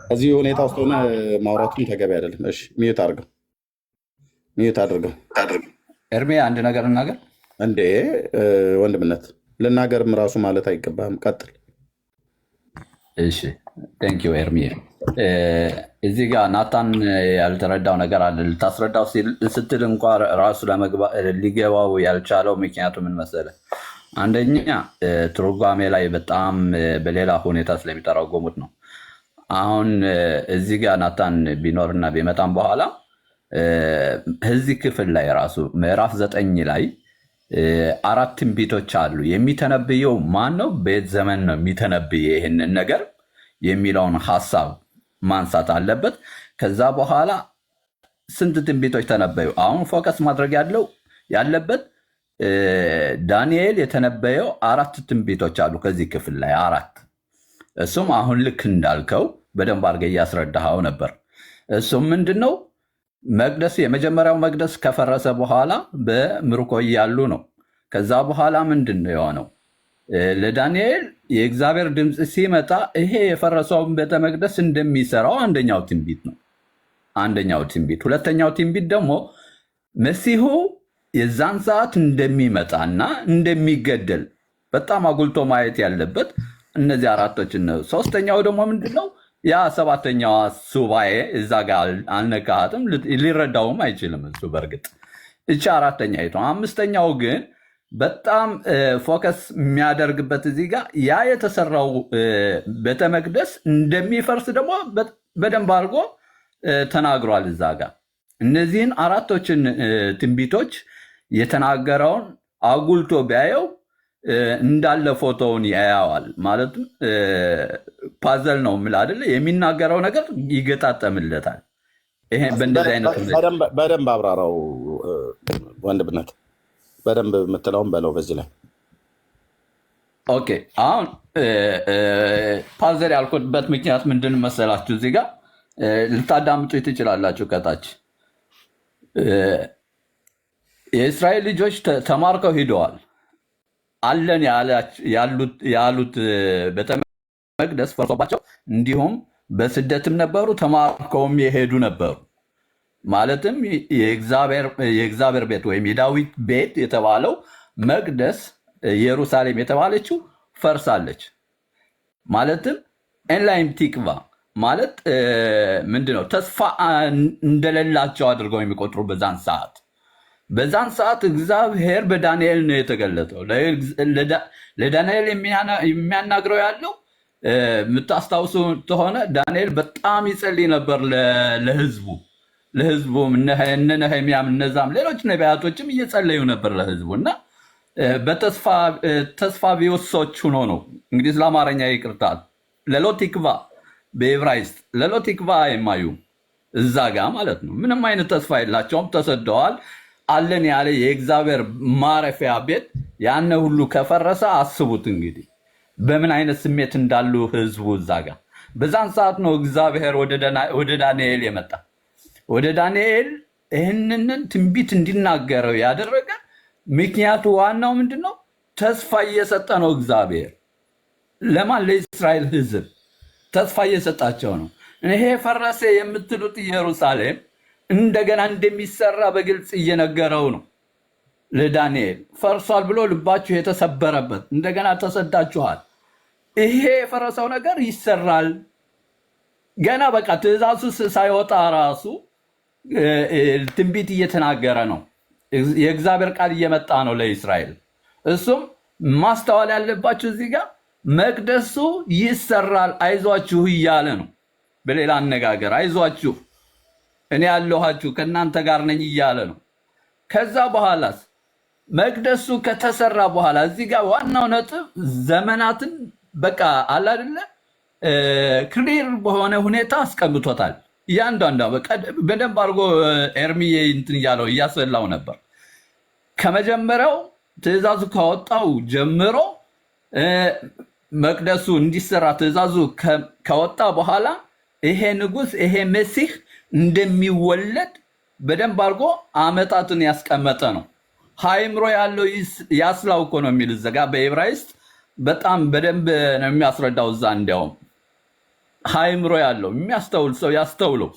እዚህ ሁኔታ ውስጥ ሆነ ማውራቱም ተገቢ አይደለም። እሺ ሚዩት አድርገው። ኤርሜ አንድ ነገር እናገር እንዴ? ወንድምነት ልናገርም ራሱ ማለት አይገባም። ቀጥል። እሺ ቴንኪው ኤርሜ። እዚህ ጋር ናታን ያልተረዳው ነገር አለ። ልታስረዳው ስትል እንኳ ራሱ ሊገባው ያልቻለው ምክንያቱ ምን መሰለ? አንደኛ ትርጓሜ ላይ በጣም በሌላ ሁኔታ ስለሚተረጎሙት ነው። አሁን እዚህ ጋር ናታን ቢኖርና ቢመጣም በኋላ እዚህ ክፍል ላይ ራሱ ምዕራፍ 9 ላይ 4 ትንቢቶች አሉ። የሚተነብየው ማን ነው? በየት ዘመን ነው የሚተነብየ ይህንን ነገር የሚለውን ሀሳብ ማንሳት አለበት። ከዛ በኋላ ስንት ትንቢቶች ተነበዩ? አሁን ፎከስ ማድረግ ያለበት ዳንኤል የተነበየው 4 ትንቢቶች አሉ ከዚህ ክፍል ላይ 4። እሱም አሁን ልክ እንዳልከው በደንብ አድርገህ እያስረዳኸው ነበር። እሱም ምንድነው? መቅደስ የመጀመሪያው መቅደስ ከፈረሰ በኋላ በምርኮ እያሉ ነው። ከዛ በኋላ ምንድን ነው የሆነው? ለዳንኤል የእግዚአብሔር ድምፅ ሲመጣ ይሄ የፈረሰውን ቤተ መቅደስ እንደሚሰራው አንደኛው ትንቢት ነው። አንደኛው ትንቢት። ሁለተኛው ትንቢት ደግሞ መሲሁ የዛን ሰዓት እንደሚመጣና እንደሚገደል በጣም አጉልቶ ማየት ያለበት እነዚህ አራቶችን ነው። ሶስተኛው ደግሞ ምንድን ነው? ያ ሰባተኛዋ ሱባኤ እዛ ጋር አልነካሃትም፣ ሊረዳውም አይችልም እሱ በእርግጥ እቺ አራተኛ ይቶ። አምስተኛው ግን በጣም ፎከስ የሚያደርግበት እዚህ ጋር ያ የተሰራው ቤተ መቅደስ እንደሚፈርስ ደግሞ በደንብ አድርጎ ተናግሯል እዛ ጋር። እነዚህን አራቶችን ትንቢቶች የተናገረውን አጉልቶ ቢያየው እንዳለ ፎቶውን ያያዋል። ማለትም ፓዘል ነው የምልህ አይደለ? የሚናገረው ነገር ይገጣጠምለታል። ይሄ በእንደዚህ አይነት በደንብ አብራራው ወንድምነት፣ በደንብ የምትለውን በለው በዚህ ላይ። ኦኬ፣ አሁን ፓዘል ያልኩበት ምክንያት ምንድን መሰላችሁ? እዚህ ጋር ልታዳምጡ ትችላላችሁ። ከታች የእስራኤል ልጆች ተማርከው ሂደዋል። አለን ያሉት ቤተ መቅደስ ፈርሶባቸው፣ እንዲሁም በስደትም ነበሩ፣ ተማርከውም የሄዱ ነበሩ። ማለትም የእግዚአብሔር ቤት ወይም የዳዊት ቤት የተባለው መቅደስ ኢየሩሳሌም የተባለችው ፈርሳለች። ማለትም ኤንላይም ቲክቫ ማለት ምንድነው? ተስፋ እንደሌላቸው አድርገው የሚቆጥሩ በዛን ሰዓት እግዚአብሔር በዳንኤል ነው የተገለጠው። ለዳንኤል የሚያናግረው ያለው የምታስታውሱ ከሆነ ዳንኤል በጣም ይጸልይ ነበር ለህዝቡም እነ ነህምያም እነዛም ሌሎች ነቢያቶችም እየጸለዩ ነበር ለህዝቡ እና ተስፋ ቢወሶች ሆኖ ነው። እንግዲህ ስለ አማርኛ ይቅርታ፣ ለሎቲክቫ በዕብራይስጥ ለሎቲክቫ የማዩ እዛ ጋ ማለት ነው። ምንም አይነት ተስፋ የላቸውም፣ ተሰደዋል። አለን ያለ የእግዚአብሔር ማረፊያ ቤት ያነ ሁሉ ከፈረሰ አስቡት እንግዲህ በምን አይነት ስሜት እንዳሉ ህዝቡ እዛ ጋ። በዛን ሰዓት ነው እግዚአብሔር ወደ ዳንኤል የመጣ። ወደ ዳንኤል ይህንን ትንቢት እንዲናገረው ያደረገ ምክንያቱ ዋናው ምንድን ነው? ተስፋ እየሰጠ ነው እግዚአብሔር። ለማን? ለእስራኤል ህዝብ ተስፋ እየሰጣቸው ነው። ይሄ ፈረሰ የምትሉት ኢየሩሳሌም እንደገና እንደሚሰራ በግልጽ እየነገረው ነው ለዳንኤል። ፈርሷል ብሎ ልባችሁ የተሰበረበት እንደገና ተሰዳችኋል። ይሄ የፈረሰው ነገር ይሰራል። ገና በቃ ትእዛዙ ሳይወጣ ራሱ ትንቢት እየተናገረ ነው። የእግዚአብሔር ቃል እየመጣ ነው ለእስራኤል። እሱም ማስተዋል ያለባችሁ እዚህ ጋር መቅደሱ ይሰራል አይዟችሁ እያለ ነው። በሌላ አነጋገር አይዟችሁ እኔ ያለኋችሁ ከእናንተ ጋር ነኝ እያለ ነው። ከዛ በኋላስ መቅደሱ ከተሰራ በኋላ እዚህ ጋር ዋናው ነጥብ ዘመናትን በቃ አለ አይደለ ክሊር በሆነ ሁኔታ አስቀምጦታል። እያንዳንዷ በደንብ አድርጎ ኤርሚዬ እንትን እያለው እያስበላው ነበር። ከመጀመሪያው ትእዛዙ ከወጣው ጀምሮ መቅደሱ እንዲሰራ ትእዛዙ ከወጣ በኋላ ይሄ ንጉሥ ይሄ መሲህ እንደሚወለድ በደንብ አድርጎ አመጣትን ያስቀመጠ ነው። ሃይምሮ ያለው ያስላው እኮ ነው የሚል ዘጋ በዕብራይስጥ በጣም በደንብ ነው የሚያስረዳው። እዛ እንዲያውም ሃይምሮ ያለው የሚያስተውል ሰው ያስተውለው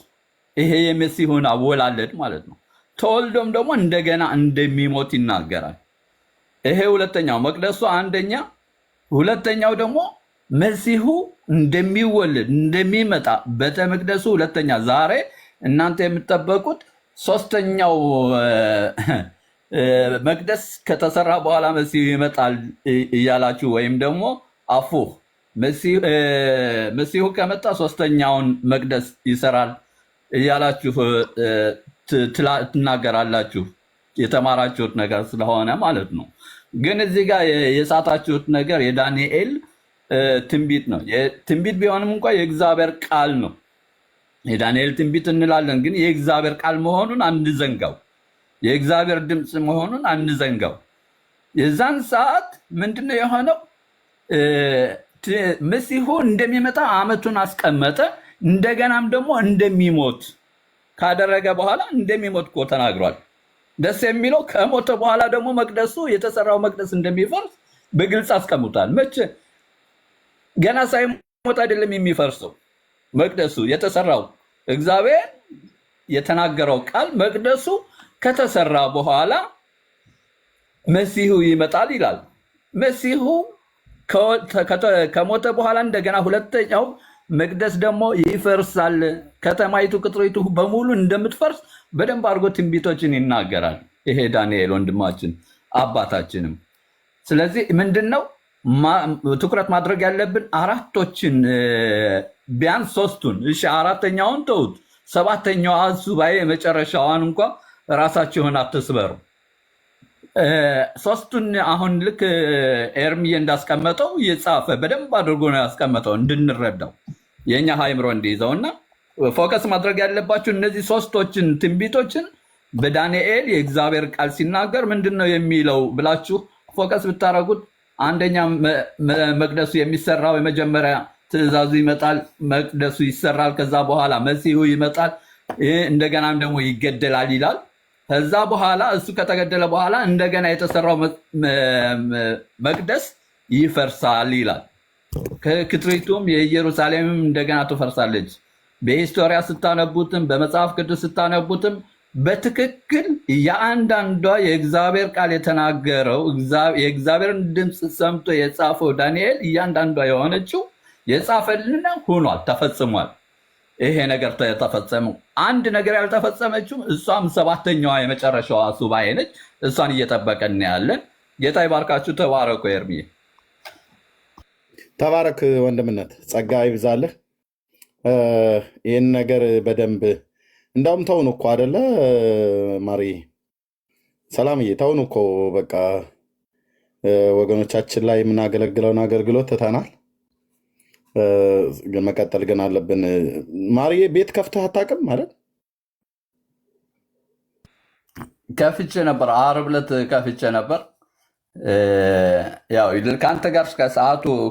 ይሄ የመሲሁን አወላለድ ማለት ነው። ተወልዶም ደግሞ እንደገና እንደሚሞት ይናገራል። ይሄ ሁለተኛው መቅደሱ አንደኛ፣ ሁለተኛው ደግሞ መሲሁ እንደሚወለድ እንደሚመጣ ቤተ መቅደሱ ሁለተኛ። ዛሬ እናንተ የምትጠበቁት ሶስተኛው መቅደስ ከተሰራ በኋላ መሲሁ ይመጣል እያላችሁ ወይም ደግሞ አፉህ መሲሁ ከመጣ ሶስተኛውን መቅደስ ይሰራል እያላችሁ ትናገራላችሁ። የተማራችሁት ነገር ስለሆነ ማለት ነው። ግን እዚህ ጋር የሳታችሁት ነገር የዳንኤል ትንቢት ነው። ትንቢት ቢሆንም እንኳ የእግዚአብሔር ቃል ነው። የዳንኤል ትንቢት እንላለን፣ ግን የእግዚአብሔር ቃል መሆኑን አንዘንጋው። የእግዚአብሔር ድምፅ መሆኑን አንዘንጋው። የዛን ሰዓት ምንድነው የሆነው? መሲሁ እንደሚመጣ አመቱን አስቀመጠ። እንደገናም ደግሞ እንደሚሞት ካደረገ በኋላ እንደሚሞት እኮ ተናግሯል። ደስ የሚለው ከሞተ በኋላ ደግሞ መቅደሱ የተሰራው መቅደስ እንደሚፈርስ በግልጽ አስቀምጧል። መቼ ገና ሳይሞት አይደለም የሚፈርሰው መቅደሱ የተሰራው እግዚአብሔር የተናገረው ቃል መቅደሱ ከተሰራ በኋላ መሲሁ ይመጣል ይላል። መሲሁ ከሞተ በኋላ እንደገና ሁለተኛው መቅደስ ደግሞ ይፈርሳል። ከተማይቱ ቅጥሪቱ በሙሉ እንደምትፈርስ በደንብ አድርጎ ትንቢቶችን ይናገራል። ይሄ ዳንኤል ወንድማችን አባታችንም። ስለዚህ ምንድነው ትኩረት ማድረግ ያለብን አራቶችን ቢያንስ ሶስቱን፣ እሺ አራተኛውን ተውት፣ ሰባተኛዋ ሱባኤ የመጨረሻዋን እንኳ ራሳችሁን አትስበሩ። ሶስቱን አሁን ልክ ኤርሚዬ እንዳስቀመጠው የጻፈ በደንብ አድርጎ ነው ያስቀመጠው እንድንረዳው የኛ ሃይምሮ እንዲይዘው እና ፎከስ ማድረግ ያለባችሁ እነዚህ ሶስቶችን ትንቢቶችን በዳንኤል የእግዚአብሔር ቃል ሲናገር ምንድን ነው የሚለው ብላችሁ ፎከስ ብታደረጉት፣ አንደኛ መቅደሱ የሚሰራው የመጀመሪያ ትእዛዙ ይመጣል፣ መቅደሱ ይሰራል፣ ከዛ በኋላ መሲሁ ይመጣል፣ እንደገናም ደግሞ ይገደላል ይላል። ከዛ በኋላ እሱ ከተገደለ በኋላ እንደገና የተሰራው መቅደስ ይፈርሳል ይላል። ከክትሪቱም የኢየሩሳሌምም እንደገና ትፈርሳለች። በሂስቶሪያ ስታነቡትም በመጽሐፍ ቅዱስ ስታነቡትም በትክክል የአንዳንዷ የእግዚአብሔር ቃል የተናገረው የእግዚአብሔርን ድምፅ ሰምቶ የጻፈው ዳንኤል እያንዳንዷ የሆነችው የጻፈልን ሆኗል፣ ተፈጽሟል። ይሄ ነገር ተፈጸመው። አንድ ነገር ያልተፈጸመችው እሷም ሰባተኛዋ የመጨረሻዋ ሱባኤ ነች። እሷን እየጠበቀን ያለን። ጌታ ይባርካችሁ። ተባረኩ። ኤርሚዬ ተባረክ ወንድምነት፣ ጸጋ ይብዛልህ። ይህን ነገር በደንብ እንዳውም ተውን እኮ አደለ ማሪ ሰላምዬ፣ ተውን እኮ በቃ ወገኖቻችን ላይ የምናገለግለውን አገልግሎት ትተናል። መቀጠል ግን አለብን። ማሪዬ ቤት ከፍተህ አታውቅም ማለት? ከፍቼ ነበር፣ ዓርብ ዕለት ከፍቼ ነበር። ያው ከአንተ ጋር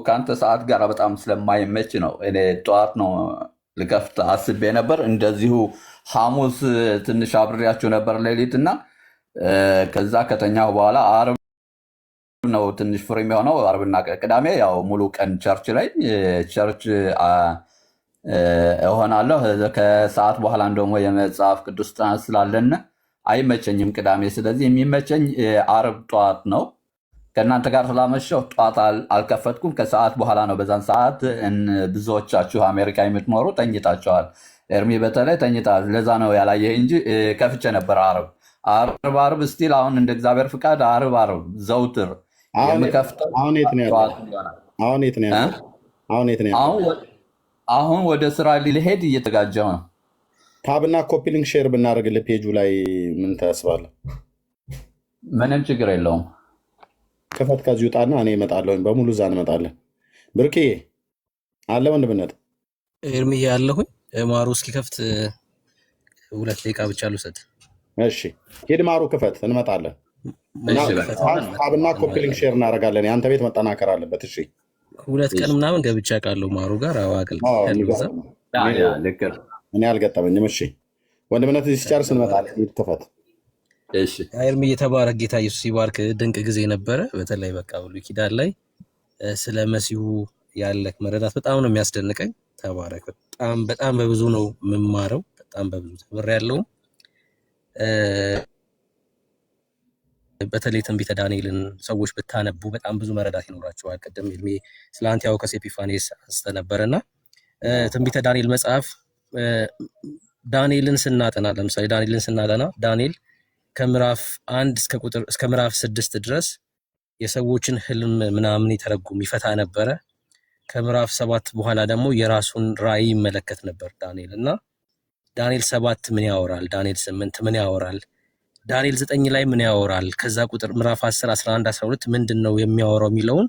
ከአንተ ሰዓት ጋር በጣም ስለማይመች ነው። እኔ ጠዋት ነው ልከፍት አስቤ ነበር። እንደዚሁ ሐሙስ ትንሽ አብሬያችሁ ነበር ሌሊት እና ከዛ ከተኛሁ በኋላ ዓርብ ነው ትንሽ ፍሪ የሚሆነው። ዓርብና ቅዳሜ ያው ሙሉ ቀን ቸርች ላይ ቸርች እሆናለሁ። ከሰዓት በኋላ ደግሞ የመጽሐፍ ቅዱስ ጥናት ስላለን አይመቸኝም ቅዳሜ። ስለዚህ የሚመቸኝ ዓርብ ጠዋት ነው። ከእናንተ ጋር ስላመሸው ጠዋት አልከፈትኩም። ከሰዓት በኋላ ነው። በዛን ሰዓት ብዙዎቻችሁ አሜሪካ የምትኖሩ ተኝታችኋል። ኤርሚ በተለይ ተኝታል። ለዛ ነው ያላየህ እንጂ ከፍቼ ነበር ዓርብ ስቲል አሁን እንደ እግዚአብሔር ፍቃድ ዓርብ ዘውትር የምከፍተው። አሁን ወደ ስራ ሊሄድ እየተጋጀው ነው። ታብና ኮፒሊንግ ሼር ብናደርግልህ ፔጁ ላይ ምን ታስባለህ? ምንም ችግር የለውም። ክፈት ከዚህ ውጣና እኔ እመጣለሁ። በሙሉ እዛ እንመጣለን። ብርኬ አለ ወንድምነት ኤርሚዬ ያለሁኝ ማሩ እስኪከፍት 2 ደቂቃ ብቻ ልውሰድ። እሺ ሂድ ማሩ ክፈት፣ እንመጣለን። ታብና ኮፒሊንግ ሼር እናደርጋለን። የአንተ ቤት መጠናከር አለበት። እሺ 2 ቀን ምናምን ገብቻ ቃለሁ ማሩ ጋር አዋቅል እኔ አልገጠመኝም። እሺ ወንድምነት ሲጨርስ እንመጣለን። ሂድ ክፈት። ኤርሚ የተባረክ ጌታ ኢየሱስ ይባርክ። ድንቅ ጊዜ ነበረ። በተለይ በቃ ብሉይ ኪዳን ላይ ስለ መሲሁ ያለክ መረዳት በጣም ነው የሚያስደንቀኝ። ተባረክ። በጣም በብዙ ነው የምማረው። በጣም በብዙ ተምሬያለሁ። በተለይ ትንቢተ ዳንኤልን ሰዎች ብታነቡ በጣም ብዙ መረዳት ይኖራቸዋል። ቅድም ኤርሚ ስለ አንቲዮኮስ ኤጲፋኔስ አንስተ ነበረና ትንቢተ ዳንኤል መጽሐፍ ዳንኤልን ስናጠና ለምሳሌ ዳንኤል ከምዕራፍ 1 እስከ ምዕራፍ 6 ድረስ የሰዎችን ህልም ምናምን ይተረጉም ይፈታ ነበረ። ከምዕራፍ 7 በኋላ ደግሞ የራሱን ራእይ ይመለከት ነበር ዳንኤል እና ዳንኤል 7 ምን ያወራል? ዳንኤል 8 ምን ያወራል? ዳንኤል 9 ላይ ምን ያወራል? ከዛ ቁጥር ምዕራፍ 10፣ 11፣ 12 ምንድነው የሚያወራው የሚለውን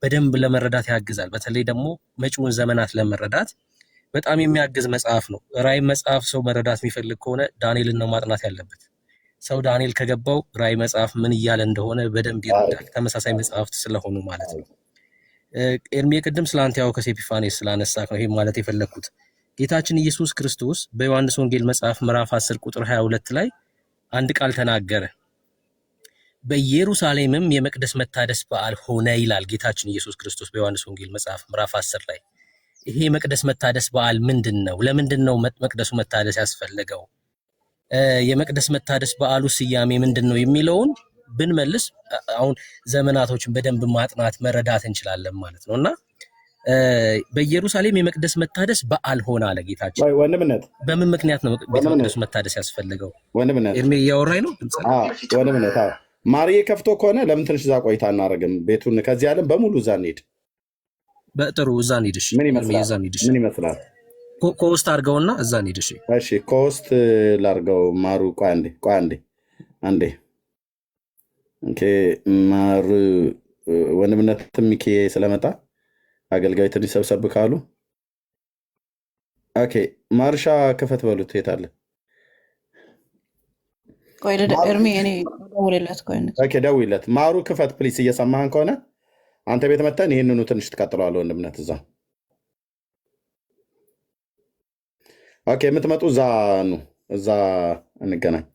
በደንብ ለመረዳት ያግዛል። በተለይ ደግሞ መጪውን ዘመናት ለመረዳት በጣም የሚያግዝ መጽሐፍ ነው። ራእይ መጽሐፍ ሰው መረዳት የሚፈልግ ከሆነ ዳንኤልን ነው ማጥናት ያለበት። ሰው ዳንኤል ከገባው ራእይ መጽሐፍ ምን እያለ እንደሆነ በደንብ ይረዳል። ተመሳሳይ መጽሐፍት ስለሆኑ ማለት ነው። ኤርሚ ቅድም ስለ አንቲዮኮስ ኤጲፋኔስ ስላነሳ ነው ይሄ ማለት የፈለኩት። ጌታችን ኢየሱስ ክርስቶስ በዮሐንስ ወንጌል መጽሐፍ ምዕራፍ 10 ቁጥር 22 ላይ አንድ ቃል ተናገረ። በኢየሩሳሌምም የመቅደስ መታደስ በዓል ሆነ ይላል ጌታችን ኢየሱስ ክርስቶስ በዮሐንስ ወንጌል መጽሐፍ ምዕራፍ 10 ላይ። ይሄ የመቅደስ መታደስ በዓል ምንድን ነው? ለምንድን ነው መቅደሱ መታደስ ያስፈለገው? የመቅደስ መታደስ በዓሉ ስያሜ ምንድን ነው የሚለውን ብንመልስ አሁን ዘመናቶችን በደንብ ማጥናት መረዳት እንችላለን ማለት ነው። እና በኢየሩሳሌም የመቅደስ መታደስ በዓል ሆነ አለ ጌታችን። ወንድምነት በምን ምክንያት ነው ቤተ መቅደሱ መታደስ ያስፈልገው? ወንድምነት ኤርሜ እያወራኝ ነው። ወንድምነት ማርዬ ከፍቶ ከሆነ ለምን ትንሽ እዛ ቆይታ አናደርግም? ቤቱን ከዚህ ዓለም በሙሉ እዛ እንሂድ። በጥሩ እዛ እንሂድ። እሺ ምን ይመስላል? ኮስት አድርገውና እዛ እንሂድ። እሺ ኮስት ላድርገው። ማሩ ቆይ አንዴ ኦኬ። ማሩ ወንድምነትም ሚኪ ስለመጣ አገልጋይ ትንሽ ሰብሰብ ካሉ ኦኬ። ማርሻ ክፈት በሉት። የት አለ? ደውይለት። ማሩ ክፈት ፕሊስ። እየሰማህን ከሆነ አንተ ቤት መተን ይህንኑ ትንሽ ትቀጥለዋለህ ወንድምነት። እዛ ኦኬ። የምትመጡ እዛ እንገናኝ።